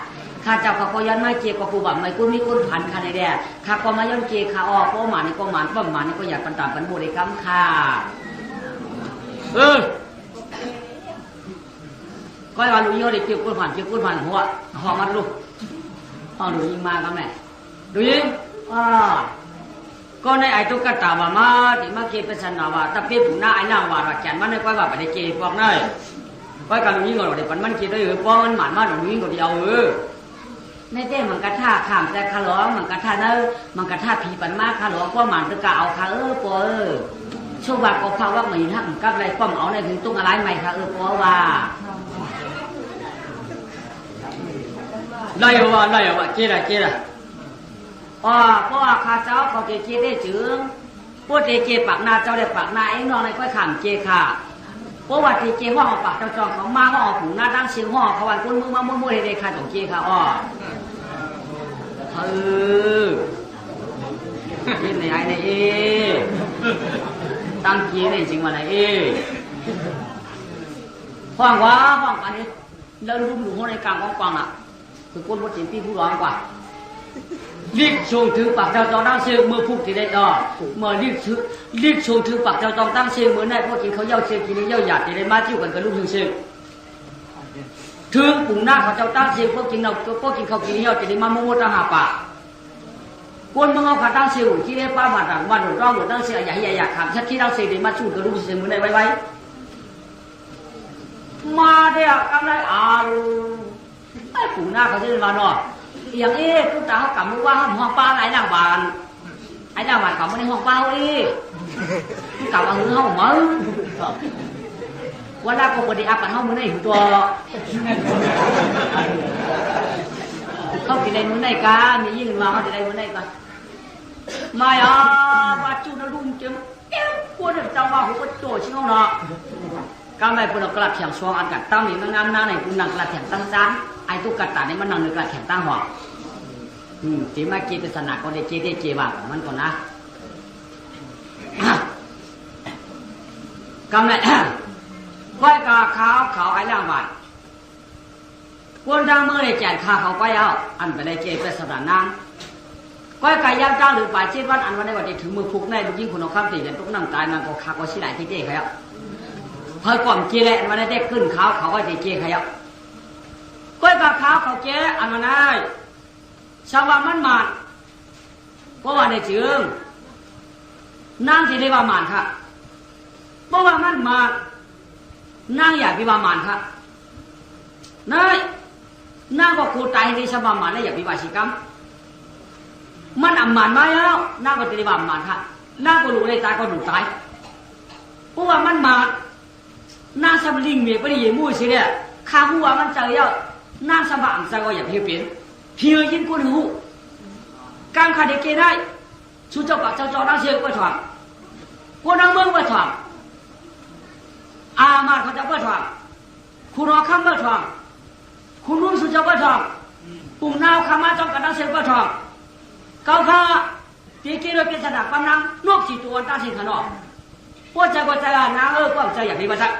ข้าเจ้าก็ย้อนมาเกียก็กูแบบไม่กูมีคนผันข้าในแดดข้าก็มาย้อนเกียข้าโป้หมานี่ก็หมานป้อมหมานี่ก็อยากปันตามปันบุรีคำค่ะก็ว่าลุยโย่ได้เกี่ยวกุ้นผ่านหัวหอมันลูกห้องดูยิงมาครับแม่ดูยิงก็ในไอ้ตุ๊กตาว่ามาที่มาเก็บเป็นสนาว่าตะเพียบหน้าไอ้นางว่าแขนมันในก้อยว่าไปได้เก็บพวกนั้นก้อยการดูยิงก่อนเดี๋ยวมันเก็บได้ป้องมันหมันมาดูยิงก่อนเดียวในเต้มันกระท่าขามแต่ขาล้อมันกระท่าเนอมันกระท่าผีปันมากขาล้อก็หมันตะกะเอาขาปอช่วงว่าก็ฟังว่าเหมือนทักกับอะไรป้อมเอาในถึงตุ้งอะไรใหม่ค่ะปอว่าได้ว่าเจ๊ละพ่อข้าเจ้าเขาเจ๊ได้จึงพวกเจ๊ปากหน้าเจ้าได้ปากหน้าไอ้น้องในก้อยขามเจ๊ค่ะเพราะว่าเจ๊ห้องเอาปากเจ้าจองเขามาห้องเอาผูหน้าตั้งเสียงห้องเขาวันก้นมือมามั่วๆเลยค่ะของเจ๊ค่ะเจ๊ในไอ้ในตั้งเจ๊ได้จริงว่าไหนห้องอันนี้แล้วรูปหนูห้องในกลางกว้างอ่ะคือก้นวัดเสียงพี่ผู้ร้องกว่ารีบชงถือปากเจ้าจองตั้งเสียงมือพุกที่ได้เมื่อรีบชงถือปากเจ้าจองตั้งเสียงมือได้พวกกินเขาเย่าเสียงกินเย่าหยาดที่ได้มาจิ้วกันกับลูกเสียงถึงปุ่งหน้าเขาเจ้าตั้งเสียงพวกกินเขากินเย่าที่ได้มาโม่ตั้งหาปากก้นมึงเอาขาตั้งเสียงที่ได้ป้ามาต่างวันหนุนร้องหนุนตั้งเสียงใหญ่ๆขำชัดที่ตั้งเสียงได้มาจิ้วกับลูกเสียงมือได้ไว้มาเดี๋ยวกำไรไอ้ปู่หน้าเขาจะมาหน่อยอย่างทุกตาเขากำมือว่าห้องป้าไอ้นางบานเขาไม่ได้ห้องป้าทุกตาว่าหื้อห้องมึงวันแรกก็คนดีอับกันห้องมือในหัวตัวเขากินในมือในกามียิ่งมาเขาจะได้มือในกันมาว่าจูนรุ่มเจ้าปวดเจ้าว่าหัวโตชิงเนาะการไปปนกระเทียมสวงอันกัดตั้งนี่มันงามหน้าในคุณนังกระเทียมตั้งจานไอ้ตุ๊กตาเนี่ยมันนั่งในกระเทียมตั้งหัวจีมาเกเป็นสนาก็ได้เจบ้างมันก่อนนะกำไร าขาวไอ้ล่างบ้านคนทางเมื่อได้แจกข้าเขาไปเอาอันไปได้เจไปสถานนางก้อยไก่ย่างจ้าหรือป่าเจ็ดวันอันวันได้วันที่ถึงมือพุกในลูกยิ่งคนเอาข้ามตีเนี่ยต้องนั่งตายมันก็ขาก็ชี้ไหลที่เจ๊เขาเพิ่งก่อนเจแหละวันได้ได้ขึ้นเขาก็จะเจ๊เขาก้อยกับเขาเจ๊อันวันได้ชาวบ้านมันมาเพราะว่าในจึงนางที่ได้ว่ามานค่ะเพราะว่ามันมานางอยากพิบามานค่ะนางก็คูตายในชาวบ้านมันได้อยากพิบาชิกรรมมันอ่ำมันมาแล้วนางก็จะได้ว่ามานค่ะนางก็รู้ได้ตายก็รู้ตายเพราะว่ามันมานางสำลิงเมียไปได้ยิ่งมุ่ยสิเนี่ยข้าหัวมันเจอแล้วนางสบายใจก็อยากเพียเปลี่ยนเพียยินคนหูการขาดเด็กเกได้ชูเจ้าปากเจ้าจอนั่งเชียร์ก็ถ่วงคนนั่งเมืองก็ถ่วงอามาเขาจะก็ถ่วงคุณรอข้ามก็ถ่วงคุณรุ่นชูเจ้าก็ถ่วงปุ่มนาวข้ามาจ้องกันนั่งเชียร์ก็ถ่วงเกาข้าปีกี้โดยเป็นสนามกำลังนกจีตัวตั้งสิขนอพวกใจก็ใจนางก็ใจอย่างนี้มาสัก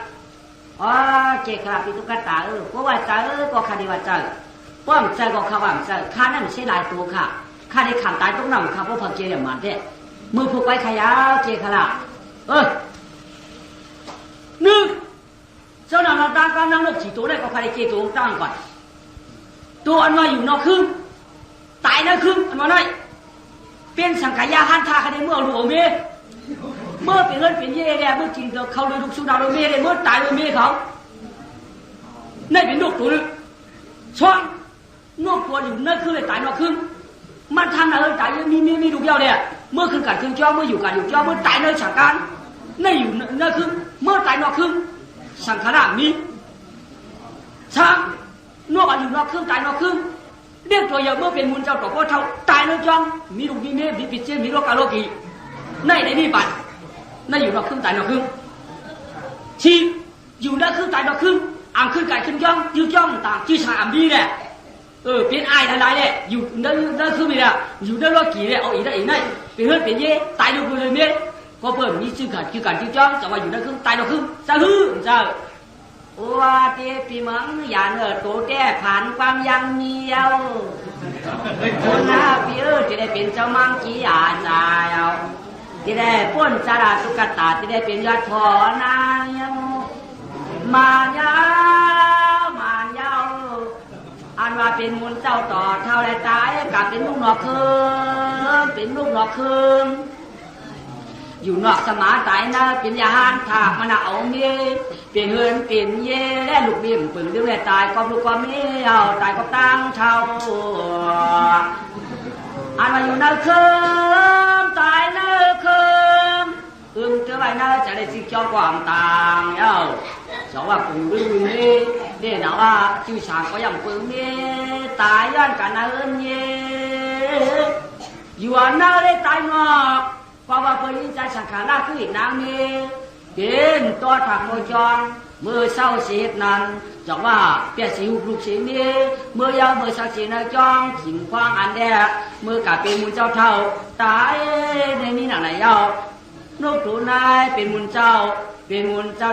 เจ๊ครับพี่ตุ๊กตาพวกว่าใจก็คดีว่าใจพวกใจก็ข้าว่าใจข้านั่นใช้ลายตัวค่ะข้าได้ขันตายต้องนำข้าพวกพังเจอย่างมันเด้มือผูกไว้ขยาวเจขละนึกเจ้าหน้าตากำลังนกจีตัวได้ก็ข้าได้เจตัวตั้งก่อนตัวอันว่าอยู่นอกครึ่งตายนอกครึ่งอันว่าน้อยเป็นสังขยาหันทาคดีเมื่อหลวงเมเมื่อเป็นเรื่องเป็นเย่แกเมื่อจริงเขาเลยลูกสุดาโดยเมเลยเมื่อตายโดยเมเขาในเป็นนกตัวนึงช่องนกตัวอยู่นั่นคือเลยตายนอกครึ่งมันทำอะไรตายยังมีดูเดียวเนี่ยเมื่อคืนกัดคืนจ้อเมื่ออยู่กัดอยู่จ้อเมื่อตายในสังการในอยู่นั่นคือเมื่อตายนอกครึ่งสังขารมีช้างนกอยู่นอกครึ่งตายนอกครึ่งเรียกตัวอย่างเมื่อเป็นมูลเจ้าต่อพ่อเท่าตายในจ้องมีลูกมีเมฆมีปิดเชื้อมีโรคกาโลกีในนี่ปัดในอยู่นอกครึ่งตายนอกครึ่งชีอยู่นั่นครึ่งตายนอกครึ่งอ่างขึ้นไก่ขึ้นจ้องยืดจ้องต่างชื่อชาอัมบีเนี่ยเป็นไอ้อะไรเนี่ยอยู่นั่นคือมีละอยู่นั่นรถกี่เนี่ยเอาอีได้อีกนั่นเป็นเรื่องเป็นเย่ตายดูเลยเมียก็เพิ่มมีชื่อการจ้องจะว่าอยู่นั่นคือตายเราคือจะฮือจะว่าเตี้ยปีมังอย่าเนื้อโตแก่ผ่านความยังเมียวคนหน้าพี่จะได้เป็นเจ้ามังกี้อาจายเอาจะได้ป้นสาราตุกตาจะได้เป็นยอดพอนางยังมายาวอันว่าเป็นมูลเจ้าต่อเท่าไรตายกลับเป็นลูกนอกคืนอยู่นอกสมาตายนะเป็นยาหันถากมันเอาเมียเป็นเฮือนเป็นเย่และลูกเบี้ยปืนเรื่องตายก็ลูกก็เมียตายก็ตั้งเท่าอันว่าอยู่นอกคืนตายนอกคืนเท่าไรนะจะได้สิ่งเจ้าความต่างชาวว่าปุ่มดื้อนี่เนี่ยนะว่าชื่อชาก็ยังปุ่มนี่ตายย้อนกันนะเนี่ยอยู่อันนั้นได้ตายงอกเพราะว่าเพื่อนใจสังขารน่าคือนางนี่เป็นตัวถักโมจรมือเศร้าเสียนั้นจากว่าเปียสิวลูกเสียนี่เมื่อยาวมือสักเสียนจองขิงควางอันเดียมือกาเป็นมูลเจ้าเท่าตายในนี้หนังไหนยาวนกตัวน้ายเป็นมูลเจ้าแ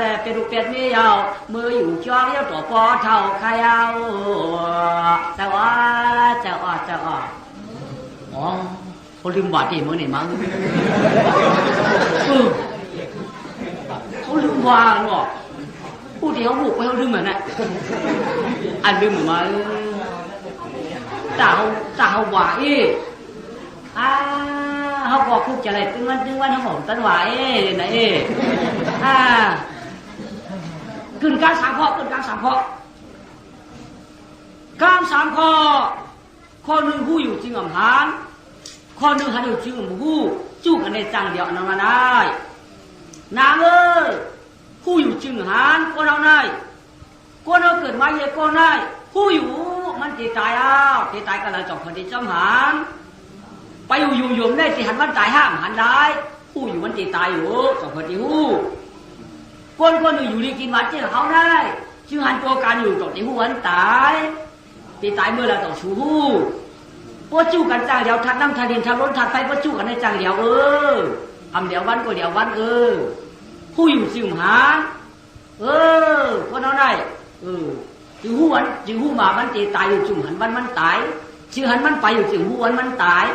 ลเป็นลูกเป็ดนี่ยาวมืออยู่จ้องยาวตัวปอเท่าขายาวเจ้าอ๋อเขาลืมว่าที่มึงนี่มั้งเขาลืมว่าเนาะผู้ที่เขาบุกไปเขาลืมเหมือนน่ะอันลืมเหมือนมาจ่าเขาว่าเขาบอกคุกจะอะไรตึงวันเขาบอกตันว่าไหนขึ้นการสามข้อข้อหนึ่งผู้อยู่จริงอ่ำหานข้อหนึ่งหันอยู่จริงอ่ำผู้จู้กันในจังเดียวนั่นมาได้นางผู้อยู่จริงหันก็เราได้ก็เราเกิดมาเยก็ได้ผู้อยู่มันตีตายตีตายกันแล้วจบคนที่จำหันไปอยู่ได้สิหันมันตายห้ามหันได้ผู้อยู่มันตีตายอยู่จบคนที่หู้คนหนึ่งอยู่ดีกินวันเจ้าเขาได้ชื่อหันตัวการอยู่จบที่หู้หันตายตีตายเมื่อเราต้องชูหู้พวกจู้กันจังเดียวทัดน้ำทัดดินทัดรถทัดไฟพวกจู้กันในจังเดียวอำเดียววันก็เดียววันผู้อยู่สิมหา คนเอาได้จึงหูวันจึงหูมามันตีตายอยู่จึงหันมันตายจึงหันมันไปอยู่จึงหูวันมันตาย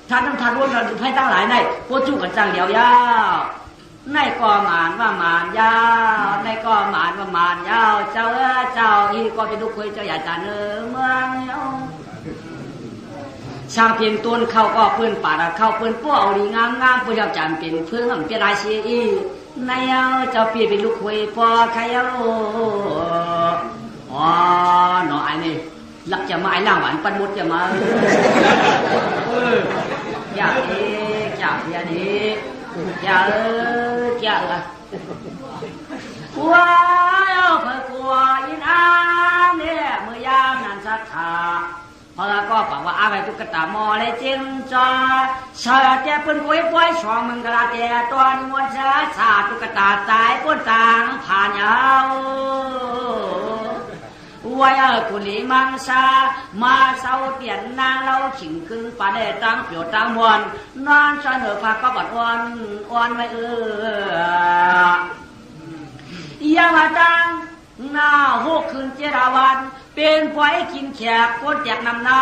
ท่านน้ำทานวนเราให้ตั้งหลายในพวกจู้กันจังเดียวยาวในก็หมานว่ามานยาวในก็หมานว่ามานยาวเจ้าอีก็เป็นลูกเคยเจ้าอย่าจานเมืองเนาะช่างเปลี่ยนต้นเข้าก็เพื่อนป่าเข้าเพื่อนพวกเอาดีงามเพื่อนเอาจานเป็นเพื่อนเปลี่ยนลายเสียอีในเอาเจ้าเปลี่ยนเป็นลูกเคยพอใครเอาหน่อไอ้นี่หลักจะมาไอ้ล่างหวานปันมุดจะมาอยากดีอย่ากลัวเพื่อกลัวยินอาเนี่ยเมื่อยามนันสัทธาพอก็บอกว่าอาไปตุ๊กตามอเลยจิงจอชาเจ้าเป็นกุ้ยป่วยช่องมึงกระเตะตัวนี้วันเช้าชาตุ๊กตาตายป้นต่างผ่านยาววัยกุลีมังสามาเศร้าเตียนนางเราขิงขึ้นป่าได้ตั้งเปียวตั้งมวนนอนเสนอพาก็บัดอ่อนไม่ยามาตั้งหน้าหกคืนเจราวันเป็นปล่อยกินแขกคนแจกนำนา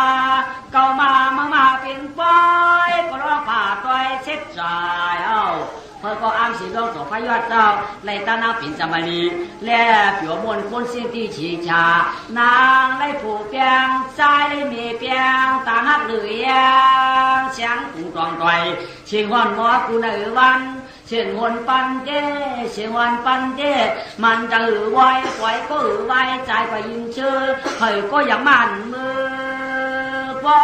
เก่ามาเป็นปล่อยก็รอผ่าต้อยเช็ดใจเพื่อก็อ้างสีดวงต่อพระยอดเจ้าไล่ตานาปิ่นจำมานีและเปียวมนคนเสียงที่ฉีชานางไล่ผูกแปงใจไล่เมียแปงตาหักเหลืองเสียงกุ้งตองต่อยเชียงวันหมอกูในวันเชียงวันปันเจ้เชียงวันปันเจ้มันจะไว้ปล่อยก็ไว้ใจไปยิงเชื่อเฮ้ยก็อย่างมันมือปล่อ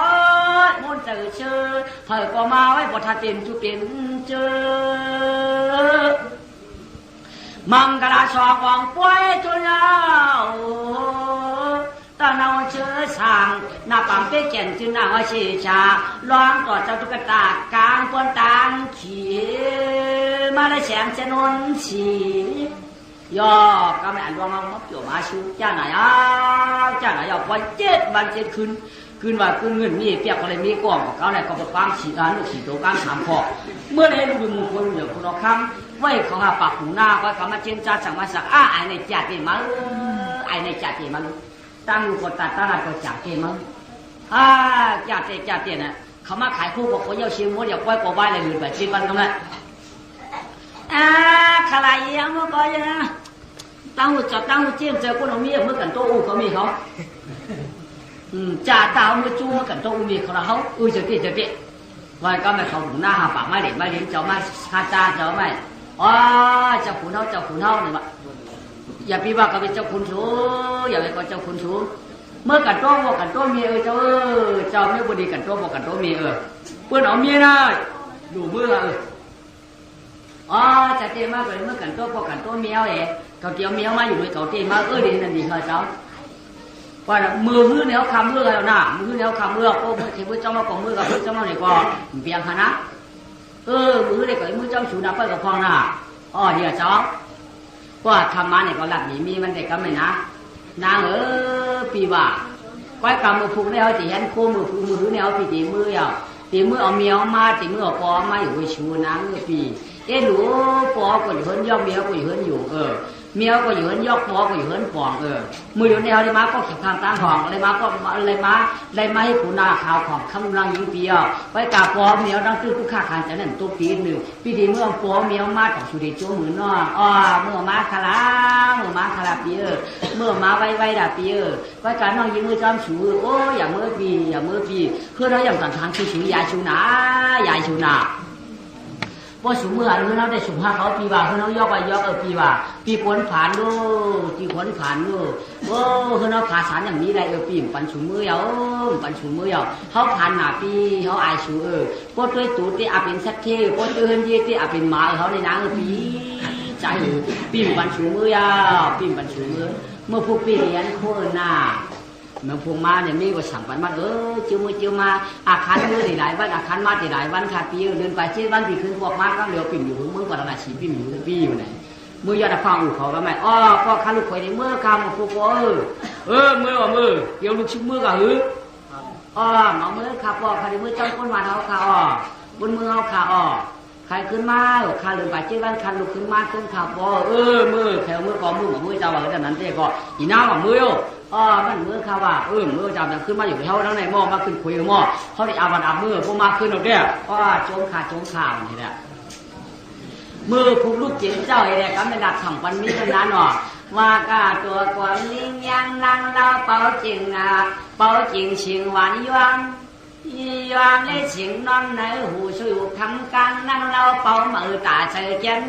ยมนต์เชื่อเฮ้ยก็มาไว้บทเต็มจุเป็นเจอมังกรชอกองป่วยจุนเอาตอนเอาเชื้อช่างหน้าปังเป๊ะแก่นจึงนางว่าชีชาร้องต่อเจ้าตุ๊กตากลางปนตางขี่มาได้แสงเจนนฉีย่อก็ไม่อ่านรวมมาเกี่ยวมาชูจ้าไหนพอ7 วัน 7 คืนว่าคืนเงินมีเปียกอะไรมีกล่องของเขาเนี่ยก็ไปฟังฉีดลูกฉีดตัวกลาง3 ข้อเมื่อได้ดูมงคลเดี๋ยวคุณเอาคำไว้เขาหาปากหูหน้าก็เขามาเจนจ้าสั่งมาสักไอ้ในจัดเองมั้งไอ้ในจัดเองมั้งตั้งอยู่กดตัดตลาดก็จัดเองมั้งจัดเองนะเขามาขายคู่กับคนเยาเชียงมัวเดี๋ยวก้อยกบายอะไรหรือแบบ7 วันก็ได้ขลายยังมั่วก็ยังนะตั้งหูเจียมเจอคนเอาเมียเมื่อกันโตอูเขามีเขาจ่าตาเมื่อจู้เมื่อกันโตอูมีเขาเราจะเปี้ยวันก็ไม่เขาหูหน้าหาปากไม่เด็ดเจ้าไม่ฮาจ้าเจ้าไม่เจ้าขุนเท่าเนี่ยว่าอย่าพี่ว่าก็เป็นเจ้าขุนชูอย่าไปก็เจ้าขุนชูเมื่อกันโตบอกกันโตเมียเจ้าไม่บุดีกันโตบอกกันโตเมียเพื่อนเอาเมียนะดูเมื่อจะเตะมากเลยเมื่อกันโตบอกกันโตเมียเขาเกี่ยวเมียมาอยู่ด้วยเขาเตะมากดีนั่นดีเขาเจ้าว่ามือหื้อเนี้ยคำมือแล้วนะมือเนี้ยคำมือโอ้เมื่อที่มือเจ้ามาของมือกับมือเจ้ามาเนี่ยก็เปียงขนาดมือเด็กกับมือเจ้าชูนับไปกับพองหน้าเดี๋ยวเจ้าก็ทำมาเนี่ยก็หลับมีมันเด็กก็ไม่นะนางปีว่าก้อยกำมือพุงเนี่ยจีเห็นโค้มือพุงมือหื้อเนี่ยปีตีมือเอาเมียมาตีมือเอาปอมาอยู่ไปชูนางปีหนูปอก็อยู่เฮินย่อเมียก็อยู่เฮินอยู่เมียก็อยู่เฮินยอกปอก็อยู่เฮินปองมืออยู่แนวเลยมาก็ขีดทางตั้งห้องเลยมาให้ผู้นาข่าวของคำนางยิงเปียวไว้กาปอเมียดังตื้อผู้ฆ่าขันจะนั่นตัวปีหนึ่งปีดีเมื่อปอเมียมาของสุริโจมือนอเมื่อมาคาราปีเมื่อมาไว้ด่าปีไว้การน้องยิงมือจอมชูอย่าเมื่อปีคือเราอย่างต่างทางชูยายชูนาพอสูงเมื่อเราได้สูงห้าเขาปีว่าเขายกไปปีว่าปีผลผ่านดูเขาผ่าสารอย่างนี้ได้ปีปันสูงเมื่อเขาผ่านหนาปีเขาอายสูพอตัวตูที่อาเป็นสักเทพอตัวเฮินยี่ที่อาเป็นหมาเขาในนางปีใจปีปันสูงเมื่อเมื่อพวกปีเรียนโคตรหน้าเมื่อพวกมาเนี่ยมีก็สั่งปันมาเจียวมาอาคารมือได้หลายวันอาคารมาได้หลายวันขาดปีเดินไป7 วันปีขึ้นพวกมาก็เหลือปิ่มอยู่มือก่อนนะฉีปิ่มอยู่ปีอยู่ไหนมือยอดฟังอู่เขาก็ไม่ก็ข้าลูกคอยในเมื่อคำพวกเมื่อเกี่ยวลูกชิ้นมือกับหมาเมื่อขาปอขาในมือเจ้าก้นวันเขาขาบนมือเขาขา ใครขึ้นมาข้าลืมไปเจ้าบ้านคันลุกขึ้นมาขึ้นขับบ่มือแถวมือก่อนมือของมือเจ้าว่าแต่นั้นเจ้าก็อีน้าว่ามือมันมือข้าว่ามือเจ้าจะขึ้นมาอยู่เท่านั้นในหม้อมาขึ้นคุยกับหม้อเขาได้อาบันอามือพวกมาขึ้นเอาเนี่ยโจมข่าวนี่แหละมือคุกลูกเจี๋ยเจ้าไอ้เนี่ยก็ไม่ดักถังปันมีคนนั้นหรอว่ากาตัวกวางลิงยังนั่งเราเป่าจริงชิงหวานย้อนเลยชิงนอนในหูช่วยทำการนั่งเราเป่ามือตาเฉยจัน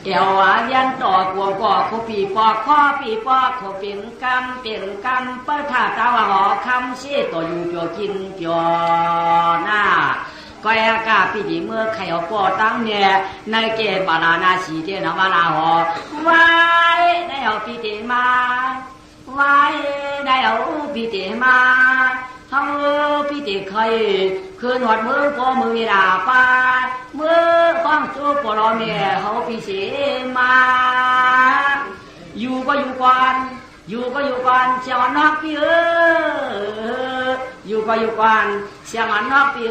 เอวยันต่อกวงก่อขปีปอกข้อปีปอกขเปลี่ยนกำเปิ้ลท่าตาว่าหอคำชี้ตัวอยู่เปียวกินเปียวหน้าก็อากาศปีดีเมื่อไข่เอาปอตั้งเนี่ยในเกศบาลานาสีเจนมาลาหอไว้ได้เอาปีเตมาไว้ได้เอาปีเตมาเขาปีเตใครคืนหอดมือพอมือมีดาปามือฟังจูปลอเมียเขาปีเสมาอยู่ก็อยู่ก่อนเสียงนอกปีอยู่ก็อยู่กันเสียงนอกปี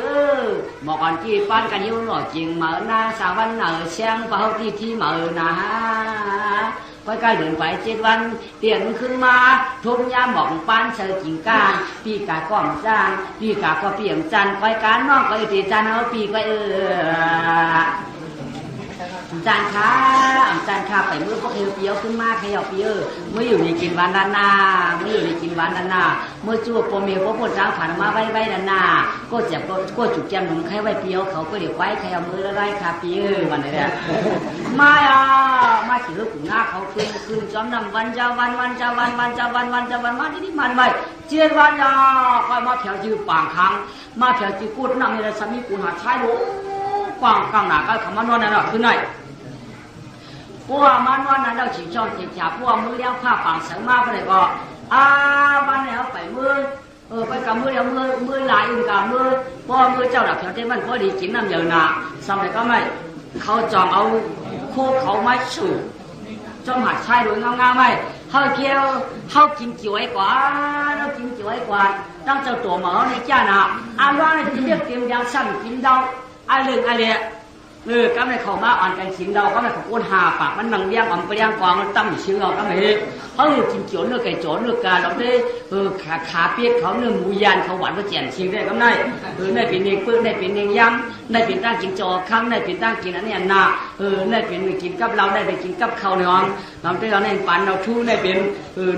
บอกกันที่ปั้นกันอยู่หน่อจริงเหมือนนาสาวันเสียงเป่าที่เหมือนนะค่อยๆเดินไป7 วันเตียนขึ้นมาทุบยามบอกปั้นเชิญกิ่งก้านปีกาก้อมจานปีกาก็เปี่ยมจันค่อยการน้องก็ตีจันเอาปีก็จานค้าไปมือพวกเปียวขึ้นมาขยับเปียวเมื่ออยู่ในกินวันด้านหน้าเมื่อจู่ปมเมียพวกคนจ้างผ่านมาไว้ด้านหน้าก็เจ็บก็จุกแจมหนุ่มใครไว้เปียวเขาก็เดี๋ยวไว้ขยับมือไล่คาเปียววันนี้เนี่ยมาถือกลุ่มหน้าเขาคืนจอมนำวันเจ้าวันมาที่นี่มันไป7 วันคอยมาแถวจือปางครั้งมาแถวจือกูดนำในสามีกูหาชายหลวงกว้างกลางหนาก็คำว่านวลนั่นแหละคือไหนพวกมันวันนั้นเราฉีดจอมเจ็บฉาพวกมือเลี้ยงผ้าปังเสริมมาไปเลยก็วันแล้วไปมือไปกับมือเลี้ยงมือหลายอื่นกับมือพวกมือเจ้าดับแถวเต้มันพอดีกินน้ำเยอะนะสมัยก็ไม่เขาจองเอาโคเขาไม้สูบจอมหัดชายโดยงามๆไม่เขาเกี่ยวเขากินจิ๋วไอ้กว่าตั้งเจ้าตัวหมอในจ้านะว่าในที่เรียกเตรียมยาสั่นกินเดาอะไรก็ไม่เข้ามาอ่อนกันชิมเราก็ไม่ขอบคุณหาปากมันนังเลี้ยงอ่อนไปเลี้ยงกวางมันตั้มชิมเราก็ไม่เขากินเจียวเนื้อไก่โจเนื้อกาเราได้ขาเปียกเขาเนื้อหมูยานเขาหวานก็เจียนชิมได้ก็ได้ได้เป็นเองปื้นได้เป็นเองย้ำได้เป็นตั้งกินจอค้ำได้เป็นตั้งกินอันนี้นาได้เป็นกินกับเราได้ไปกินกับเขาในห้องเราได้เราในปันเราทู่ได้เป็น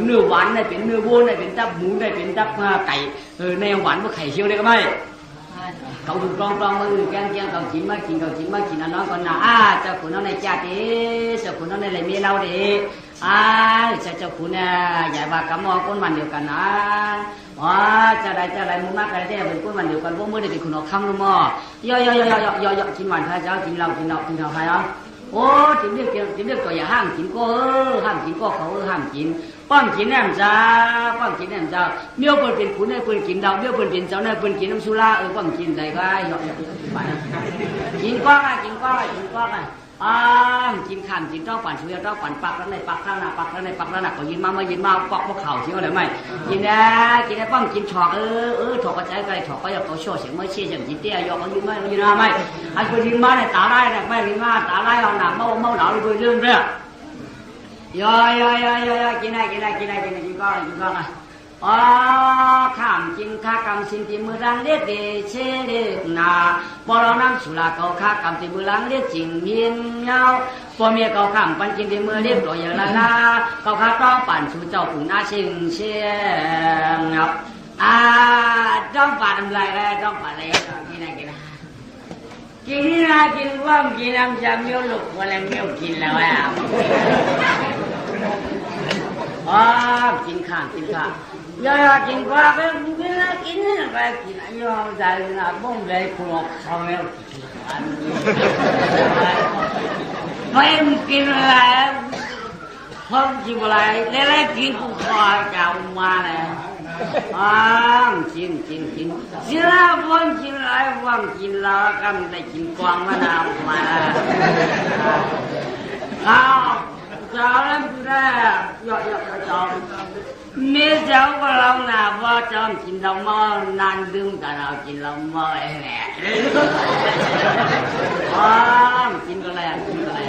เนื้อหวานได้เป็นเนื้อวัวได้เป็นตับหมูได้เป็นตับไก่ในหวานก็ไข่เชียวได้ก็ไม่เขาดูกลองมือแกงเขากินมากินอันน้องคนน่ะเจ้าคุณน้องในจ่าดิเจ้าคุณน้องในเลยมีเราดิเจ้าคุณเนี่ยใหญ่ว่ากำมอคนวันเดียวกันนะจะได้มุมากอะไรได้เป็นคนวันเดียวกันพวกมือได้เป็นคุณออกคำรู้มั้ยย่อกินวันพระเจ้ากินเราใครโอ้จิ้มเรียกตัวอย่าห้ามกินก็เขาห้ามกินป้อมกินแหนมจ้าเมี่ยวเปิดเป็นขุนให้เปิดกินดาวเมี่ยวเปิดเป็นเจ้าในเปิดกินน้ำสุราป้อมกินใจก็ไปกินก้อนกินข้ามกินต้องปั่นช่วยต้องปั่นปักแล้วในปักข้างหน้าก็ยินมาปอกพวกเข่าเชี่ยวอะไรไหมกินได้ป้อมกินฉอกฉอกกระจายไกลฉอกก็อยากเขาโชว์เสียงไม่เชี่ยอย่างจีเตี้ยยอกเขายินไม่ไอ้คนยินมาเนี่ยตาได้เนี่ยไม่ยินมาตาได้เอาหนักเมาหนาวเลยเรื่องเนี่ยย่อกินได้กินก้อนข้ามกินข้ากำสินที่มือรังเล็ดเดเชเด็กนาพอเรานั่งสุราเขาข้ากำที่มือรังเล็ดจิงเมียนเงาพอเมียเขาข้ามปันกินที่มือเล็บลอยอย่างละนาเขาข้าต้องปั่นสู่เจ้าผู้น่าเชียงครับต้องปั่นอะไรต้องปั่นอะไรกินว่างกินน้ำจำเยอะลูกวันแล้วเงี้ยกินแล้วกินข้าวย่อกินข้าวไปกินย่อใจนะบ้องเลยคุณเขาเนี่ยไม่กินอะไรห้องกินอะไรแล้วกินกูคอจะมาเลยกินเสียบ้องกินอะไรบ้องกินแล้วกันได้กินกวางมะนาวมาเจ้าแล้วกูได้ย่อเจ้ามีเจ้าก็ลองหน้าว่าเจ้า กินเราเมานานดื่มแต่เรากินเราเมาไอ้แหละกินก็อะไรกินก็อะไร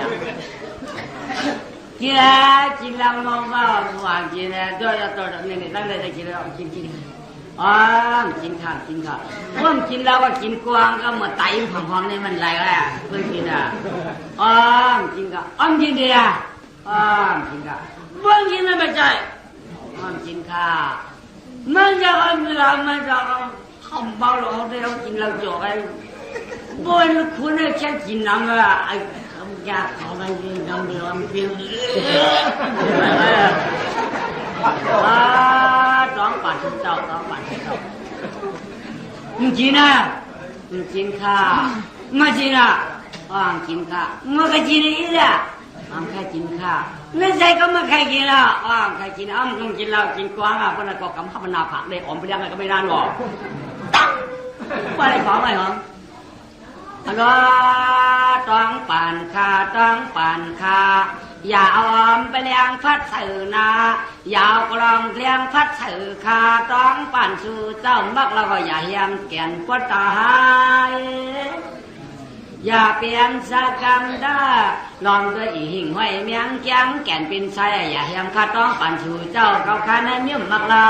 กินเราเมาบ้าหวานกินเนี่ยตัวเนี่ยตั้งใจจะกินเรากินกินข้าวเมื่อกินแล้วก็กินกวางก็เหมือนไตผอมๆนี่มันอะไรอ่ะเพื่อนกินกินข้าวกินเดียกินข้าวเมื่อกินไม่ใช่กินข้าวมันจะเอาเวลามันจะทำเบาเราได้เรากินเราจ่อยบนคุณเนี่ยแค่กินน้ำอ่ะไอ้คำยาเขาไม่กินน้ำเดือดเปรี้ยวต้องปั่นเจ้ามึงกินนะมึงกินข้าวมากินนะกินข้าวมึงก็กินอีกแล้วแค่กินข้าวไม่ใช่ก็ไม่ใครกินละใครกินมึงกินแล้วกินกวางเพราะนั่นก็กำพับนาผักได้อมไปเลี้ยงอะไรก็ไม่นานหรอกว่าอะไรของอะไรหรอต้องปั่นข้าอย่าเอาไปเลี้ยงพัดสื่อนาอย่าเอากลองเลี้ยงพัดสื่อข้าต้องปั่นสู่เจ้ามักแล้วก็อย่าเฮียมแก่นปวดตายอย่าเปลี่ยนสักคำได้ลองด้วยอีหิ่งห้อยเมียงแก้งแก่นเป็นไส้อย่าเฮียมข้าต้องปั่นสู่เจ้าเขาข้าในเมี่ยมมักเรา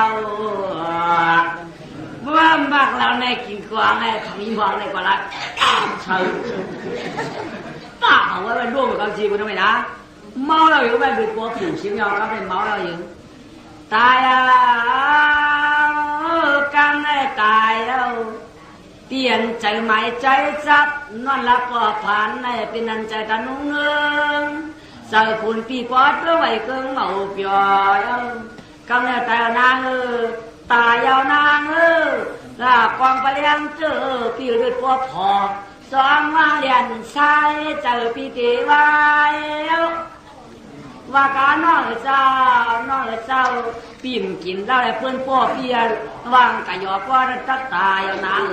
ว่ามักเราในกินกวางในขมิ้นวางในกว่าละเชิญป้าเอาไว้เป็นร่วมกับเขาชีคุณทำไมนะเมาเราอยู่แบบเป็นตัวผิวชิ้นยาวก็เป็นเมาเราอยู่ตายกันได้ตายแล้วเปลี่ยนใจใหม่ใจจับนอนหลับก็ผ่านในเป็นนันใจกันนุ่งเงินใส่คุณปีกอดไว้เกินเมาเปียกันได้ตายนางตายยาวนางลาปองไปเลี้ยงเจอปีเลือดพอพอสองมาเรียนใช้เจอปีเกวายว่าการน้อยเจ้าปิ่มกินแล้วเพื่อนพ่อเพียรวางกะยอพ่อตักตายยาวนาง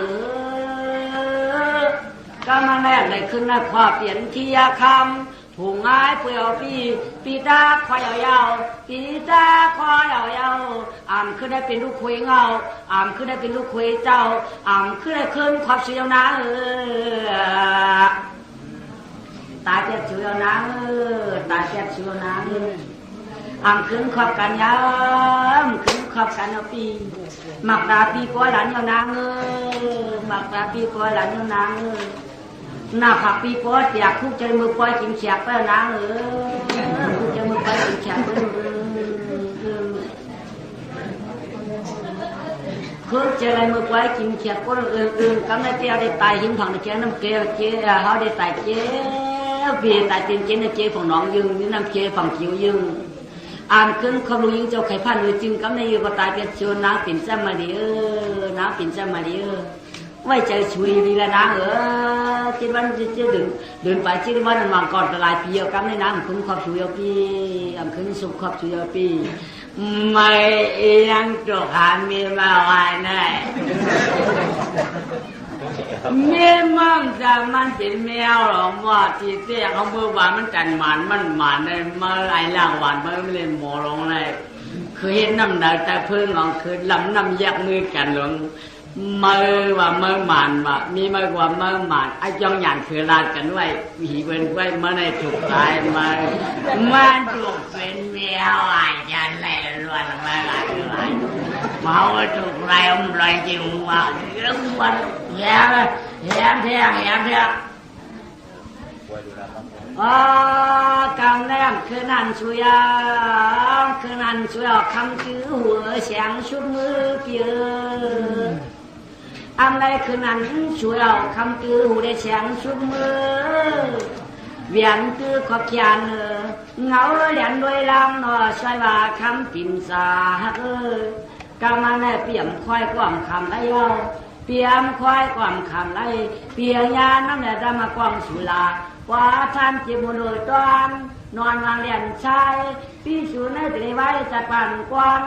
ก็มาแน่เลยขึ้นนะขวาเปลี่ยนเทียคำถูงง่ายเปลี่ยวปีตาคอยยาวปีตาคอยยาวขึ้นได้เป็นลูกคุยเงาขึ้นได้เป็นลูกคุยเจ้าขึ้นได้ขึ้นความเชียวนะตาเจ็บเชียวนะตาเจ็บเชียวนะขึ้นขอบกันยามขึ้นขอบกันเอาปีหมักดาปีก้อยหลานยาวนางหมักดาปีก้อยหลานยาวนางหน้าผักปีก้อยอยากคุกใจมือก้อยกินแฉกไปนางคุกใจมือก้อยกินแฉกไปคุกใจอะไรมือก้อยกินแฉกก็กำลังเจ้าได้ตายหิ้งผังได้เจ้าน้ำเกลือเจ้าเขาได้ตายเจ้าเบียตายเต็มเจ้าเจ้าของน้องยึงนี่น้ำเจ้าฝั่งคิ้วยึงขึ้นเขารู้ยิ่งเจ้าไข่พันจึงกำลังอยู่ก็ตายเป็นชวนน้ำปิ่นซ้ำมาดิน้ำปิ่นซ้ำมาดิไว้ใจช่วยดีละนะคิดว่าจะเดินไปคิดว่ามันมาก่อนหลายปีเอากำในน้ำขึ้นขอบช่วยพี่ขึ้นสุขขอบช่วยพี่ไม่ยังจกหามีมาวันไหนมีมั่งจะมันเป็นแมวหรอว่าที่เตี้ยเขาเมื่อวานมันจันหมันในมาไอ้ล่างหวานมันเล่นหมอลงเลยคือเห็นน้ำหนักแต่เพิ่งลองคือลำน้ำยักมือกันหลงมือว่ามือหมันว่ามีมือว่ามือหมันไอ้จ้องอย่างคือลาดกันไว้หีเว้นไว้มาในถูกตายมันถูกเป็นแมวไอ้ยันเลยล้วนมาอะไรมาว่าถูกไรลอยจริงว่าเรื่องวันแย่เท่กำแรมคือนันช่วยคำคือหัวเสียงชุดมือเปียอะไรคือนั้นช่วยคำคือหัวได้เสียงชุดมือเวียนคือขอบเขียนเงาเลียนด้วยลำนอใช่ว่าคำปิ่นสากำมันได้เปี่ยมควายความคำได้ยาวเปี่ยมควายความคำได้เปี่ยยาน้ำเนี่ยจะมาความสุลาว่าท่านเจ็บมือเลยตอนนอนวางเรียนชายพี่ชูในตรีไว้จัดปันกวน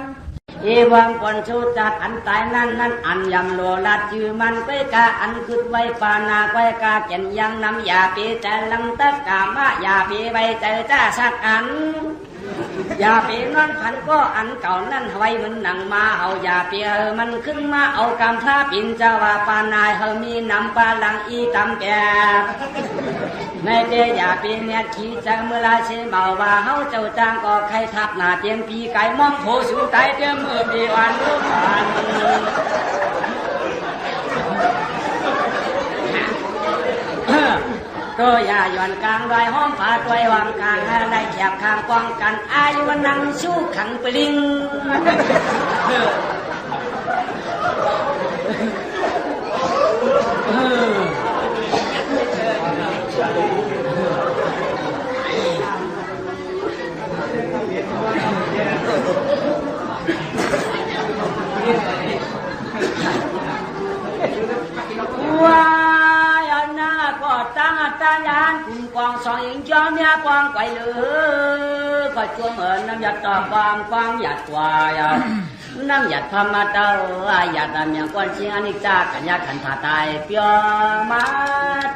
เอวังก่อนชูจัดอันตายนั้นอันยำโลลัดจือมันไปกาอันคืดไว้ปานาไว้กาเก็นยังน้ำยาปีใจลังตะกามะยาปีใบใจจ้าสักอัน อย่าเปลี่ยนนั่นพันก็อันเก่านั่นไว้มันหนังมาเอาอย่าเปลี่ยนมันขึ้นมาเอากำท่าปิ่นเจ้าว่าปานายเฮามีนำปลาหลังอีตำแก่ในเดียอย่าเปลี่ยนเนี่ยขี้จังเมื่อไรเชื่อเมาว่าเฮาเจ้าจางก็ใครทับหน้าเตียมปีไก่มองโผสู่ไตเตียมมือปีวันลูกผ่านก็อย่าหย่อนกลางดอยห้องผาตัววางกลางได้แคบข้างป้องกันอายุวันนังชู้ขังปลิงว้าตั้งตายานกลุ่มกองสองหญิงจอมยาปองไปเลยก็จวงเอิญน้ำหยัดต่อความกว้างหยัดกว่าน้ำหยัดธรรมะเต้าหยัดน้ำอย่างก้อนเชียงอนิจจากันยาขันผ่าตายเปียมา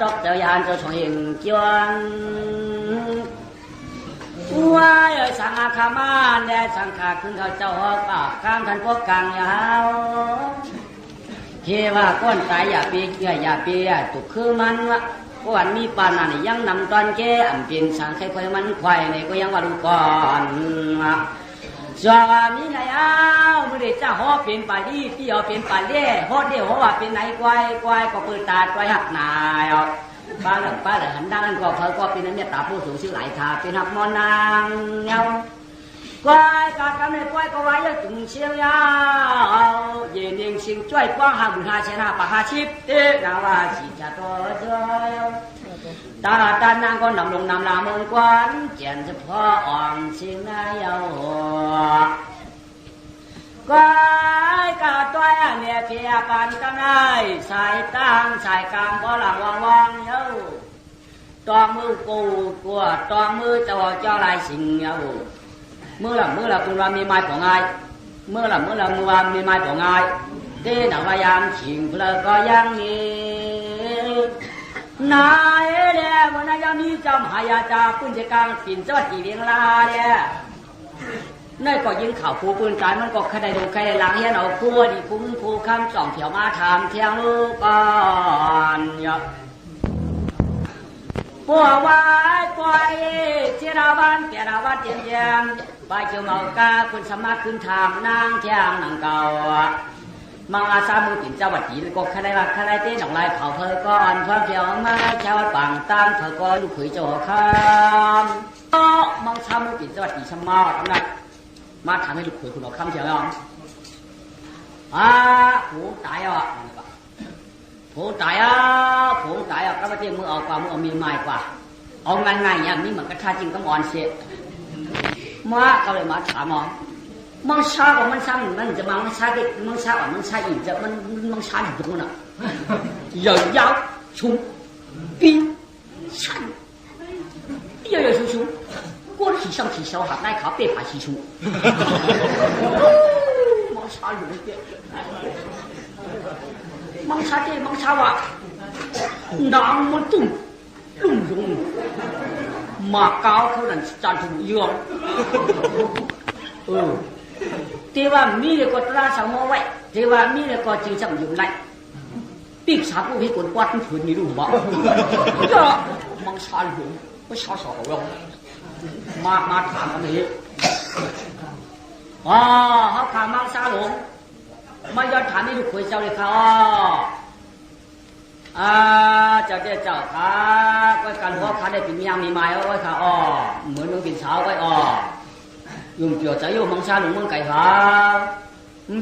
ตกเจ้ายานเจ้าสองหญิงจวงว้าสังอาคามาแด่สังขาขึ้นเขาเจ้าหอกปากข้ามทันพวกกลางยาวเทว่าก้อนตายอย่าปีเกี่ยอย่าปีตุกคือมันวะก้อนมีปานนั่นยังนำตอนแก่อันเป็นสังใครคอยมันควายในก็ยังว่าดูก่อนจอมีไหนอ้าวมื่อเด็กจ้าหอเป็นป่าดีพี่เอาเป็นป่าเล่หอเดียวว่าเป็นไหนควายก็เปิดตาควายหักนายป้าเหลือหันด้านนั้นก็เขาก็เป็นนั้นเนี่ยตาผู้สูงชื่อหลายทาเป็นหักมอนางเงาควายการกำเนิดควายก็ไว้ยังถึงเชียงยาวเย็นเองชิงช่วยกว้างหาบุญหาเชนะปะหาชิปเต้นาวาสีจะโตเจ้าตาตานางก็นำลงนำลาเมืองกวนเจียนเฉพาะอ่อนชิงนายาวควายกาตัวเนี่ยเทียปันกันได้สายตั้งสายกลางบ่หลังวางเย้าตัวมือกูกลัวตัวมือเจ้าเจ้าลายสิงเย้าเมื่อละคุณว่ามีไม้ของไงเมื่อละมือว่ามีไม้ของไงเต้นพยายามชิงเพลก็ยังนี้นายเดียวันนั้นยังมีจำหายาจาปืนเจกางปิ่นเจ้าตีเลี้ยงลาเนี่ยนั่นก็ยิงข่าวผู้ปืนตายมันก็ใครได้ดูใครได้ล้างเฮียนเอาคู่ดีคุ้มคู่คำจ่องเถียวมาทำเที่ยงลูกก่อนอย่าปัวไว้ปล่อยเจราวันเจราวันเจียนเจียนไปเจียวเมากาคุณสมัครขึ้นทางนางเที่ยงนางเก่ามังอาซามือปิ่นเจ้าวัดจีนก็ใครได้ว่าใครได้เต้นดอกลายเขาเพอก้อนพร้อมเที่ยวมาชาวปังตั้งเพอก้อนลูกเขยเจ้าข้ามมังซามือปิ่นเจ้าวัดจีนชมาทำไงมาทำให้ลูกเขยคุณเอาข้ามเที่ยวยังผู้ตายผู้ตายก็มาเที่ยวมือเอากว่ามือเอามีไม้กว่าเอาง่ายๆอย่างนี้เหมือนกระทาจริงต้องอ่อนเสียมาเขาเลยมาถามมองมังชาของมันช้ามันจะมังชาเด็กมังชาอ่อนมังชาอีกจะมันมังชาอยู่ตรงนั้นยาวชุ่ม冰山又有叔叔锅体上体小下奶卡别怕西出มังชาอยู่เด็กมังชาเด็กมังชาวะน้ำมันตุ่มลุ่มลงมาเก้าเขาดันจานถุงยองแต่ว่ามีเด็กก็ตราสังโมไว้แต่ว่ามีเด็กก็จริงจังอยู่ไหนปีกสาผู้พิกลกวาดผืนนี่รู้บ่ก็มังชาอยู่ไม่ชาสาวเรามาถามกันนี้เขาถามมังชาหลงไม่ยอมถามนี่ลูกคุยเจ้าเลยค่ะเจ้าค่ะก็การหัวขาได้เป็นยังมีไม้เอาไว้ค่ะเหมือนมึงเป็นสาวไว้ยุ่งเกี่ยวใจยุ่งมังชาหลงมึงไก่ค่ะ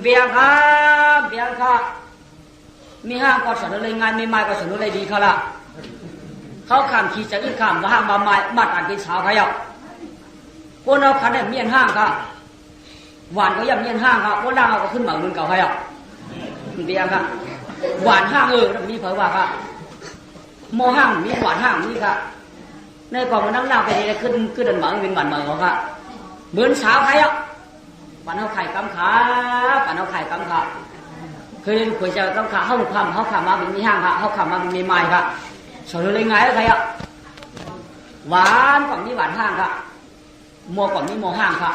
เบียงค่ะมีห้างก็สอนอะไรงานมีไม้ก็สอนอะไรดีค่ะล่ะเขาข้ามขี่จากอีกข้ามก็ห้างมาไม้มาตัดเป็นสาวค่ะคนเอาคันได้เมียนห้างค่ะหวานก็ยังเมียนห้างค่ะคนล่างเอาก็ขึ้นเหมือนเงินเก่าค่ะเบียงค่ะหวานห้างมีเผยว่าค่ะโมห้างมีหวานห้างนี่ค่ะในกล่องมันนั่งเล่าไปเลยขึ้นเดินเหมือนเป็นหวานเหมือนเขาค่ะเหมือนสาวใครปั่นเอาไข่กำขาเคยคุยเจอกำขาเข้าคำเขาขำมาเป็นมีห้างค่ะเขาขำมาเป็นมีไม้ค่ะสอนเลยไงใครหวานกว่ามีหวานห้างค่ะ mua còn đi mua hàngค่ะ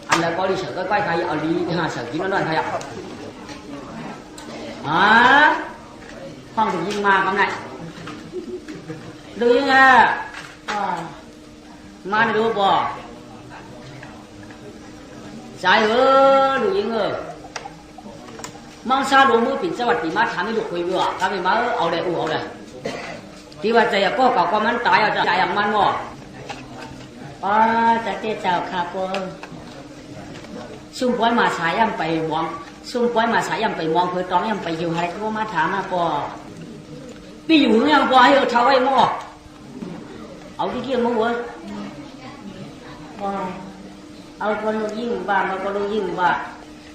อันแล้วก็รีเสิร์ชก็ใกล้ใครเอาลีหาเสิร์ชกินนั่นใครอ่ะห้องถูกยิงมาคำไหนดูยังไงมาได้ดูบ่ใช่ดูยังมังซาดูมือปิ่นสวัสดีมาทำให้ลูกคุยด้วยทำให้มาเอาเลยเอาเลยที่ว่าใจก็เก่าก็มันตายเอาใจอย่างมันบ่จะเจ้าเจ้าค่ะพ่อซุ่มป้อยมาสายย่ำไปมองซุ่มป้อยมาสายย่ำไปมองเพื่อต้องย่ำไปอยู่อะไรก็มาถามมาพ่อพี่อยู่ยังพ่อให้เอาเท้าไว้มั่วเอาที่เกี่ยงมั่วเอาคนรู้ยิ่งบ้างเอาคนรู้ยิ่งว่า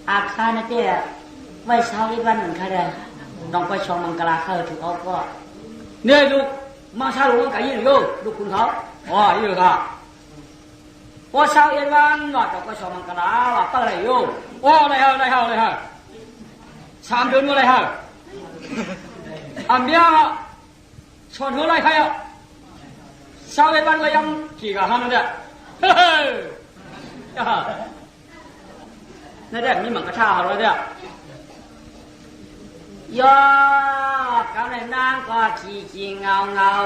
อาคารนั่นเจ้ไว้เช้าที่บ้านหนึ่งใครได้น้องไปชมมังกรเข้าถูกเอาก็เนี่ยลูกมาเช้าลูกกันยิ่งอยู่ลูกคุณเขาอยู่ค่ะพอเช้าเย็นวันว่าจะไปชมมังกรว่าตั้งอะไรอยู่อะไรฮะ3 เดือนอะไรฮะอันเดียวชนหัวอะไรใครอ่ะเช้าเย็นวันก็ยังกี่กะฮันนั่นแหละนั่นแหละมีมังกรท่าอะไรเนี่ยย่อกำลังนางก็ขี้เงา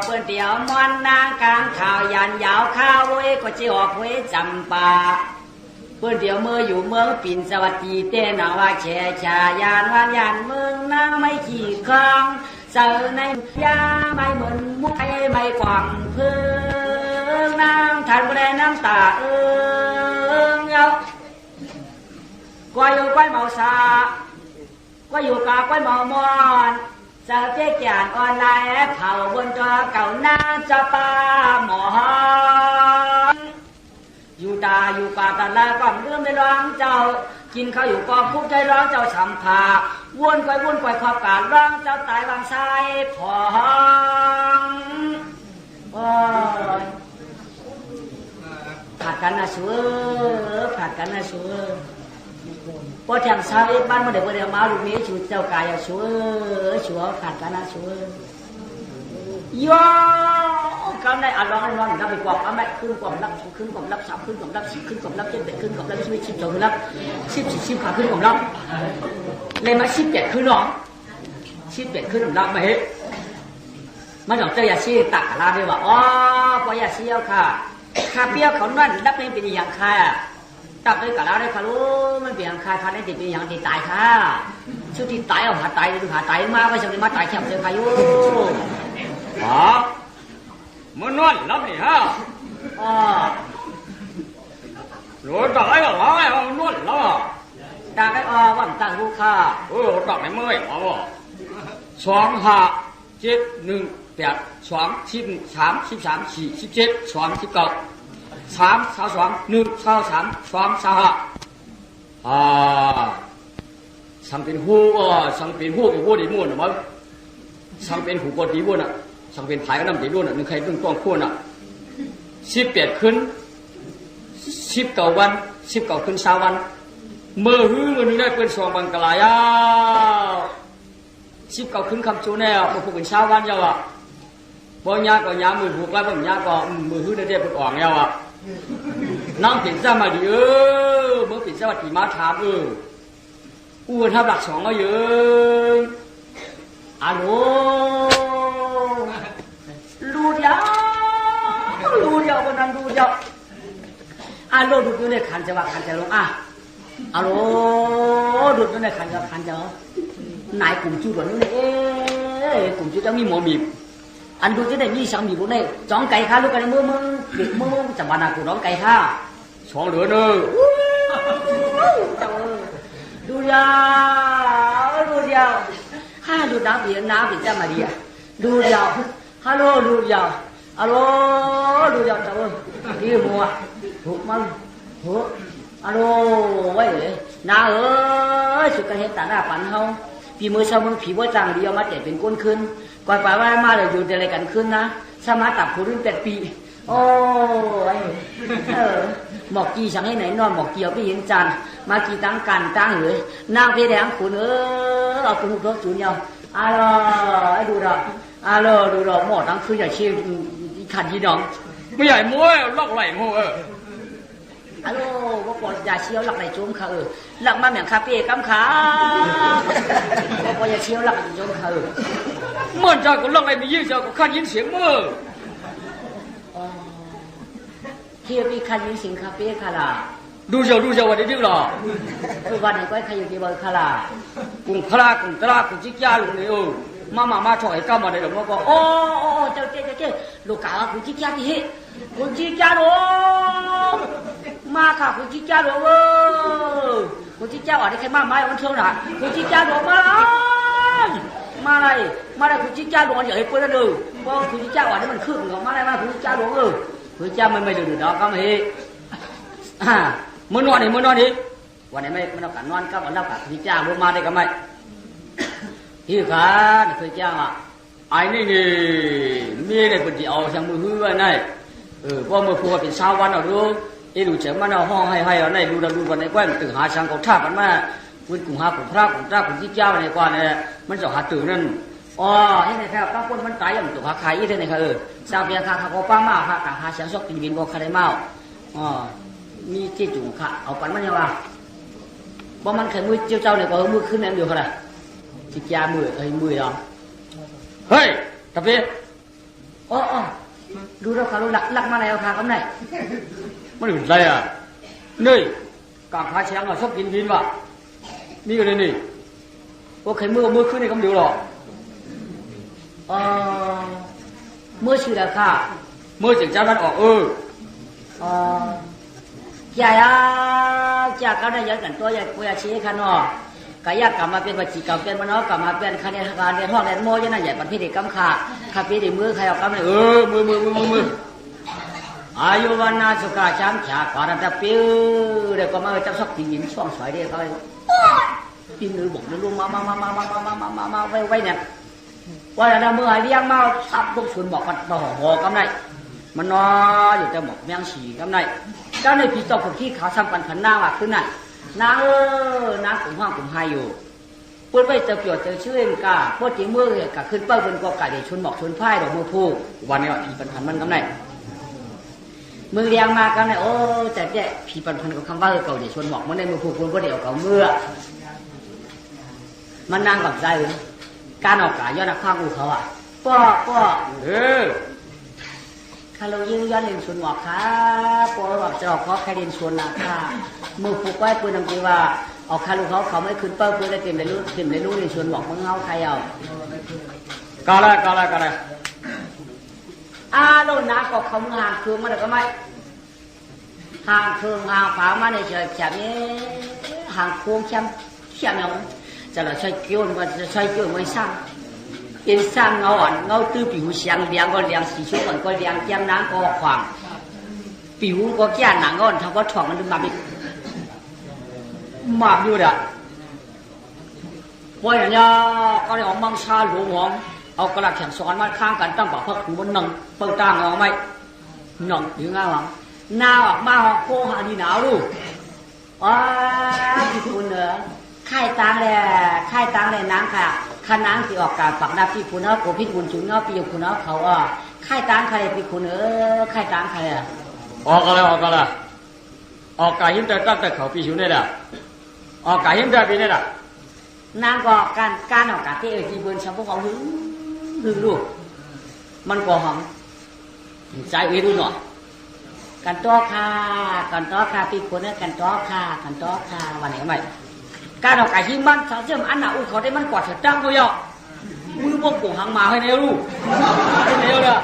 เปิ้นเดียวมอนนางกลางข่าวยันยาวข้าวเว้ยก็จะออกเว้ยจำปาเปิ้นเดียวเมื่ออยู่เมืองปิ่นสวัสดีเต้นว่าแช่ชายานวันยันเมืองนางไม่ขี้คลองเสือในยาไม่เหมือนมุกไม่กว่างเพื่อนางทานบ่ได้น้ำตาเงากวายอยู่กวายเมาซาก็อยู่กับก้อยหมอมอนสาวเจ๊จานออนไลน์เผาบนจอเก่าหน้าจะปาหมอนอยู่ตาอยู่ป่าตาลาก่อนเรื่องได้ร้องเจ้ากินข้าวอยู่กองคุกใจร้องเจ้าสัมภาวนก้อยขอบการร้องเจ้าตายวางสายพองผัดกันนะชัวผัดกันนะชัวพอแถมสาวบ้านมาเดี๋ยวมาลูกนี้ชูเจ้ากายชัวขาดกันนะชัวย่อกำได้ร้องนับไปกว่าเอาไหมขึ้นกว่ารับขึ้นกว่ารับ3ขึ้นกว่ารับ10ขึ้นกว่ารับ7ขึ้นกว่ารับ10 12ขึ้นรับ10ขาขึ้นกว่ารับเลยมา18ขึ้นหรอ18ขึ้นรับมาเฮ้มาหลอกเจ้าอย่าชี้ตักลาไปว่าพออย่าชี้เอาค่ะข้าเปี้ยวเขานั่นรับเป็นอย่างค่ะตับด้วยกะลาด้วยค่ะลูกมันเป็นอย่างคาได้ติดเป็นอย่างติดตายค่ะชุดที่ตายเอาหาตายดูหาตายมาไว้ชมมาตายแคบเจอใครอยู่มันนวดรับนี่ฮะรู้ตายก็ร้ายมันนวดแล้วตาไอ้ว่างตาลูกค่ะตักไม่เมื่อยบ่2 5 7 1 8 2 10 3 13 4 17 2 19 3 2 1 2 3 2 3 sangเป็นหูsangเป็นหูกับหูดีมุ่นมั้ง sangเป็นหูกดดีมุ่นsangเป็นถ่ายก็น้ำดีมุ่นนึงใครต้องต้องพูด18ขึ้น19วัน19ขึ้น20วันเมื่อหื้อมันนึงได้เป็น2บังกลาย19ขึ้นคำจูแน่มาพูดเป็น20วันยาวบ่ยาก็ยามือผูกแล้วบ่ยาก็มือหื้อได้เป็นอ่องยาวน้องปิ่นจะมาดีเมื่อปิ่นจะมาตีมาถามทับหลัก2เอาเยอะฮัลโหลรูดยาวคนนั้นรูดยาวดูดอยู่ในขันจะว่าขันจะลงฮัลโหลดูดอยู่ในขันจะขันจะนายกลุ่มจูดนี่กลุ่มจูดจะมีหมอบีบอันดูจะได้มีสามีพวกนี้จ้องไก่ข้าลูกกันมือปิดมือจับบานากูร้องไก่ข้า2 เดือนดูยาวดูน้ำเปลี่ยนจะมาดีดูยาวฮัลโหลดูยาวฮัลโหลดูยาวจังดีมัวถูกมั้งฮัลโหลไว้เลยน้าสุดกันเห็นตาหน้าปั่นเฮาปีมือชาวมึงผีว่าจังดีเอามาแต่เป็นก้นขึ้นก่อนป่าว่ามาเลยอยู่อะไรกันขึ้นนะสมาตับผู้รุ่น8 ปีหมอกกีสั่งให้ไหนนอนหมอกเกี่ยวไปเห็นจันมากีตั้งกันตั้งเลยนางเพแดงขุนเอาคุณรถจุนยาวดูดอกหมอตั้งคืออย่าเชี่ยขันยีดองไม่ใหญ่มวยลอกไหลมวย ฮัลโหลว่าปอดยาเชี่ยวหลักไหนจุ้มค่ะหลักมาเหมือนคาเฟ่กำขาว่าปอดยาเชี่ยวหลักจุ้มค่ะมันจะก็หลักไหนมียิ่งจะก็ข้ายินเสียงมือเที่ยวพี่คันยินเสียงคาเฟ่ค่ะล่ะดูเจ้าวันนี้ดิหรอวันนี้ก็ใครอยู่ที่บ้านค่ะล่ะกุ้งคลากุ้งตรากุ้งจิ๊กยาลูกนี่มาถอยก้าวมาได้หรอมาก็โอ้เจ้าลูกกากุ้งจิ๊กยาที่กุ้งจิ๊กยาหรอมาค่ะกุ้งจิ๊กยาหรอกุ้งจิ๊กยาวันนี้ใครมาไม้วันเท่าไหร่กุ้งจิ๊กยาหรอมาอะไรกุ้งจิ๊กยาหรออย่าให้เปิดดูเพราะกุ้งจิ๊กยาวันนี้มันขึ้นเหรอมาอะไรมากุ้งจิ๊กยาหรอกุ้งจิ๊กยาไม่ดูดอกก็ไม่มื่อนอนนี่วันนี้ไม่ต้องการนอนก็วันเรากับกุ้งจิ๊กยาลงมาได้ก็ไม่ที่ขาเคยจ้างไอ้นี่มีอะไรเป็นที่เอาช่างมือหื้อไงพอมือพัวเป็นชาววันเอาดูดูเฉยมันเอาห้องให้เอาในดูวันในกว้างตื่นหาช่างเขาท่ากันมาคุณกุ่งหาขุนพระขุนตาขุนที่เจ้าในกว้างเนี่ยมันจะหาตื่นนั่นที่ไหนครับตั้งคนมันตายอย่างตัวขาที่ไหนครับชาวเบียร์ขาเขาป้ามาค่ะหาเสียงชอบกินบินบอกใครได้เมามีที่จุ่มขาเอาปันมันยังวะบ่มันเคยมือเจ้าเนี่ยก็มือขึ้นนั่นเดียวกันเลยจิตยามือมือหรอเฮ้ยตะเพียดูเราเขาหลักมาแล้วค่ะคำไหนมันเป็นไรอ่ะนี่กางขาเชียงอ่ะชอบกินบินวะนี่ก็เลยนี่ว่าเคยมือขึ้นในคำเดียวหรอมือชื่ออะไรค่ะมือจังจ้ามันออกจากเขาได้ยัดกันตัวยัดกุยชี้ขันเนาะกายกรรมมาเป็นวัจีกรรมเป็นมโนกรรมมาเป็นคะแนนการเรียนห้องเรียนโมยนั่นใหญ่ปัจจุบันกรรมขาขับปีดีมือใครออกกรรมเลยมืออายุวันนาสุขาช้ำฉากการันตะปิ้วเด็กก็มาจับซอกตีนช่วงสวยเด็กเขาเลยตีนหรือบอกหรือลุงมาไว้เนี่ยว่าแต่เมื่อเลี้ยงมาทับพวกชุนบอกกันต่อหอกำไรมันนออยู่แต่หมกแมงฉีกำไรเจ้าในผีตอกผมที่ขาซ้ำกันขันหน้าว่าขึ้นน่ะนางกลุ่มห้างกลุ่มไฮอยู่พูดไปเจอเกี่ยวเจอชื่อเองกาพูดจริงเมื่อกับขึ้นเป้าเป็นกอไก่เดี๋ยวชนบอกชนไพ่ดอกมือพูวันนี้ผีปันพันมันกำไรมือเลี้ยงมากันเนี่ยโอ้แต่เนี่ยผีปันพันกับคำว่าเก่าเดี๋ยวชนบอกมันในมือพูคุณก็เดี๋ยวเก่าเมื่อมันนางกับใจการออกกายยอดนักข้างอูเขาอ่ะป้อคาร์โลยิ่งย้อนเรียนชวนบอกค่ะป้อแบบจะออกเพราะใครเรียนชวนนะค่ะมือผูกไว้ปืนนำจีว่าออกคาร์โลเขาไม่ขึ้นเป้าปืนได้เต็มเลยรู้เรียนชวนบอกมึงเอาใครเอากาละโดนน้ำก็เขาห่างคืนมาแต่ก็ไม่ห่างคืนห่างฝามาในเฉยแบบนี้ห่างโค้งเข้มอย่างจะเราใช้เกี่ยวมันจะใช้เกี่ยวไม่ซ้ำเป็นซ้ำเงาอ่อนเงาตื้อผิวเสียงเลี้ยงก็เลี้ยงสีชุบก่อนก็เลี้ยงแก้มน้ำก็ขวางผิวก็แก่หนังอ่อนทำก็ถ่วงมันดึงมาบิดมาอยู่เด้อว่าอย่างนี้ก็เลยเอามังชาหลวงหอมเอากระดาษแข็งซ้อนมาข้างกันตั้งบอกพักหูมันหนังเปิดตั้งเอาไหมหนังถึงง่ายหวังหน้าออกมาโค้งหาดีหนาวดูพี่คุณเหรอค่ายตังเลยนางค่ะข้านางที่ออกการปักหน้าพี่คุณเนาะโกพิษบุญจุนเนาะพี่คุณเนาะเขาค่ายตังใครพี่คุณค่ายตังใครออกกันเลยออกกายหิมแต่ตั้งแต่เขาพี่ชุนนี่แหละออกกายหิมแต่พี่นี่แหละนางก็การออกการที่ที่บุญชาวพวกเขาหึงลูกมันก็หอมใจรู้หน่อยกันต้อค่ะพี่คุณเนี่ยกันต้อค่ะวันไหนไหมการออกไก่ที่มันเขาเชื่อมอันหนาอุ้เขาได้มันกอดเสร็จจังก็ยอมือพวกกูหางมาให้เนรูให้เนรูเลย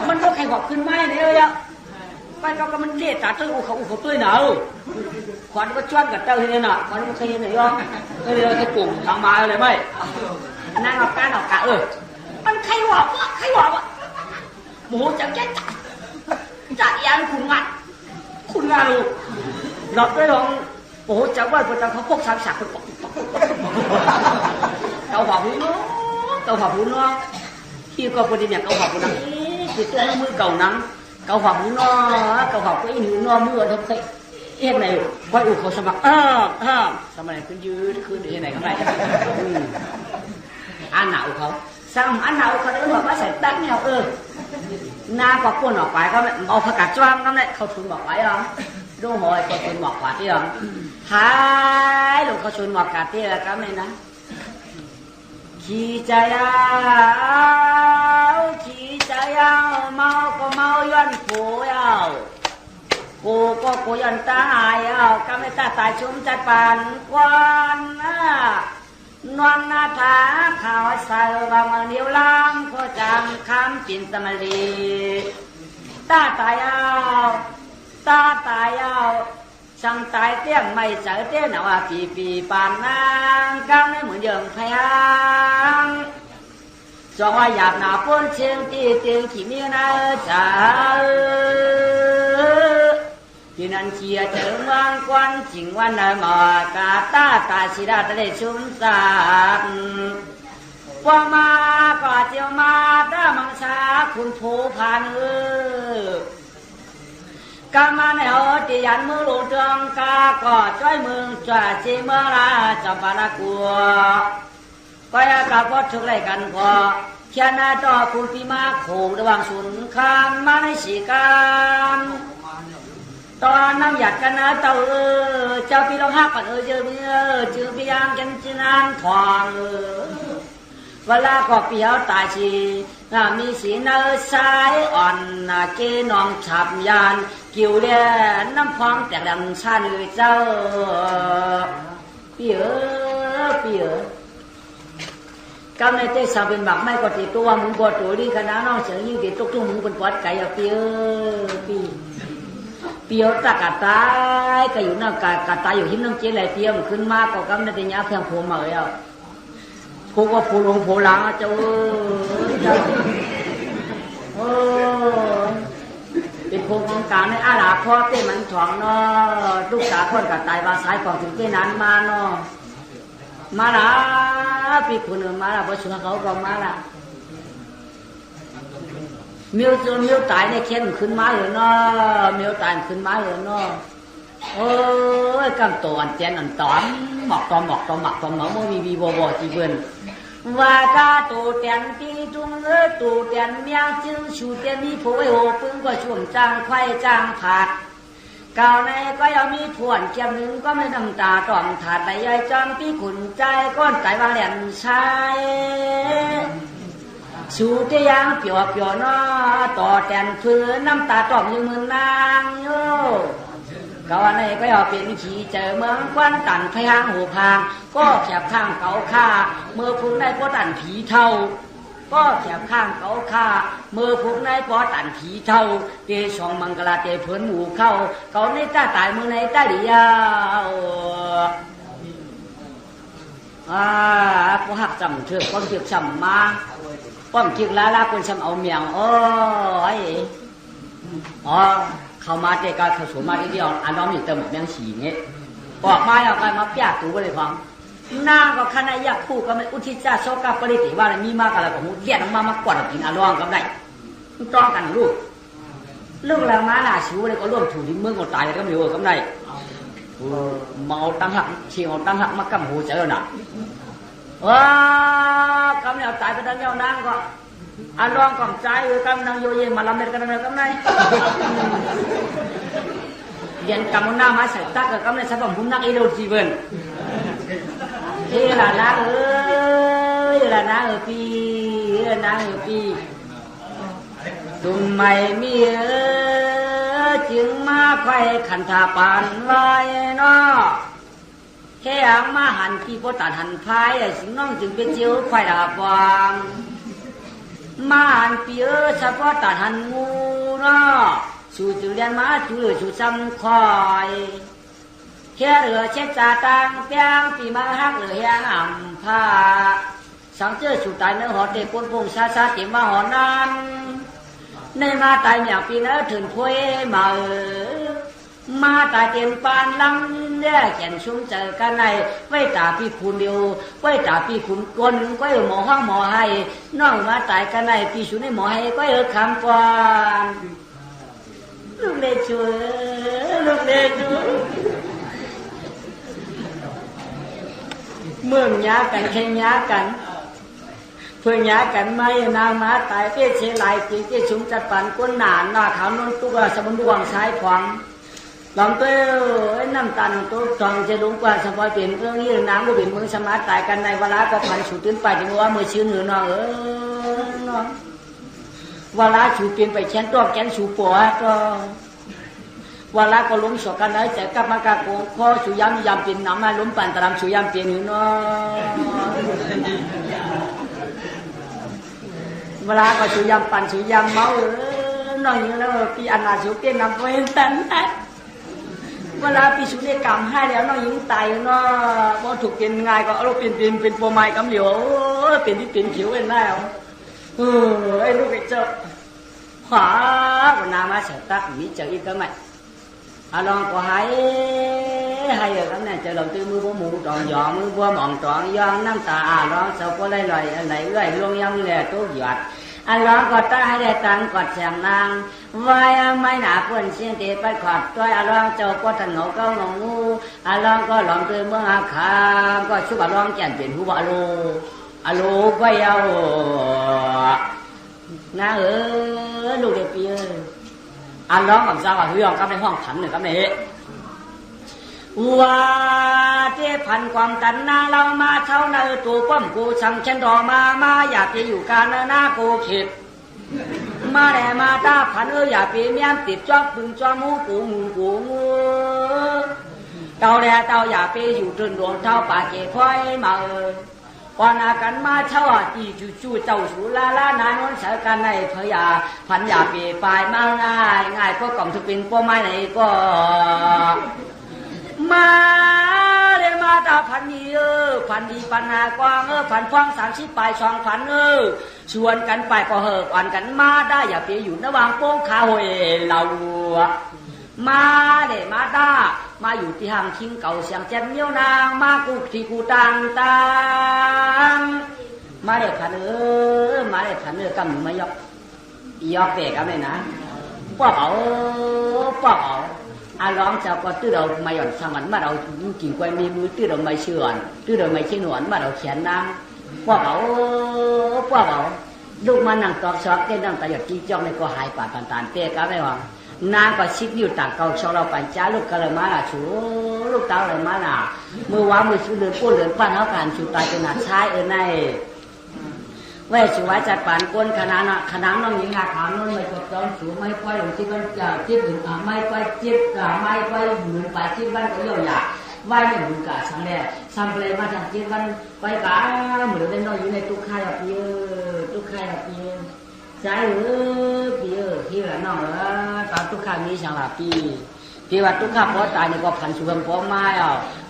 มันก็ใครบอกขึ้นไม่เนรูเลยไปก็มันเด็ดตาตื้ออุ้เขาตื้อหนาวขวัญก็ชวนกับเจ้าที่นี่น่ะขวัญก็เคยเห็นหน่อยย่อก็เลยให้กลุ่มหางมาเลยไหมนั่งออกการออกกะมันใครหวบหมูจะแก่จัดยันคุณงานลูกหลับได้ลองโอ้จับว่าพระเจ้าเขาพกสักเกาหัวหูเนาะที่ก็พอดีเนี่ยเกาหัวหูนังคือตัวมือเก่านังเกาหัวหูเนาะเกาหัวก็อีหูเนาะมือทำใส่เอ็ดไหนไว้อุเขาสมัครสมัยขึ้นยืดขึ้นเอ็ดไหนข้างในอันหนาวเขาซ้ำอันหนาวเขาได้บอกว่าใส่ตั้งแนวหน้าก็ป้วนออกไปก็เอาผักกาดจ้วงนั่นแหละเขาทุนบอกไว้หรอ ดูหอยก็ชวนหมอกกว่าที่หรอหายลูกเขาชวนหมอกกาที่แล้วก็ไม่นะขี่ใจเอาเมาก็เมาย้อนผัวเอากูก็กูย้อนตายเอาก็ไม่ตายชุ่มจัดปานควันนวลนาถาข่าวสาวบางเดียวล้ำก็จำคำปิ่นสมรีตาตายเอาช่างตายเตี้ยงไม่เจอเตี้ยหนาวปีปานนางก้าวในเหมือนเดิมพยังจองว่าหยาบหนาป้นเชียงตีเตียงขี่มีนาจ่าที่นั่นเชียเจอเมืองควันจิงวันได้หมอกาตาชิดาทะเลชุ่มสาดว่ามาก็เจียวมาได้มังชาคุณผู้พันกามาในหอตียันมือหลวงเตืองกาก็ช่วยมึงจ่าจีเมืองลาจับปานากัวก็อยากกับพอถึงไรกันพอเขียนหน้าต่อคุณปีมาโขงระหว่างสุนคามมาในสีการตอนน้ำหยัดกันนะเต่าเจ้าพี่เราหักปัดเจอจือพี่ยางกันจีนานทองเวลาก็เปียวตายชีมีสีเนื้อสายอ่อนเกนองฉับยานกิ่วเล่น้ำพองแต่ดังชาเนื้อเจ้าเปียวกำในเตะสาวเป็นบักไม่ก็ติดตัวมึงกดตัวดีขนาดน้องเสียงยิ่งติดตุกทุ่งมึงเป็นปอดไก่เปียวตะกะตายก็อยู่นั่งกะตายอยู่หิ้มน้ำเจี๊ยไหลเปียวขึ้นมากก็กำในเตะยาเพียงผัวมาแล้วพวกว่าผู้หลงผู้หลังเจ้าเป็นพวกของกลางในอาลาพ่อเต้มันถ่วงเนาะลูกสาวคนกับตายว่าสายของถึงเต้นั้นมาเนาะมาละปีคนหนึ่งมาละเพราะช่วยเขาก็มาละเมียวตายในเข็นขึ้นมาอยู่เนาะเมียวตายขึ้นมาอยู่เนาะโอ้ยกำตัวอันเจนอันตอมหมอกตอมหมอมีบจีเบิ้นว่ากาตูเตียนตีจุงตูเตียนเมียจึงชูเตียนมีผู้ไว้โหปึ้งก็ช่วงจางไข่จางผัดเก่าในก็ยังมีผวนเกียมหนึ่งก็ไม่น้ำตาต่อมถาดใบใหญ่จอมปีขุนใจก้อนไก่วางแหลมชายชูเตียงเปียวเนาะต่อแตนฟื้นน้ำตาต่อมยังมือนางโย่ก็วันนี้ก็เอาเป็นขี่เจอเมืองควันตันพยางหูพางก็แคบข้างเก่าค่าเมื่อพุ่งได้พอตันผีเท่าก็แคบข้างเก่าค่าเมื่อพุ่งได้พอตันผีเท่าเตช่องมังกรเตเพิ่นหมูเข้าเก่าในตาตายมือในตาเดียวผู้หักจำเถื่อความเถื่อจำมาความเถื่อลาคนจำเอาเมียงโอ้ยเขามาเด็กก็เขาสวมมาทีเดียวอันน้องมีเติมแมงสีเงี้ยออกมาเอาไปมาเปียกตูก็เลยฟังนางก็ขณะยักษ์คู่ก็ไม่อุทิศโชคกับปริติว่าอะไรมีมากอะไรของมุเทียนมากวาดกินอันร้องกับได้ต้องกันลูกแล้วมาหน้าชิวเลยก็ร่วมถูที่เมืองก็ตายก็ไม่รู้กับได้เมาตั้งหักเชียงตั้งหักมากำหูเจอหนักกำเนี่ยตายไปตั้งเยาวนางก็อันร้องกล่อมใจกำนังโยเยมาลำเด็ดกันเลยกำไนเรียนกำมุนหน้ามาใส่ตักกับกำไนสับผมนักอีโดจีเบิร์นเฮ้ยล่ะนะปีตุ่มไม่มีจึงมาไข่ขันธาปานไว้เนาะแค่มาหันที่พ่อตัดหันพายสิน้องจึงเป็นเจียวไข่ดาบวางมาหันปีเฉพาะตัดหันงูเนาะสู่จึงเรียนมาสู่ซ้ำคอยแค่เรือเช็ดจ่าตังเปียงปีมาหักเรือแหงอ่ำผ้าสังเจอสู่ตายเนื้อหอเตปนพงซาเต็มมาหอนั้นในมาตายอย่างปีนั้นถึงพวยมาตายเต็มปานลังเนี่ยแขนชุ่มเจอกันในไว้ตาพี่คุณเดียวไว้ตาพี่คุณกลก็หมอห้องหมอให้น้องมาตายกันในพี่ชุนในหมอให้ก็คำกวนลูกเล็กช่วยเมื่อยากันแข่งยากันเพื่อยากันไม่นางมาตายเปี้ยเชลัยจีเปี้ยชุมจัดปันก้นหนานหน้าขาวนนตุกสมุนดวงซ้ายขวาง lòng tôi năm tàn tôi toànจะลุงกว่าสบายเปลี่ยนเรื่องนี้น้ำก็เปลี่ยนเมืองสมาร์ตตายกันในเวลาก็พันสูตื่นไปถึงว่ามือชื่อหนูนอเนาะเวลาสูเปลี่ยนไปแขนตัวแขนสูปัวก็เวลาก็ล้มสกันเลยแต่กับมากาโกงข้อสูยำยำเปลี่ยนน้ำมาล้มปั่นตามสูยำเปลี่ยนหนูเนาะเวลาก็สูยำปั่นสูยำเมาน้องอยู่แล้วพี่อันนาสูเปลี่ยนน้ำไปตันเวลาพี่สุได้กรรมให้แล้วน้องยิงตายเนาะพอถูกเป็นไงก็เอาเป็นโปรไม้กำเหลียวเป็นที่เป็นผิวเป็นแล้วไอ้ลูกไอ้เจ้าขวาวันนามาเสียตักมีเจออีกก็ไม่ลองก็ให้ở cái này chờ đầu tư mưa bố mù tròn gió mưa bố mỏng tròn gió năm tà đó sao có lấy lời luôn nhau lè tốt giọt đó có ta hay để tăng quạt chàng nang vai mấy nạ quần xin thì phải quạt tôi đó cho có thằng ngộ câu ngộ ngu đó có lòng tư mưa khá có chú bà loan chèn tiền hú bà alo quay ao na lù đẹp kia đó làm sao mà hương các này hoang thẳng này các nàyว่าเจ้พันความกันนางเรามาเท่านาตัวป้อมกูสั่งฉันรอมาอยากจะอยู่การหน้ากูเข็ดมาแหล่มาตาพันอยากไปเมียนติดจอบปืนจอมูกูเต่าแหล่เต่าอยากไปอยู่จนดวงเท่าป่าเก็บพ้อยมาก่อนอากันมาเท่าจีจู่เจ้าสูลานายนนเสกันในพยาพันอยากไปปลายมาง่ายก็กล่อมทุกเป็นป้อไม้ไหนก็มาเรียนมาตาพันนี้พันดีพันหากวางพันฟ้อง30 ปลาย2,000ชวนกันไปก็เหอะอ่อนกันมาได้อย่าไปอยู่ระหว่างโป้งขาหวยเรามาเดมาตามาอยู่ที่ห้างทิ้งเก่าเสียงแจ่มเยี่ยวนางมากูที่กูต่างมาเดี๋ยวพันมาเดี๋ยวพันกำหนูมายกเตะกันเลยนะป้าเอาร้องเจ้าก็ตื้อเราไม่หย่อนสมันมาเรากิ่งกล้วยมีมือตื้อเราไม่เชื่อนตื้อเราไม่เชื่อหนวนมาเราเขียนนางป้าเอาลูกมานั่งตอกชอบเต้นนั่งตะหยดจีจ้องในก็หายป่าตานเตะกันไม่หวังนางก็ชิดนิ้วต่างเก่าชอบเราไปจ้าลูกกระเลยมาล่ะชูลูกเต้าเลยมาล่ะมือว้ามือชูเดินปู้เดินปั้นเขาการชูตายเป็นหนักชายในไว้ชูไว้จัดปานก้นขนาดน้องหญิงหาขาวนุ่นไม่กดจ้องชูไม่ค่อยหลงที่มันจะจิ้มถึงไม่ค่อยจิ้มไม่ค่อยหมุนไปจิ้มบ้านก็ย่อหยาไว้ไม่หมุนกะสังแร่สังเปลมาจากจิ้มบ้านไปกะเหมือนเล่นน้อยอยู่ในตุ๊กไข่แบบนี้ตุ๊กไข่แบบนี้ใจพี่ที่ละน้องตอนตุ๊กไข่มีช่างละพี่ว่าตุ๊กไข่พอตายนี่ก็พันสุขพอมา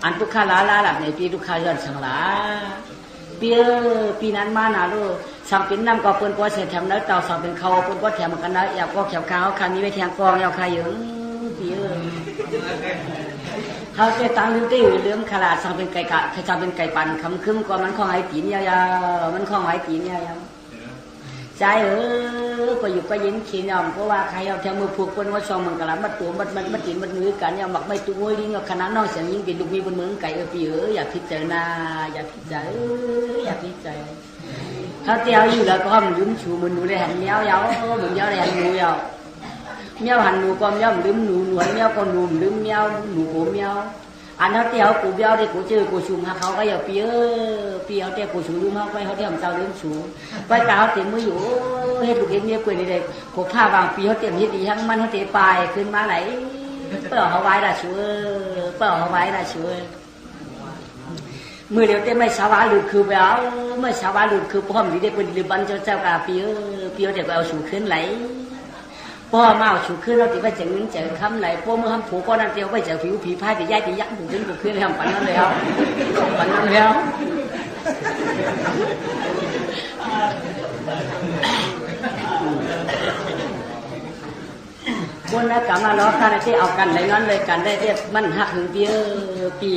อันตุ๊กไข่ล้าแบบนี้พี่ตุ๊กไข่ย้อนช่างละปีนั้นมาหนาลูกสัมปินน้ำก็เปิ้นก็เสียแถมแล้วเต่าสัมเป็นเขาเปิ้นก็แถมกันนะอยากก็แถวเขาคันนี้ไปแทงกองอยากใครอยู่ปีเขาจะตั้งลิ้นตี้เลื่อมขลาดสัมเป็นไก่กะขจรเป็นไก่ปั่นคำคึ้มก็มันคล้องไอ้ปีนยาวมันคล้องไอ้ปีนยาวใจก็อยู่ก็ยินขี้ยอมเพราะว่าใครเอาแถวมือผูกเปิ้นว่าซองมันกระลับมัดตัวมัดตีนมัดมือกันยอมหมักไม่ตัวดิ้งกับคณะน้องเสียงยิงกินลูกมีบนมือไก่ปีอยากพิจารณาอยากพิจารเขาเตี้ยวอยู่แล้วก็มันลืมชูมันดูได้หันเมียวยาวมันยาวได้หันหนูยาวเมียวหันหนูก็เมียวลืมหนูหนวดเมียวก็หนูลืมเมียวหนูโกเมียวอันเขาเตี้ยวกูเบี้ยวได้กูเจอกูชูมาเขาก็อย่าปีเขาเตี้ยกูชูลืมเขาไปเขาเตี้ยมเจ้าลืมชูไปกาเขาเตี้ยมืออยู่เฮ็ดลูกเฮ็ดเมียกล้วยเด็กๆกูผ้าวางปีเขาเตี้ยมเฮ็ดดีทั้งมันเขาเตี้ยปลายขึ้นมาไหนเปล่าเขาไว้ละชูมือเดียวแต่ไม่สาวาหลุดคือไปเอาไม่สาวาหลุดคือพ่อมีเด็กเป็นหรือบันเจ้ากาปีเด็กเอาสูขึ้นไหลพ่อมาเอาสูขึ้นเราติดไปเจ๋งเจ๋งคำไหลพ่อเมื่อทำผูกพ่อนั่นเดียวไปเจ๋งผิวผีพายไปย้ายไปยักษ์ผูกขึ้นแล้วปั่นนั่นแล้วคนนั้นกลับมาล้อข้าในที่เอากันไหลงั้นเลยกันได้เรียกมันหักถึงปี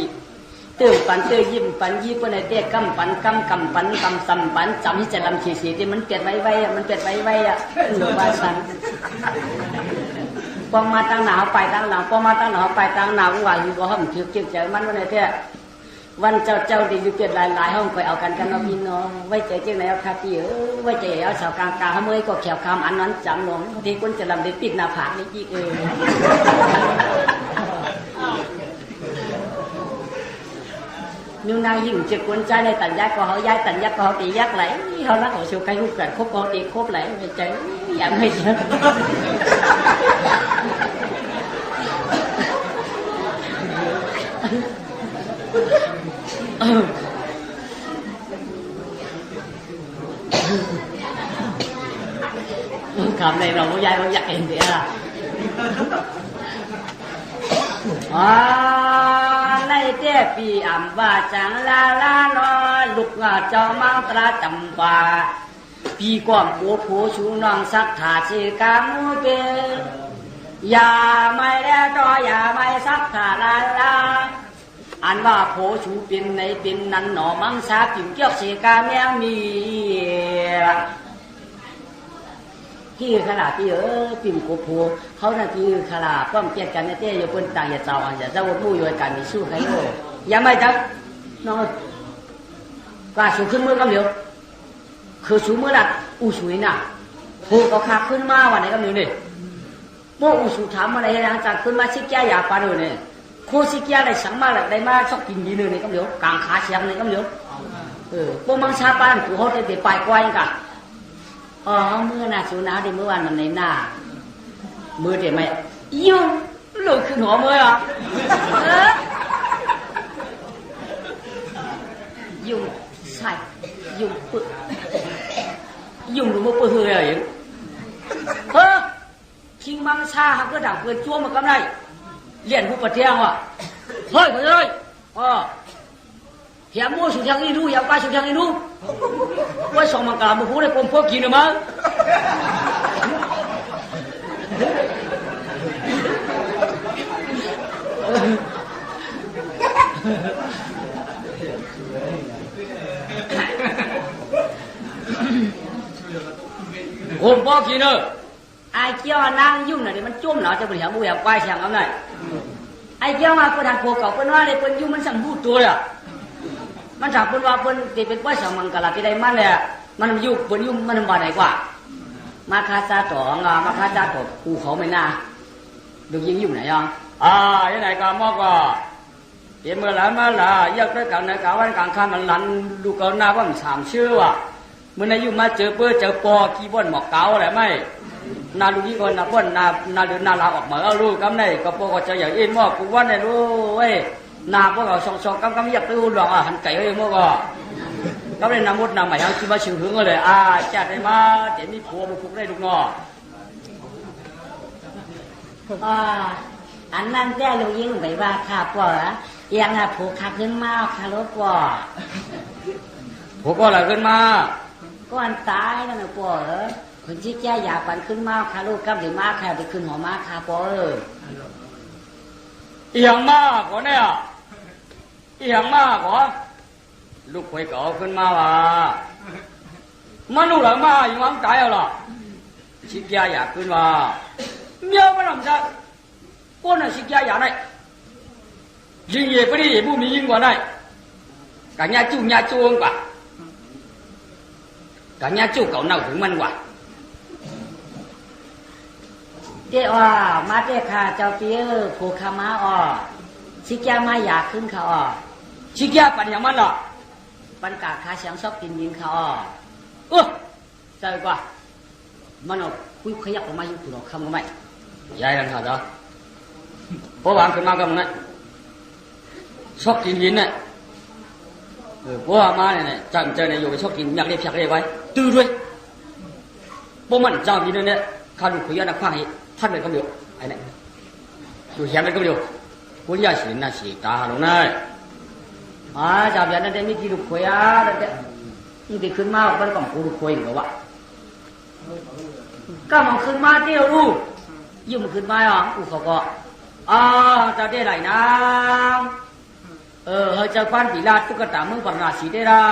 ตื่นปันตื่นยิ้มปันยี่ปนไอเตี้ยกำปันกำปันกำสัมปันจำที่จะลำเฉียที่มันเปลี่ยนไว้มันเปลี่ยนไว้หนูว่าสันพอมาตั้งหนาวไปตั้งหนาวพอมาตั้งหนาวไปตั้งหนาวว่าอยู่ก็ห้องถือเกี่ยวใจมันวันไหนเตี้ยวันเจ้าดีอยู่เปลี่ยนหลายห้องไปเอากันเราพี่น้องไว้ใจเจ้าไหนเอาคาปีไว้ใจเอาสาวกลางเมื่อก็แขวคำอันนั้นจำหลงที่คนจะลำได้ติดหน้าผากนี่จี nhưng nay dừng trực quân trai này tận giác của họ giai tận giác của họ tỷ giác lấy họ nói họ siêu cái hút gần khúc họ tỷ khúc lấy về cháy giảm hết cầm này rồi có dai có giặt em vậy nay téปีอ่ำว่าจังลาลาน้อยลูกเจ้ามังตราจำว่าปีก่อนผัวผัวชูน้องสักถาชีกามูเกอย่าไม่แล้วดออย่าไม่สักถาลาลาอันว่าผัวชูเป็นในเป็นนั้นหนอมังสาผิวเกี่ยวชีกาแมวมีที่ขลาที่ปิ่มโกโพเขาน่ะที่ขลาป้อมเกียรกันเนี่ยเต้อยู่บนต่างอย่าเจ้าอย่าเจ้าผู้อยู่กันมีสู้ใครโอ้อย่าไม่จักน้องกว่าสูงขึ้นมือกำเหลียวคือสูงมือหลัดอูสุยน่ะผู้เขาขาขึ้นมาวันไหนกำเหลียวนี่โม่อูสุถามอะไรหลังจากขึ้นมาชิกแก่ยาปลาดูเนี่ยโคชิกแก่ได้สังมาได้มาชอบกินดีเลยกำเหลียวกลางขาเสียงเลยกำเหลียวพวกมังชาปานผู้เขาได้ไปไกวกันอ๋อเมื่อน่ะสูนาดิเมื่อวานมันในหน้ามือเดี๋ยวไม่ยุ่งหลุดขึ้นหัวมืออ่ะยุ่งใช่ยุ่งปึ๊กยุ่งรู้ว่าปึ๊กเฮ้ยอะไรอย่างคิงมังชาหักก็ด่างเพื่อนจ้วงมากำไรเลี้ยนผู้ปะเทียงว่ะเฮ้ยไปเลยเฮียมั่วสุดทางนี้ดูอย่าไปสุดทางนี้ดูว่าสองมังกรบุพูได้ผมพวกกินหรือมั้งผมพวกกินเนอะไอ้เจ้านั่งยุ่งหน่อยเดี๋ยวมันจุ่มหน่อยจะบริหารบุยไปเสียงเอาหน่อยไอ้เจ้ามาคนทางโคเก่าคนว่าเลยคนยุ่งมันสั่งพูดตัวเลยมันถามคนว่าคนที่เป็นว่าสมังกรที่ได้มันเนี่ยมันยุ่งคนยุ่งมันบ่ไหนกว่ามาคาซาต่องมาคาซาต่อกูเขาไม่น่าดูยิงยุ่งไหนยังยังไงก็มอกก็เดี๋ยวเมื่อไหร่มาละยกด้วยกันในกาวันกลางค่ำมันหลันดูเกาหน้าว่ามันสามชื่อว่ะเมื่อในยุ่งมาเจอเปื้อเจอปอกีบอนหมอกเกาอะไรไม่นาลูกยิ่งคนนาบ้านนาเดือนนาลาออกมาเอาลูกกำในก็ปอก็จะอย่างอินมอกกูว่าในรู้เว้ยนาพวกเราสองกำอยากตู้หลอกหันไก่เอ้ยมอกก็เลยนำมดนำหมายคิดว่าชิวถึงก็เลยจัดได้มาเดี๋ยวมีผัวบุกได้ลูกงออันนั้นแต่ลูกยิ่งไปว่าข้าปอยังผูกขาขึ้นมาคารถปอผูกก็อะไรขึ้นมาก้อนตายนั่นนะปอคนที่แก่อยากปั่นขึ้นมาคาลูกกับหรือมาแค่ไปขึ้นหัวมาคาปออีหยังมากกว่าเนี่ยอีหยังมากกว่าลูกคุยเก่าขึ้นมาว่ะมันลูกหลังมาอยู่มั่งใจเอาล่ะชิคกี้อยากขึ้นมาเมียมันหลังจากก้นน่ะชิคกี้อยากได้ยิงเย่ไปดิผู้มียิงกว่าได้cả nhà chu ông quả cả nhà chu cậu nào cũngมันกว่าเจ้ามาเจ้าค่ะเจ้าเตี้ยผูกขามาชิคกี้มาอยากขึ้นเขาชิคกี้ปัญญามันหรอปัญกาขาเสียงชอบกินยิงเขาใช่กว่ามันคุยขยับออกมาอยู่ตัวคำก็ไม่ยายกันเขาจ้ะเพราะวางขึ้นมาก็มันชอบกินยินเนี่ยเพราะว่ามาเนี่ยจังเจอเนี่ยอยู่ไปชอบกินอยากเรียกอยากเรียกไว้ตื้อด้วยเพราะมันเจ้ากินเนี่ยข้าดูคุยนะข้าให้ท่านเลยก็เดียวไอ้เนี่ยอยู่แถมเลยก็เดียวคุณยาสีน่าสีตาลงได้จับยันนั่นเดี๋ยวมีกี่ลูกคุยนั่นเดี๋ยวนี่ไปขึ้นมาบ้านกล่องกูลูกคุยเหรอวะก็มันขึ้นมาเที่ยวลูกยิ่งมันขึ้นมากูเขาก็เจ้าได้ไหนนะเฮ้ยเจ้าควันปีลาตุ๊กตาเมืองปราศีได้ละ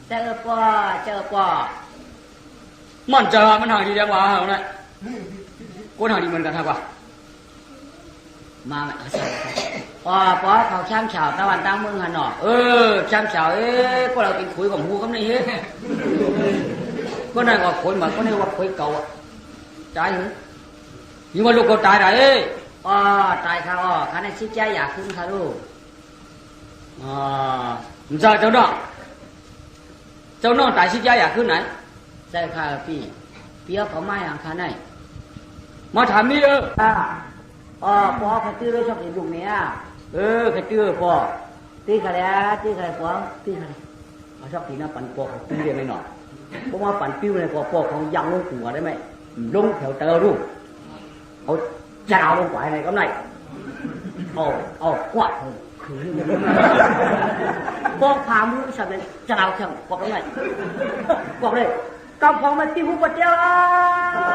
เจ้าป้ามันเจอมันหางดีเดียวว่าเหรอเนี่ยกูหางดีเหมือนกันครับว่ามาไหมป้าเขาช่างเฉาตะวันตั้งเมืองหันหนอช่างเฉาก็เราเป็นคุยของหูกันนี่เฮ้ก็นั่นก็คุยมาก็นี่ว่าคุยเก่าใจเหรอยิ่งว่าลูกเขาตายไหนตายเขาข้าในชิดใจอยากขึ้นเขาลูก เจ้าน้องตายสิจ้าอยากขึ้นไหน ใช่ค่ะพี่เอาเขามาอย่างค่ะไหน มาถามนี่พ่อเขาตื้อด้วยชอบเห็นลูกเนี่ย ใครตื้อพ่อ ตีเขาแล้วตีเขาพ่อตีเขาเขาชอบตีนะปั่นปอกตีได้ไหมหน่อยเพราะว่าปั่นปิ้วเลยปอกของยังลงหัวได้ไหมลงแถวเตอรูปเขาจะเอาลงกว่าไหนก็ไหนเอากวาดคือปอกพามือสับเลยจะเอาแข่งปอกก็ไหนปอกเลยกำพองมันตีหูปัดเจ้า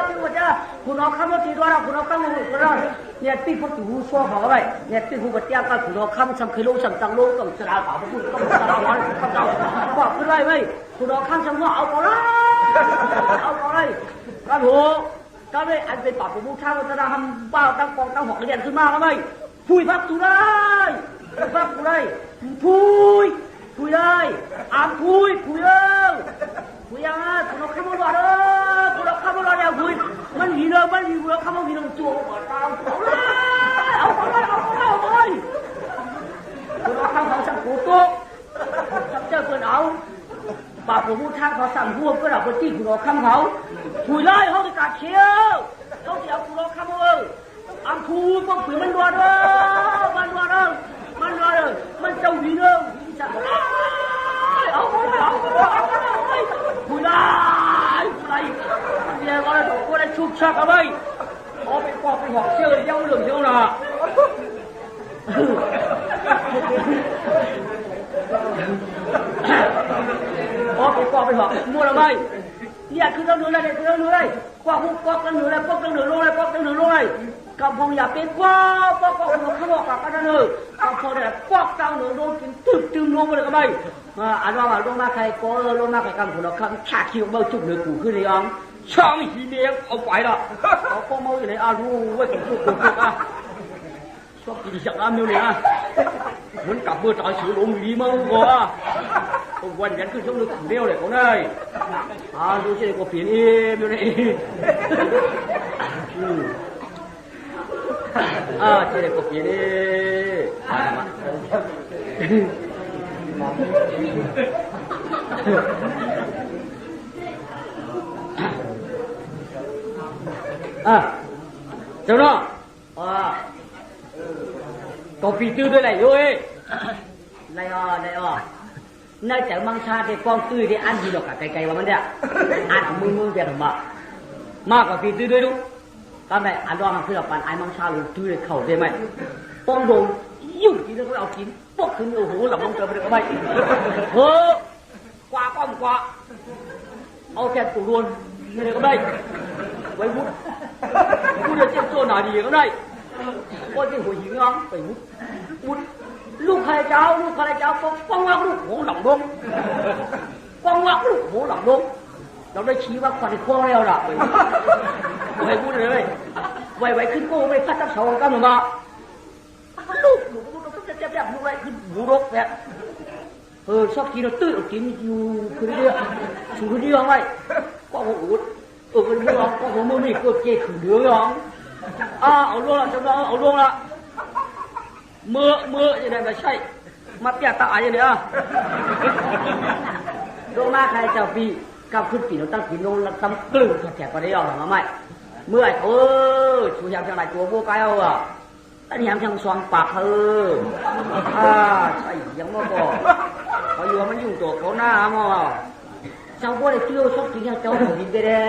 ตีหูปัดเจ้าคุณเอาข้ามรถตีด้วยนะคุณเอาข้ามรถตีด้วยเนี่ยตีพวกตีหูซ้อเขาอะไรเนี่ยตีหูปัดเจ้าก็คุณเอาข้ามสัมเคโลสัมตังโลต้องจะเอาเปล่าพูดต้องจะเอาวันต้องเอาบอกขึ้นไรไหมคุณเอาข้ามสัมว่าเอาเปล่าก็ถูกก็เลยอันเป็นปากของผู้ชายว่าจะทำบ้าตั้งกองตั้งหอกเรียนขึ้นมาแล้วไหมพูดพักตุไรพักตุไรพูดเลยพูดเลยคุยยังไงคุณเอาข้ามรถคุณเอาข้ามรถเนี่ยคุยมันหีเลยคุณเอาข้ามรถหีเลยจั่วก่อนเอาเลยคุณเอาข้ามเขาสั่งกูตุ๊กเจ้าเปิดเอาปากผมพูดทางเขาสั่งหัวก็ดับเบิ้ลตี้คุณเอาข้ามเขาคุยเลยเขาจะกัดเชี่ยวเขาจะเอาคุณเอาข้ามเลยคุยก็คุยมันรัวเลยมันเจ้าหีเลยสั่งเอาคุยเนี่ยก็เลยถูกคนได้ชุบชักเอาไว้เอาไปกอกไปหอกเชี่ยวเย้าเหลืองเชี่ยวน่ะเอาไปกอกไปหอกมัวละไม่เนี่ยคือต้องเหนือเลยกอกต้องเหนือเลยลงเลยกำพงอย่าเป็นกอกเขาบอกกันนั่นเลยกำพงเนี่ยกอกต้องเหนือลงกินตึมลงไปเลยก็ไม่อันว่าลงมาใครก็ลงมาใครกำผลเราคำขาคิวเบาจุกเหนือกูขึ้นเลยอ่ะช่างหีเมียเอาไปละเอาป้องเมาอยู่ไหนรู้ไว้กับพวกชอบกินสักน้ำเดียวเนี่ยเหมือนกับเมื่อตายสือหลงดีมั้งก็วันยันขึ้นช่องนึกถึงเดียวเลยเขาได้ดูสิก็เปลี่ยนเองอยู่นี่ที่ไหนก็เปลี่ยนเองเจ้าน้องก็ปีตื้อด้วยไหนโย้ยไรน่าจะมังชาที่กองตื้อที่อันดีดอกไกลๆว่ามันเนี่ยอันมึงเบียดมากกว่าปีตื้อด้วยดูก็แม่อันรองคือปันไอ้มังชาหรือตื้อเข่าได้ไหมป้องโดนยุ่งกินแล้วก็เอากินพวกขึ้นโอ้โหหลับลงเจอไปเลยก็ไม่กว่าป้อมกว่าเอาแค่ตัวรวนนี่เลยก็ได้ไว้วุ้นจะเจ็บตัวหนาดีก็ได้ก็ที่หัวหิ้งน้องไปวุ้นลูกใครเจ้าป้องว่าลูกโหหลังลงเราได้ชี้ว่าควันโค้งแล้วล่ะไว้วุ้นเลยไว้ขึ้นโก้ไม่พัดจับเสากันหรือมาลูกต้องจะจับลูกไว้ขึ้นหูรกแบบชอบกินเราตื้อกินอยู่คือเดียวชูคือเดียวไว้ก็หัวอุดคือเดียวก็หัวมือนี่ก็เจ๊คือเดียวยังเอาลงละจำลองเอาลงละเมื่อยังไงไม่ใช่มาเปียกตาอะไรเนี่ยลงมาใครเจ้าปีกับขึ้นปีเราตั้งปีลงแล้วตั้งกลึงแฉกไปได้ยังหรือไม่เมื่อชูยามจังไรตัวโบกายเอาตั้งยามจังสว่างปากใช่ยังไม่พอเขาอยู่มันยุ่งตัวเขาหน้ามั้งเจ้าโบได้เที่ยวชอบกินเจ้าของกินได้แน่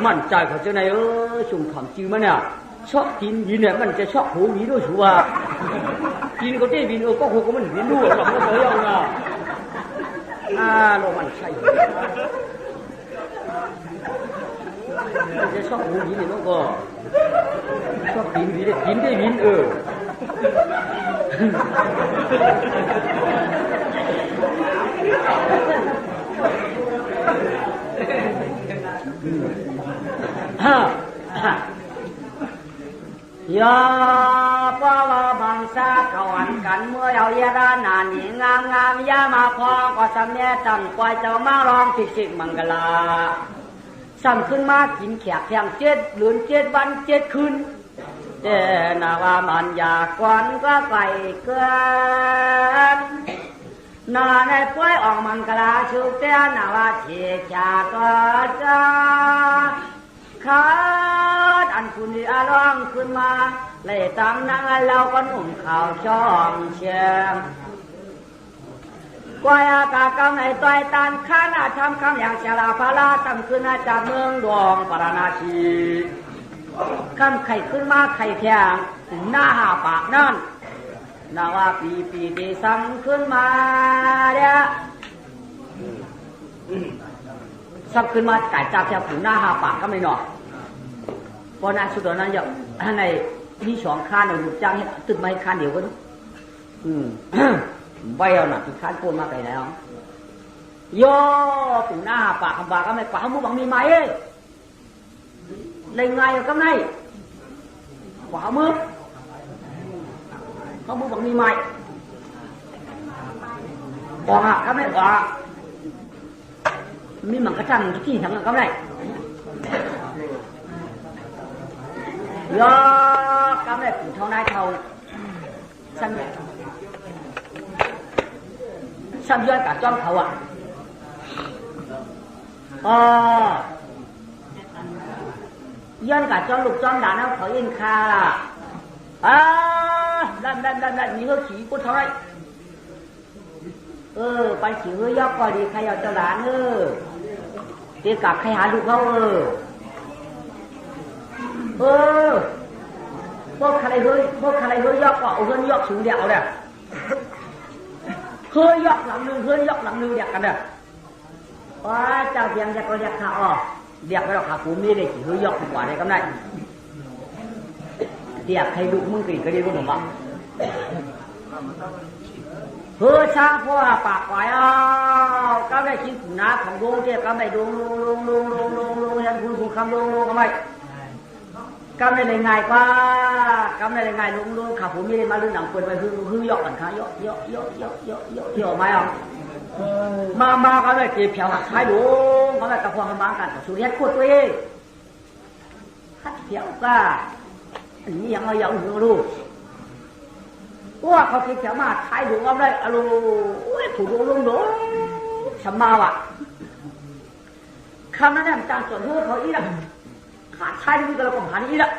มั่นใจเขาเจ้าไหนสุ่มขำจื้อมันเนี่ยชอบกินยินเนี่ยมันจะชอบหูหนีด้วยชัวกินเขาได้บินก็หูก็มันบินด้วยหลับก็เสียเอานะเรามันใช่มันจะชอบหูหนีเนี่ยมันก็ชอบกินได้กินได้บินยาปะวะบังสะกวันกันเมื่อเอาเยาดานานนี่งามยามาพอก็สำเนียจันกวายเจ้ามาร้องสิมังกลาซ้ำขึ้นมากินแขกแข่ง7 เดือน 7 วัน 7 คืน เจนาว่ามันอยากกวนก็ไก่เกินนาในป้วยออกมังกลาชุกเตี้ยนาว่าเทียจาก็จะขาดอันคุณดีอาร้องขึ้นมาเลยตามนั่งเราก็หนุ่มข่าวช่องเชียงกวยอากาศกำในต้อยตันข้านาทำคำอย่างเชลาพาราตั้งขึ้นมาจากเมืองดวงปราณาชีคำไข่ขึ้นมาไข่แข็งถึงหน้าหาปากนั่นนาว่าปีที่สั่งขึ้นมาเนี่ยสั่งขึ้นมาไก่จับแค่ถึงหน้าหาปากก็ไม่หนอเพราะนั้นสุดนั้นอย่างในที่สองข้านเราดูจ้างให้ตึกไม่ข้านเดียวกันใบเอาหนักที่ข้านโกนมาไปแล้วย่อถึงหน้าหาปากคำบาก็ไม่ปากมุบังมีไหมเลยไงกับไงขวามือเขามือบังมีไหมบอกหักกับไม่ว่ามีหมังกระชังที่ทั้งกับไงย่อกับไงถึงเท่าไหนเท่าฉันย้อนกับจ้องเขาอ่ะย้อนกับจ้องลูกจ้องด่าน้าเขาเองค่ะดันมีเขาขี่กูเท่าไรไปขี่เฮ้ยยอกก็ดีใครเอาเจ้าหลานเดี๋ยวกลับใครหาลูกเขาพวกใครเฮ้ยยอกก็เอาเฮ้ยยอกสูงเดียวเนี่ยเฮ้ยยอกหลังนึงเฮ้ยยอกหลังนึงเดียวกันเนี่ยว้าเจ้าเพียงจะก็เรียกข้าเรียกไปหรอกข้าผมนี่เลยขี่เฮ้ยยอกกว่าได้ก็ได้เรียกใครลูกมึงกี่ก็ได้รู้หรือเปล่าช้าเพราะว่าปากไว้ก็ได้ชิ้นขุนน้าของดวงเจ้าก็ไม่ดวงยันคุณคำดวงก็ไม่ก็ไม่ได้ง่ายกว่าก็ไม่ได้ง่ายดวงขับผมไม่ได้มาเรื่องหนังเปิดไปคือยกหลังคายกไหมมาก็ได้เก็บเผียวหักท้ายดวงก็ได้กระพวงกันบ้างกันสุริยะโคตรตัวเองฮัดเผียวก็อันนี้ยังเอาอย่างหนึ่งรู้ว่าเขาคิดแถวมาทายดูเอาได้อารมณ์ถูกลงสมาว่ะคำนั้นเนี่ยการส่วนเพื่อเขาอีละขาดทายนี่ก็เราก็หาอีละ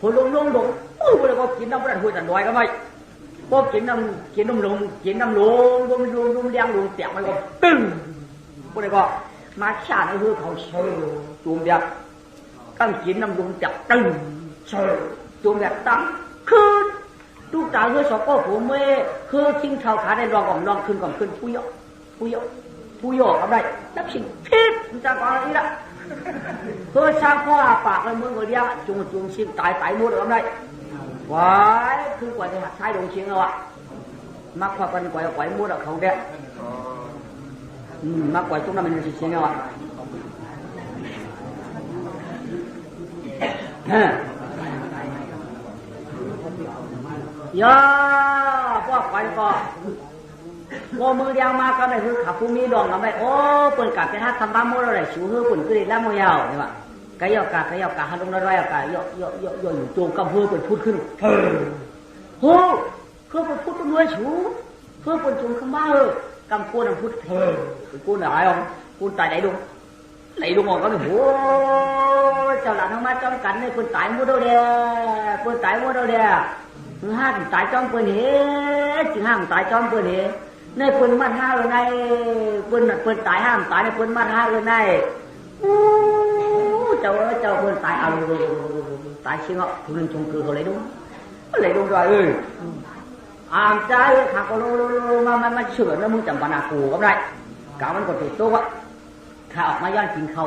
ผลลงก็เลยก็กินน้ำมันหัวจันดอยก็ไม่พอกินน้ำลงเลี้ยงลงเสียงมันก็ตึ้งก็เลยก็มาชาในเพื่อเขาเชื่อจูมเดียบตั้งกินน้ำลงจับตึ้งเชื่อจูมเดียบตั้งคืนลูกตาเพื่อสอบก็ผมไม่คือทิ้งเท้าขาได้ลองขึ้นผู้ยอกับได้นับสิ่งพิษมันจะก่อนอะไรละเพื่อสร้างข้อปากแล้วมึงก็เดียวจุงสิ่งตายหมดกับได้ไว้คือกว่าจะหักท้ายลงเชียงเอาอะมักพอกันกว่าหมดเอาเขาเด้มักกว่าจุงนั้นมันเชียงเอาอะย่อพวกไปก็โมมือเดียวมาก็ได้คือขับผู้มีดองก็ไม่เปิ่นกัดไปถ้าทำบ้าโมเราได้ชูเฮือเปิ่นก็ได้ละโมยาวใช่ปะกะยอกกะหันลงน้อยๆกะย่ออยู่โจงกับเฮือเปิ่นพูดขึ้นเฮือพูดตัวน้อยชูเฮือเปิ่นจงคำบ้ากำพูดพูดกูหน่อยกูตายไหลลงออกก็เลยโอ้เจ้าหลานน้องมาจ้องกันเนี่ยเปิ่นตายหมดแล้วเด้ห้ามตายจอมเปิ่นเหจึงห้ามตายจอมเปิ่นเหในเปิ่นมัดห้าเลยในเปิ่นตายห้ามตายในเปิ่นมัดห้าเลยในเจ้าเปิ่นตายเอาตายชิงอ่ะทุนชงคือเขาเลยđúng rồiใจขาก็มาเชื่อแล้วมึงจำปานากูก็ได้กามันก็ติดตัวข้าออกมาย้อนกินข้าว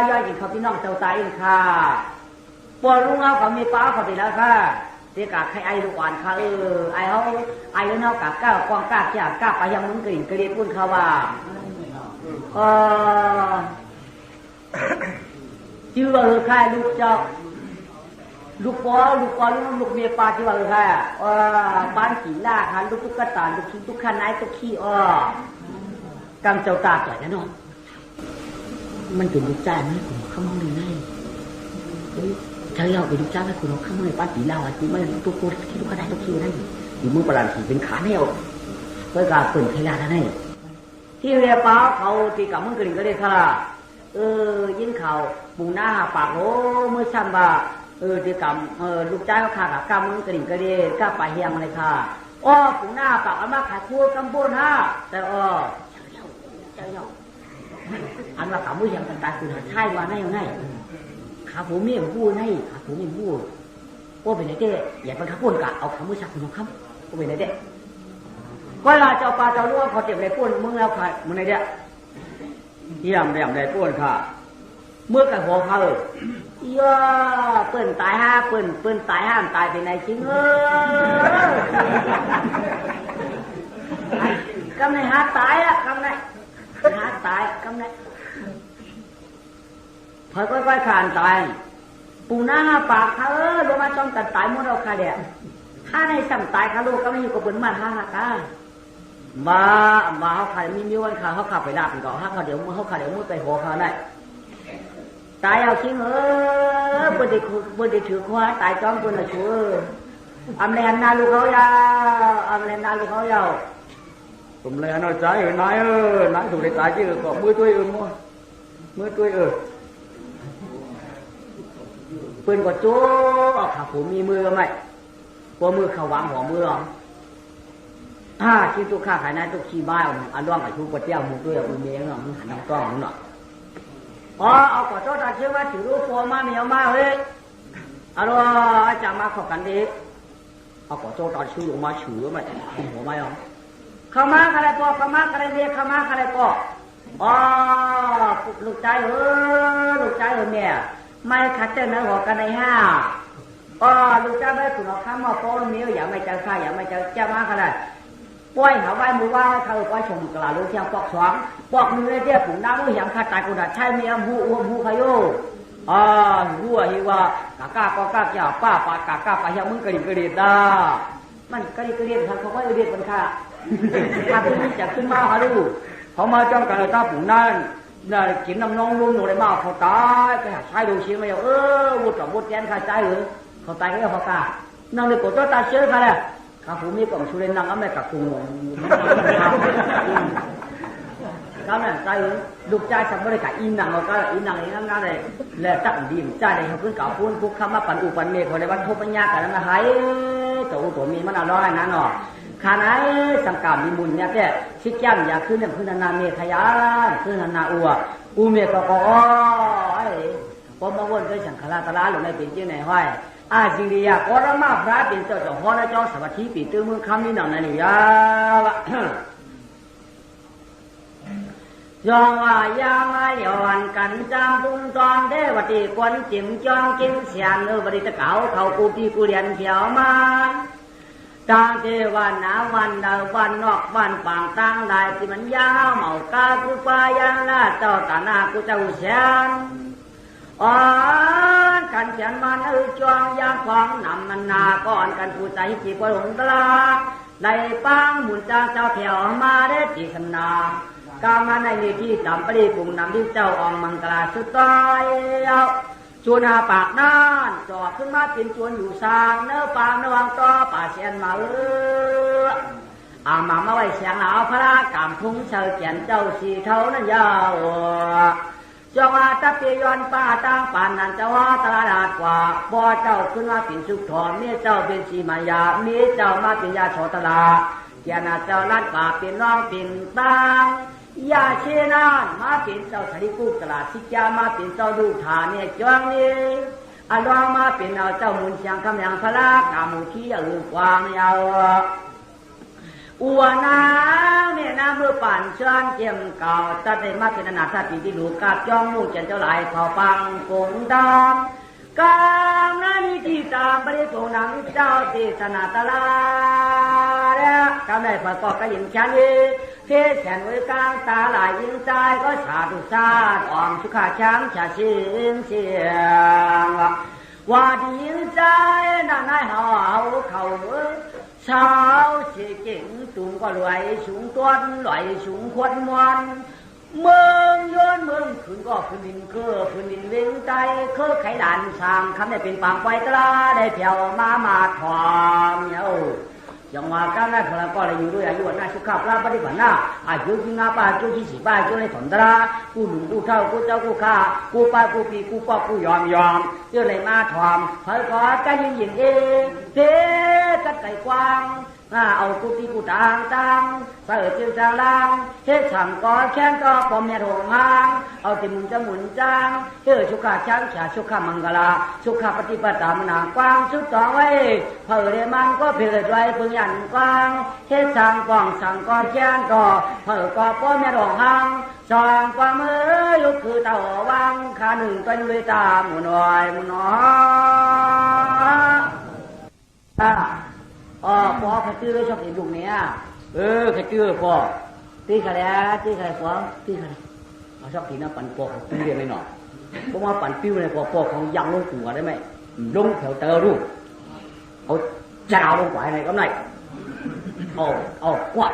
ย้อนกินข้าวพี่น้องเจ้าตายเองค่ะปวดลุงเอาเขามีป้าเขาไปแล้วค่ะเด็กกะใครไอ้ลูกอ่อนค่ะไอ้เขาไอ้แล้วเนาะกะก้าวกวางก้าเจ้าก้าไปยังมึงกลิ่นกระเดียดพุ่นเขาว่าชื่อว่าค่ะลูกเจ้าลูกปอลูกเมียป้าชื่อว่าค่ะบ้านขี่ล่าค่ะลูกตุ๊กตาลูกขี้ตุ๊กขันไอ้ตุ๊กขี้กำเจ้าตาจ่อยนะน้องมันเป็นลูกจ้าไหมผมเขามองดูไง เจ้าไปดูจ้าให้คุณเราข้ามในป้านปีลาวจริงไหมทุกคนที่ทุกคนได้ทุกทีได้อยู่มือประหลาดผีเป็นขาแนวเพื่อการเปิดเทลาได้ที่เรียป้าเขาตีกับมึงกลิ่นก็ได้ค่ะยินข่าวปูหน้าปากโอ้เมื่อซ้ำบ่าตีกับลูกจ้าเขาขากับกำมึงกลิ่นก็ได้ก้าปลาเฮียงเลยค่ะอ้อปูหน้าปากเอามาขายคู่กำปูนฮะแต่เจ้าอันว่าขามือยังต่างๆคุณหาใช่ว่าได้ยังไงขาผมมีพูดให้ขาผมมีพูดว่าเป็นไงเด้อย่าเป็นขาพูดกะเอาขามือชักคุณน้องคำว่าเป็นไงเด้เวลาเจ้าปลาเจ้าล้วงเขาเจ็บในพูดมึงแล้วค่ะมึงไงเด้เยี่ยมในพูดค่ะเมื่อกับหัวเขาย่าเปิ้นตายห้าเปิ้นตายห้ามตายเป็นไงจริงกำในหาตายอะกำในหาตายกำในพอค่อยๆขานตายปูหน้าปากเขาลงมาจ้องตัดตายหมดเราค่ะเดี๋ยวข้าในสั่งตายข้าลูกก็ไม่อยู่กับปืนมาท่าค่ะมาเขาขายมีวันขาเขาขับไปลาบก่อนเขาเดี๋ยวเขาขาเดี๋ยวมือไปหัวเขาได้ตายเอาชิ้นบนได้ถือคว้าตายจ้องบนละชัวอำแลนนาลูกเขายาวอำแลนนาลูกเขายาวผมเลยน้อยใจนายนายถูกได้ตายchứ cóมือtôi muaมือtôiปืนกดโจ้ขาผมมีมือไหมพอมือเขาวางหัวมือหรอชิ้นตัวข้าขายนายตัวขี้บ้าอันร่วงกับชูกดเจ้ามือตัวมือเมียเนาะหันน้ำกล้องเนาะเอากดโจ้ตัดเชื่อว่าถือรูปโฟมาเมียมาเฮ้ยอาจารย์มาขอกันดีเอากดโจ้ตัดชื่อออกมาถือไหมหัวไม่หรอข้ามาอะไรปอข้ามาอะไรเมียข้ามาอะไรปอลูกใจลูกใจเมียไม่ขัดเจ้าเนื้อหัวกันในห้าลูกเจ้าไม่ขุนข้ามมาโป้เมียอย่าไม่เจอข้าอย่าไม่เจอเจ้ามาขนาดป่วยหาใบมือว่าเขาป่วยชมกลาลูกเชียงปอกสองปอกมือเตี้ยปุ๋งน้ำมือหยางขาดตายกุดาใช่เมียหูพายุหัวฮิว่ากากาก็กาเจ้าป้าปากากาปะยังมึงกระดิ่งด้ามันกระดิ่งทางเขาไม่กระดิ่งคนข้าถ้าคุณจะขึ้นมาหาดูเขามาจ้องกันเลยตาปุ๋งนั่นน่ะกินน้ำนองลุงหนูได้มาเขาตายไปหาชายดูเชียงไม่เอาวุฒิกับวุฒิแกนข้าใจหรือเขาตายก็เขาตายนั่งในกดตัวตาเชื่อค่ะเลยข้าผู้มีกล่องชูเรนนั่งก็ไม่กักกุงข้าเนี่ยใจหรือลูกใจสัมบริการอินนังเราก็อินนังอีนั่งเลยแล้วจับดีมใจได้เขาขึ้นเก่าพูนพุกข้ามาปั่นอุปันเมฆเขาได้วันทุบปัญญากันแล้วมาหายตัวมีมันอร่อยนั่นหรอข้าไหนสังกามมีมุนเนี่ยแกชิดแก้มอยากขึ้นเนี่ยขึ้นนาเมฆยานขึ้นนาอูเมฆก็พอมาวนก็ฉันขลาตลาหรือในเป็นเจ้าไหนห้อยจริงดีอ่ะก็รมาพระเป็นเจ้าฮอนะเจ้าสวัสดิ์ปีตื้อมือคำนี้หนังนั่นนี่ยายองว่ายามายอนกันจามพุงจองเทวตีกวนจิ๋มจองกินเสียงบริตะเก่าเขากูปีกูเรียนเขียวมาตางเทวันหนาวันดาววันนอกวันปางตั้งได้ที่มันยาวเหมากากูปายังลาเจ้าตานากูเจ้าเสียงกันเขียนมันจวงยางควางนำมันนาก่อนกันผู้ใจจีบหลงตลาในปังหมุนจ้าเจ้าแถวมาได้จีสนากามาในที่จำปรีปุ่งนำที่เจ้าอองมังกลาสุดต้อยจวนหาปากน่านจอดขึ้นมาเป็นจวนอยู่สางเนื้อปางเนื้อวังต่อป่าเชียนมามาไว้เสียงเอาพระกามทุ่งเชยเขียนเจ้าสีเท่านั้นยาวจงว่าตะเปียนป่าตั้งป่านนั้นจะว่าตลาดกว่าบ่เจ้าขึ้นมาเป็นสุขถอนเมียเจ้าเป็นสีมายาเมียเจ้ามาเป็นยาโชตลาเกียนาเจ้าลัดป่าเป็นน้องเป็นตังยาเชนานมาเป็นเจ้าสริกุตลาสิจามาเป็นเจ้าดูฐานเนี่ยจวงนี้อลองมาเป็นเจ้ามุนเชียงคำยังพระกามุขีอื่นกวางยาวอัวนาเนี่ยน้ำมือปั่นชวนเจียมเก่าจะได้มาเป็นนาฏปีที่ดูกาบย่องมุ่งเจนเจ้าหลายขอปังกงดำกามนั้นที่ตามบริโภคนำเจ้าตีสนาตลาเนี่ยกำได้ประกอบกับหญิงชันยีเทแขนไว้กลางตาหลายยิงใจก็ชาดุชาดอ่อมสุขาช้างชาชิงเสียงว่าดียิงใจนั่นให้เฮาเขาเช้าเสียเก่งตุ่มก็ไหลสูงต้นไหลสูงควันมวน เมืองย้อนเมืองขืนก็พื้นดินพื้นดินเว้งใจไขด่านสร้างคำได้เป็นปางไฟตราได้เที่ยวมาถอมเนี่ยอย่างว่าการนั้นคนละก็เลยอยู่ด้วยอายุวันน่าชุกขับลาปฏิบัติหน้าอายุที่งาป้าจุที่สีป้าจุในถมตรากูหนุ่มกูเท่ากูเจ้ากูข้ากูป้ากูปีกูปอกกูยอมเจอเลยมาถอมเฮ้ยก็ใจเย็นเองเทกัดไก่กวางเอากูตีกูต่างเปิดจิ้มจางล่างเฮ็ดฉ่ำก็แค้นก็ปอมเนี่ยโถงหางเอาติมุนจะหมุนจางชุกขาช้างฉาชุกขามังกลาชุกขาปฏิปตามนากว้างชุดต่อไว้เผื่อเรมันก็เผื่อไว้เพื่อยันกว้างเฮ็ดฉ่ำกว้างสั่งก็แค้นก็เผื่อก็ปอมเนี่ยโถงหางจางกว้างมือลุกคือเต่าวังขาหนึ่งเป็นเลยตาหมุนหน่อยพ่อเขาตื้อชอบเห็นลูกเนี้ยเขาตื้อพ่อตีขะแล้วตีขะพ่อตีขะเขาชอบกินน้ำปั่นพ่อเขาตื้อเรียนไม่หน่อยเพราะว่าปั่นปิ้วเนี่ยพ่อเขายังลงหัวได้ไหมลงแถวเตอรูเอาจะเอาลงกว่าไหนก็ไหนเอากวาด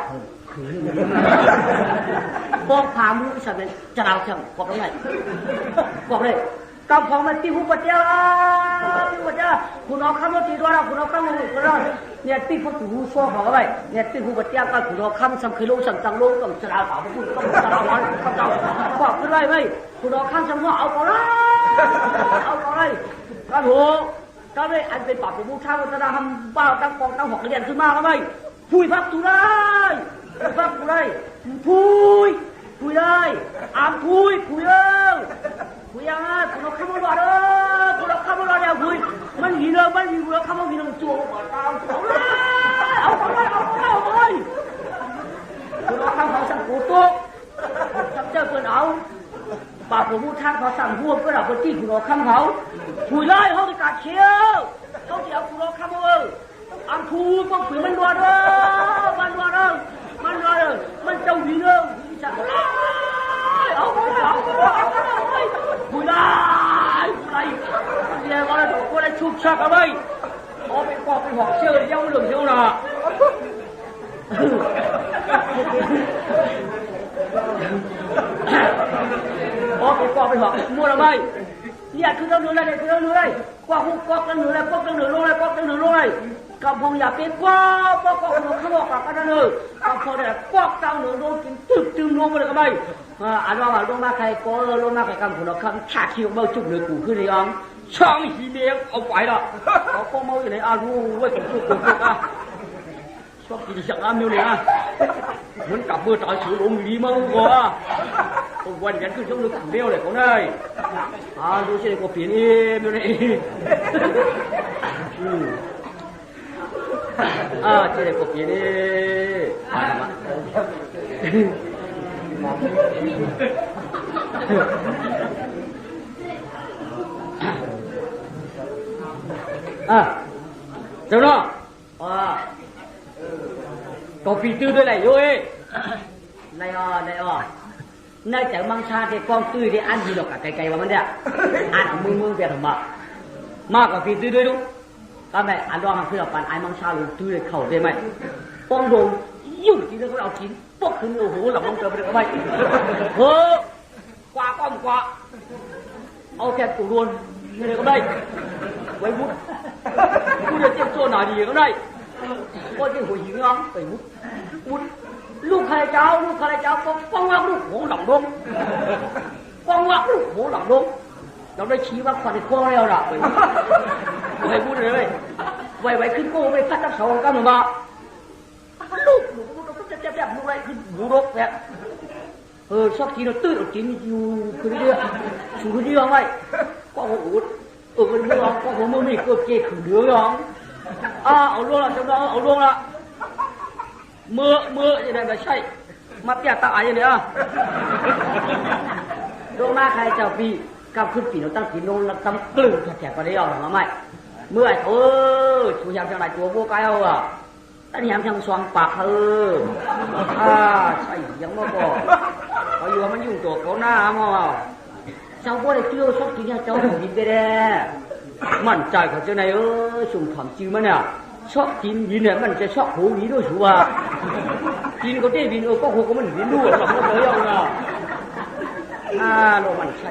ขืนพ่อพามือสั่งเลยจะเอาแข่งกวาดตรงไหนกวาดเลยกำพองมันตีหูปัดเจ้าคุณเอาคำว่าตีด้วยนะคุณเอาคำว่าตีด้วยเนี่ยตีพวกหูซ้อเขาไว้เนี่ยตีหูปัดเจ้าก็คุณเอาคำสำคัญลงสั่งจังลงต้องจะเอาเขาพูดต้องจะเอาวันต้องจะกวาดขึ้นได้ไหมคุณเอาคำสำคัญเอาเขาเลยกระโถก็เลยอันเป็นปากเป็นผู้ข้าวจะทำบ้าตั้งกองตั้งหอกเรียนขึ้นมาแล้วไหมพูดพักตูได้พูดได้อ่านพูดคุยยังไงคุณเอาข้าวมาเนี่ยคุยมันหินเลยคุณเอาข้าวมาหินลงจั่วเอาเลยคุณเอาข้าวเขาสั่งกูตุ๊กสั่งเจ้าเพื่อนเอาปากผมพูดทางเขาสั่งหัวเพื่อนเอาคนที่คุณเอาข้าวเขาคุยเลยเขาจะกัดเชี่ยวเขาจะเอาคุณเอาข้าวมาอ่านคุยก็คุยมันรัวเลยมันเจ้าหินเลยสั่งเอาคุยได้เนี่ยก็เลยถูกก็ได้ชุบชักเอาไว้เอาไปปอกไปหอกเชี่ยวเย้าเหลืองเชี่ยวน่ะเอาไปปอกไปหอกมั่วละไม่เนี่ยคือเราเหนือเลยกว่าหุบกอกกันเหนือเลยกอกกันเหนือลงเลยกำพงอย่าเป็นกอกหนูขโมยกกันนั่นเลยกำพงเนี่ยกอกเจ้าหนูโดนกินตึ๊บลงไปเลยก็ไม่อันว่าลงมาใครก็ลงมาใครกำผุนเราคำฉากคิวเบาจุกเลยกูขึ้นเลยอ่ะช่างหีเมียเอาไปละเอาก็เมาอยู่ไหนรู้ไว้กับกูชอบกินสักน้ำนิ้วเลยอ่ะเหมือนกับเมื่อตอนสูงดีมากกว่าวันกันขึ้นช่วงลึกเดียวเลยเขาได้ดูสิกูเปลี่ยนเองดูนี่เจ๊กูเปลี่ยนเองเจ้าเนาะก็ปีตื้อด้วยไหนอยู่เอ้นายแต่มังชาที่กองตื้อที่อันดีหรอกไกลๆว่ามันเนี่ยอันมึงเปลี่ยนมากกว่าปีตื้อด้วยดูก็แม่อันรองมันคือเราปั่นไอ้มังชาหรือตื้อเข่าได้ไหมป้องโดนยุ่งจริงแล้วเขาเอากินปกขึ้นโอ้โหหลังมันเจอไปเลยก็ไม่กว่าเอาแค่กูโดนไม่ได้ก็ได้ไว้มุดกูจะเจ็บตัวหนาดีก็ได้ก็ที่หัวหิ้งอ่ะไปมุดลูกใครเจ้าป้องว่าลูกโหหลังดงเราได้ชี้ว่าควันข้อแล้วล่ะไปพูดเลยไว้ขึ้นโก้ไปพัดตับเสากันหรือเปล่าลูกต้องจะจับลูกอะไรขึ้นหูรกเนี่ยชอบกินเราตื้อเรากินอยู่คืนเดียวชูคืนเดียวไว้ก็หัวอุดคืนเดียวก็หัวมือนี่ก็เจ๊ขืนเดือดร้องเอาลงละจำลองเอาลงละเมื่อจะได้ไม่ใช่มาเปียตาอย่างเนี้ยโดนมาใครเจ้าปีกับขึ้นปีเราตั้งปีโน่นแล้วตั้งกลึงแฉกไปได้หรอไม่เมื่อชูยามจังไรตัวพวกไก่เอาตั้งยามจังสว่างปากใช่ยังไม่พอเขาอยู่มันอยู่ตัวเขาหน้ามั้งเจ้าพวกไอ้เตี้ยวชอบกินเจ้าของกินไปได้มั่นใจเขาเจ้าไหนสุ่มถามจื้อมันเนี่ยชอบกินยินเนี่ยมันจะชอบหูนี้ด้วยชัวกินก็ได้บินก็หูก็มันบินด้วยหลับก็เตยเอาเนาะ โลมันใช่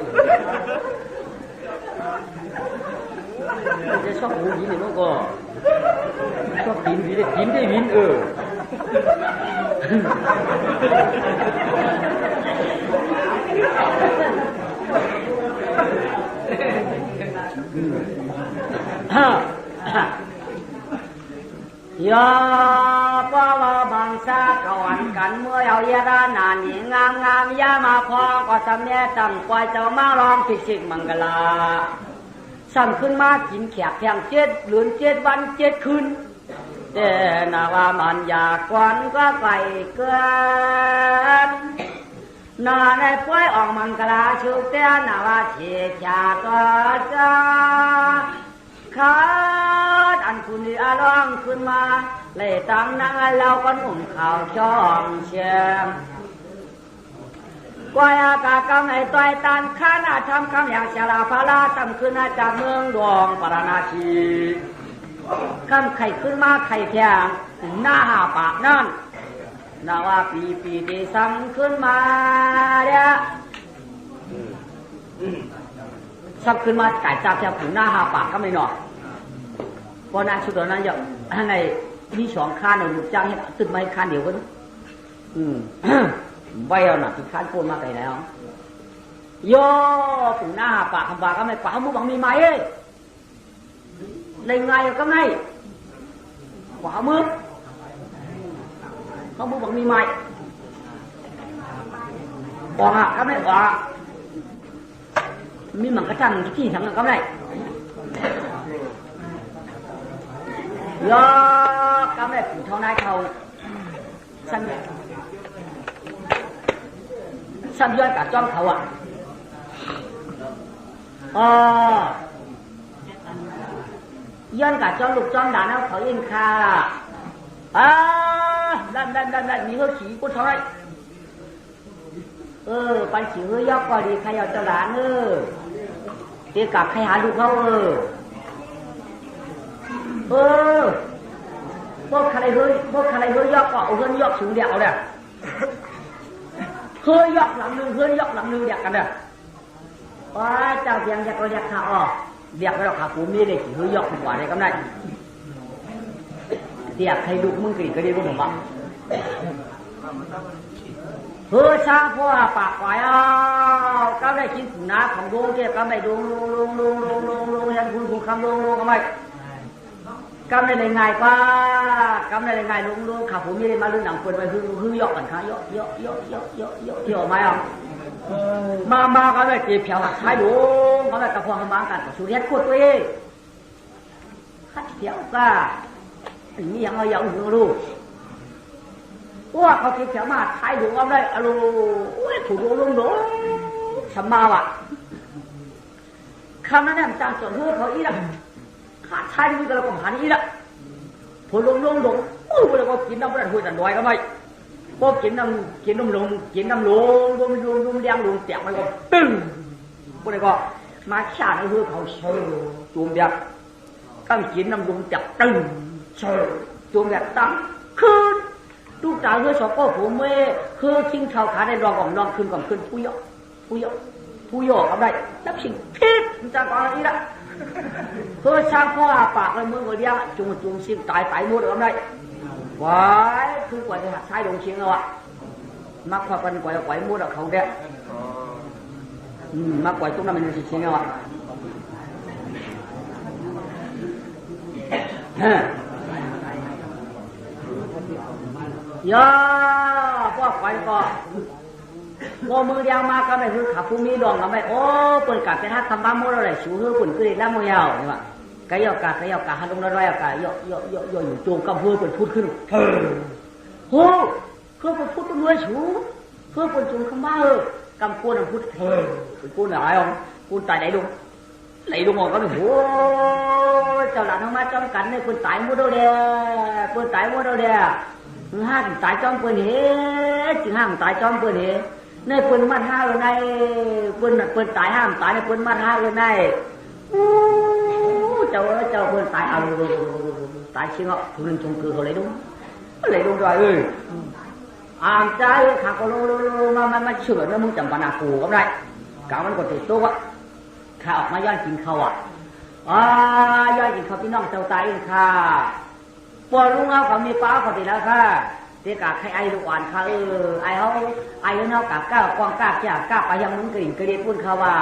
จะชอบหูหินนี่ก็ชอบหินดีได้หินได้หินยาปาวาบังสาขวันกันเมื่อเอาเยดานานนี่งามงามยามาพอก็สำเนียตั้งควายเจ้ามาลองพิสิกมังกลาสั่งขึ้นมากินแขกแทง7 หรือ7 วัน 7 คืนแต่นาว่ามันอยากกวนก็ไก่เกินนาในป่วยออกมังกลาชุกแต่นาว่าเชียชาก็จะขาดอันคุณนี่อร้องขึ้นมาเลยตั้งนั่งเราก็หนุ่มข่าวช่องเชียงกวยอากาศกำในต่อยตันข้านาทำคำอย่างเชลาพาราทำขึ้นจากเมืองดวงปาราณสีคำไข่ขึ้นมาไข่แข็งหน้าหาปากนั่นนาว่าปีที่สั่งขึ้นมาเนี่ยสั่งขึ้นมาไก่จับแถวหูหน้าหาปากก็ไม่หนอพอนาชุดนั้นอย่างในมี2 ข้านหนึ่งจ้างให้ตึกไม้ข้านเดียวกันใบเอาหนักที่ข้านโคนมาไกลแล้วโย่หูหน้าหาปากคำบาก็ไม่ปากมุกบังมีไม้ในไงก็ไม่ขวามือเขามือบังมีไม้บอกอ่ะก็ไม่บอกมีหมังกระจังที่ทำกันก็ไม่ยอก็ไม่ผูกเท่านายเขาสั้นย้อนกับจ้องเขาอ่ะย้อนกับจ้องลูกจ้องด่าเอาเขาเองค่ะดันมีเขาขี่กูเท่าไรปันขี่เฮ้ยยอกก็ดีใครเอาเจ้าหลานเดี๋ยวกลับใครหาลูกเขาพวกใครเฮ้ยยอกก็เอาเฮ้ยยอกสูงเดียวเอาเนี่ยเฮ้ยยอกหลังนึงเดียวกันเนี่ยเจ้าเพียงจะก็เรียกข้าเรียกไปเราขาปูมีเลยขี่เฮ้ยยอกกว่าได้กำไรเรียกใครลูกมึงกี่ก็ได้รู้ผมบ้างช่างพ่อปากไว้ก็ได้กินขุนน้าของดวงเก็บก็ไม่ดวงยันคุณคำดวงก็ไม่กำได้เลยง่ายกว่ากำได้เลยง่ายลุงขับผมมีเลยมาลื่นหนังเปิดไปคือยกกันค่ะยกเที่ยวไหมมาก็ได้เก็บเผียวใช้ลุงก็ได้กระพงมากันสุริยะกดตัวเองขัดเที่ยวก็นี่ยังเอาอย่างอื่นรู้ว่าเขาเก็บเผียวมาใช้ลุงเอาได้อลูถูกลุงทำมาว่ะคำนั้นเนี่ยจางส่วนเขาอีละขาดใช้มือแต่เราก็หานี่ละพอลงแล้วก็กินน้ำมันหัวจันดอยก็ไม่พอกินน้ำลงเลี้ยงลงแตกมันก็ตึ้งพวกนี้ก็มาชาในหัวเขาเชื่อจูมเดียบตั้งกินน้ำลงแตกตึ้งเชื่อจูมเดียบตั้งคืนลูกตาเรือสอบก็ผมเมื่อคือทิ้งเท้าขาได้รองขึ้นผู้ยกเอาได้นับสิ่งพิษมันจะก่อนนี้ละเพื่อสร้างข้อปากเลยมือก็เดียวจุงซิมตายไปหมดเอาได้ไว้คือกว่าจะหักใช้ลงเชียงเอาอะมักพอกันกว่าจะไหวหมดเอาเขาเด้มักไหวตรงนั้นมันจะเชียงเอาอะย่าพวกไฟก็โมมือเดียวมาก็ไม่คือขับผู้มีดวงก็ไม่เปิดกัดไปทักทำบ้าโมอะไรชูเฮือปุ่นคือได้แล้วโมยาวนี่ว่ากายกาฮันลงน้อยกายอยู่จูงกับเฮือปุ่นพูดขึ้นเฮือปุ่นพูดด้วยชูเฮือปุ่นจูงคำบ้ากำปูนพูดปูนอะไรอ่ะปูนตายไหนลุงบอกก็เลยเจ้าหลานทำมาจ้องกันเนี่ยปุ่นตายหมดแล้วเด้ปุ่นตายหมดแล้วเด้ห้ามตายจ้องปุ่นเฮ้จึงห้ามตายจ้องปุ่นเฮ้ในปืนมัดห้าเลยในปืนตายห้ามตายในปืนมัดห้าเลยในเจ้าปืนตายเอาตายชิงอ่ะทุเรศชงคือเขาเลยดุด้วยอามใจขาก็มาเชื่อนะมึงจำปานาคูก็ได้ กามันก็ติดตัวข้าออกมาย้อนกินเขาย้อนกินเขาพี่น้องเจ้าตายเองค่ะปวดลุงเอาเขามีป้าเขาติดแล้วค่ะเด็กกาใครไอ้ลูกอ่อนค่ะไอ้เขาเนาะกับก้าวกองก้าวเจ้าก้าวไปยังมึงกลิ่นกระเดียปุ่นเขาว่า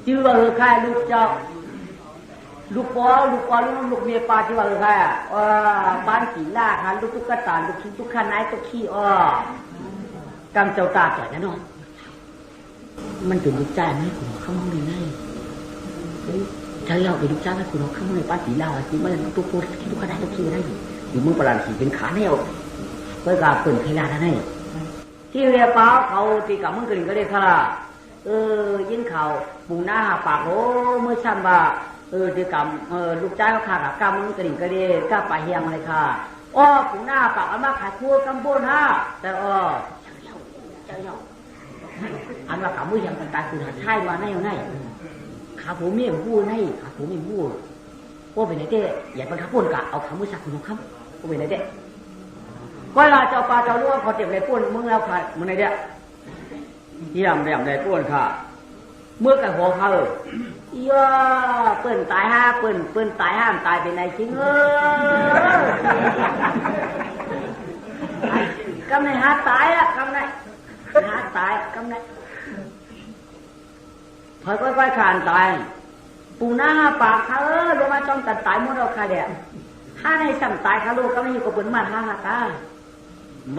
ชื่อว่าใครลูกเจ้าลูกปอลูกเมียปลาชื่อว่าใครบ้านสีล่าค่ะลูกตุ๊กตาลูกขี้ตุ๊กข้าน้ายตุ๊กขี้กำเจ้าตาจ่อยนะน้องมันถึงลูกจ้าไหมคุณเขาไม่ได้ใช่เราไปลูกจ้าไหมคุณเขาไม่ได้บ้านสีล่าจริงไหมตุ๊กขี้ตุ๊กข้าน้ายตุ๊กขี้ได้อยู่เมืองประหลาดสีเป็นขาแนวเพื่อกาเปิดใครล่าได้ที่เรียป้าเขาตีกับมึงกลิ่นก็ได้ค่ะยินเขาปูหน้าปากโอ้เมื่อช่ำบ่าตีกับลูกจ้าก็ขากับกำมึงกลิ่นก็ได้ก้าปลาเฮียงเลยค่ะปูหน้าปากเอามาขายคั่วกำบนฮะแต่เจ้าอันว่าขามือยังกันตายคือหาใช่มาไหนเอาไหนขาผมมีบู้ไหนขาผมมีบู้ว่าเป็นไงเจ๊อย่าเป็นขาปุ่นกะเอาขามือสักคุณครับว่าเป็นไงเจ๊ก็ลาเจ้าปลาเจ้าล้วนพอเจ็บในป้วนมึงแล้วค่ะมึงในเดียเยี่ยมแหลมในป้วนค่ะเมื่อกับหัวเขาย่าเปิ่นตายห้าเปิ่นตายห้ามตายเป็นไงจริงกำในหาตายอะกำในหาตายกำในค่อยๆขานตายปูหน้าปากเขาลงมาจ้องตัดตายหมดเราค่ะเดียถ้าในสั่งตายเขาลูกก็ไม่อยู่กับเปิ่นมาห้าตา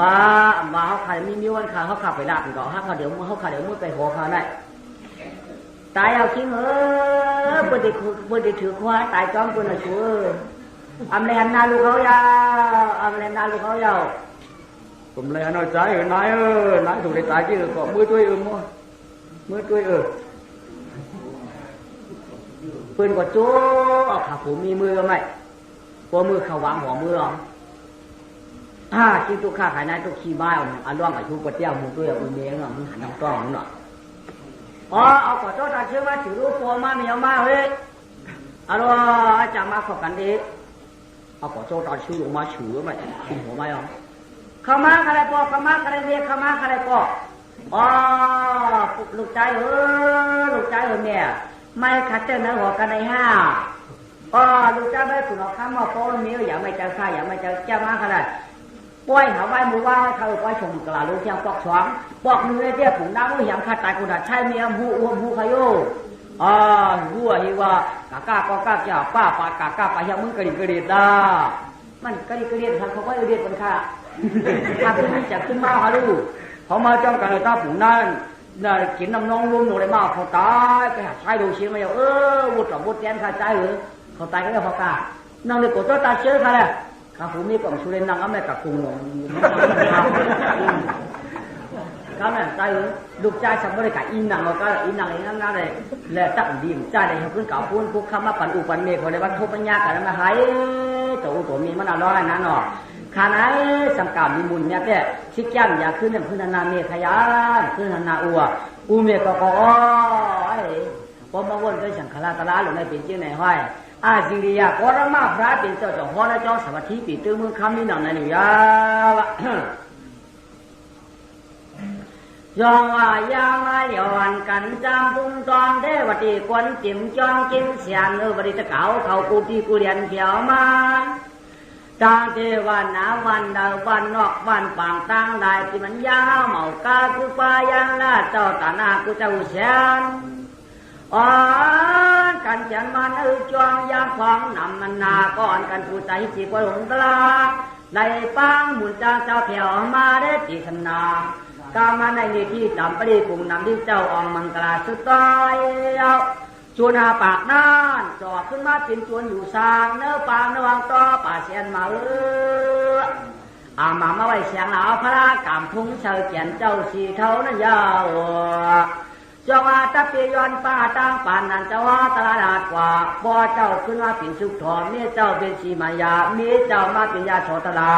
มาเขาขายมีวันขาเขาขับไปลาบก่อนเขาเดี๋ยวเขาขาเดี๋ยวมือไปหัวเขาได้ตายเอาจริงเปิดได้ถือคว้าตายจ้องเปิดน่ะชัวอำแลนนาลูกเขายาวอำแลนนาลูกเขายาวผมเลยน้อยใจนายนายถูกได้ตายchứก็มือตัวมั้งมือตัวเปิดก็จู้ขาผมมีมือไหมพอมือเขาวางหัวมือหรอที่ตุกข้าขายนายตุกขี้บ้าอันร่วงไอ้ทุกปะเจ้ามึงด้วยเอาเมียเนาะมึงหันน้ำต้องมึงเนาะเอาขอโทษตาเชื่อว่าถือรูปโฟมาเมียมาเฮ้ยอาจารย์มาขอกันดีเอาขอโทษตาชื่อลงมาถือไหมชื่อหัวไม่เอาข้ามาใครปอข้ามาใครเรียกข้ามาใครปอลูกใจลูกใจเมียไม่ขัดเจ้าเนื้อหัวกันในห้าลูกใจไม่ขุนออกข้ามมาโฟมีอย่าไม่เจอข้าอย่าไม่เจอเจ้ามาขนาดป่วยหาไว้มือว่าเขาป่วยชมกลาลูกเจ้าปอกสวงปอกมือเจ้าผงน้ำมือหยางขาดตายกุดาใช่เมียหูขยโหัวฮิว่ากากาก็กาเจ้าป้าปากากาไปยังมึงกระดิ่งได้มันกระดิ่งทางเขาก็เรียกคนข้าถ้าขึ้นไม่จับขึ้นมาฮะลูกเขามาจ้องกันเลยตาผงนั่นกินน้ำน้องรุ่มหนูเลยมาเขาตายไปหาชายดูเชียงมาอย่างวุดกับวุดแกนขาดใจเขาตายก็เลยเขากานั่งในโกโต้ตาเชื่อค่ะเลยข้าผมมีกล่องชูเรนนังก็ไม่กับคุงหลงก็แม่ใจลูกใจสัมบริการอินนังก็อินนังอย่างนั้นเลยแล้วตั้งดีมใจได้เขาขึ้นเก่าพูนคุกคำมาปั่นอุปันเมฆคนในวัดทุปัญญากันมาหายตัวมีมันอะไรนั่นหรอขาไหนสังกามีมุนเนี่ยแต่ชิคกี้พายอยากขึ้นเนี่ยขึ้นนาเมฆขยันขึ้นนาอูเมฆก็พอมาวนก็สังขารตลาดหลงในเป็นชื่อในห้อยอาจิริยะกรมาพระเป็นเจ้าหัวและเจ้าสวัสดิ์ปีตื้อมือคำนี้หนังในอยู่ยาวยองว่ายางมาเดียววันกันจำปุ้งจองเทวตีควันจิ๋มจองกินเสียงบริตะเก่าเขากูที่กูเรียนเขียวมาจางเทวันหนาวันดาววันนอกวันปางตั้งได้ที่มันยาวเหมากากูปายังลาเจ้าตานากูเจ้าเสียนกันเขียนมันจวงยางของนำมันนาก่อนกันผู้ใจจีบหลงตลาไล่ปังหมุนจางเจ้าแผ่วมาได้จีธนากามาในนี้ที่จำปรีปุ่งนำที่เจ้าอองมังกลาสุดต้อยชวนหาปากน่านจ่อขึ้นมาเป็นชวนอยู่สางเนื้อปางเนื้อวางต่อป่าเสียนมามาไว้เสียงหนาวพระกามพุงเชยเขียนเจ้าสีเท่านั้นยาวจงอาตะเปียนป้าตั้งปานนันเจ้าว่าตลาดกว่าบ่เจ้าขึ้นมาเป็นสุขถอนเมียเจ้าเป็นชีมายาเมียเจ้ามาเป็นยาโสตลา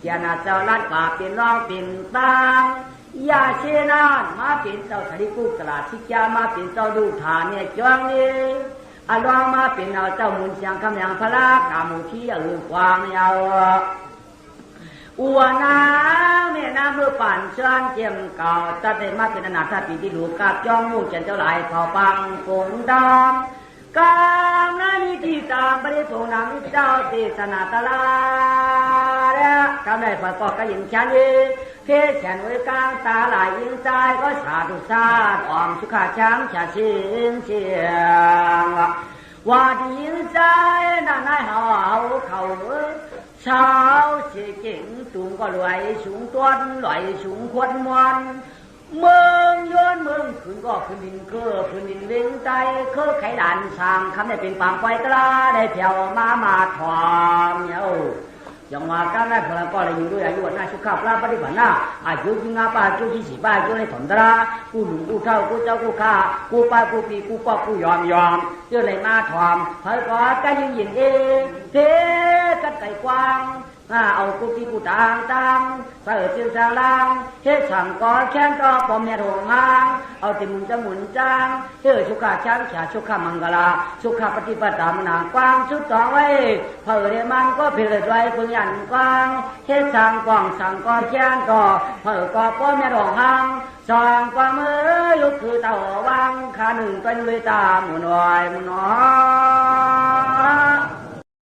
เจ้านาเจ้าลัดกว่าเป็นร้องเป็นตังยาเชนานมาเป็นเจ้าชลิกุกลาชิกามาเป็นเจ้าดูฐานเนี่ยจวงนี้อารมณ์มาเป็นเอาเจ้ามุนเสียงคำยังพระกามุขีกวางยาวอวนาเมียนา เมื่อป่านเชิญเจียมเก่าจะได้มาเป็นอนาถาปีที่ดูกับจ้องมู่เจนเจ้าหลายเผ่าปังฝงดำกางนานิที่ตามบริโภคนางเจ้าเทศนาตลาแล้วกำได้ประกอบกับยิงชันเอเทศแขนไว้กลางตาหลายยิงใจก็สาธุสาธุออมสุขาช้างชาชิงเชียงว่าดียิงใจนั่นนายเขาเช้าเสียเก่งตุงก็รวยสูงต้นรวยสูงควรมวนเมืองย้อนเมืองขึ้นก็ขึ้นดินเกือขึ้นดินเลี้ยงใจเคือไขด่านสร้างคำได้เป็นปางไฟตราได้เพียวมาถวามเนี่ยอย่างว่าการได้พลังก็เลยอยู่ด้วยอายุวันน่าชุกข้าพระปฏิบัติหน้าอายุยิ่งอาป้าจุที่สี่ป้าจุในถมตรากูหนุ่มกูเท่ากูเจ้ากูข้ากูป้ากูปีกูป้ากูยอมเจอเลยมาถวามเฮ้ยก็การยิงยิงเองเทกัดไก่กวางเอากูปีกูต่างเปิดจึงสางลางเฮ็ดสั่งก่อแค้นก็ปอมแม่โรงงานเอาติมุนจะหมุนจางเฮ้ชุกขาช้างฉาชุกขามังกลาชุกขาปฏิปตามนางกว้างชุดต่อไว้เปิดเรมันก็เพิดไว้พึงยันกว้างเฮ็ดสั่งกองสั่งก่อแค้นก็เปิดก็ปอมแม่โรงงานสั่งกว่ามือลุกคือเต่าวังขาหนึ่งเป็นเลยตาหมุนน้อย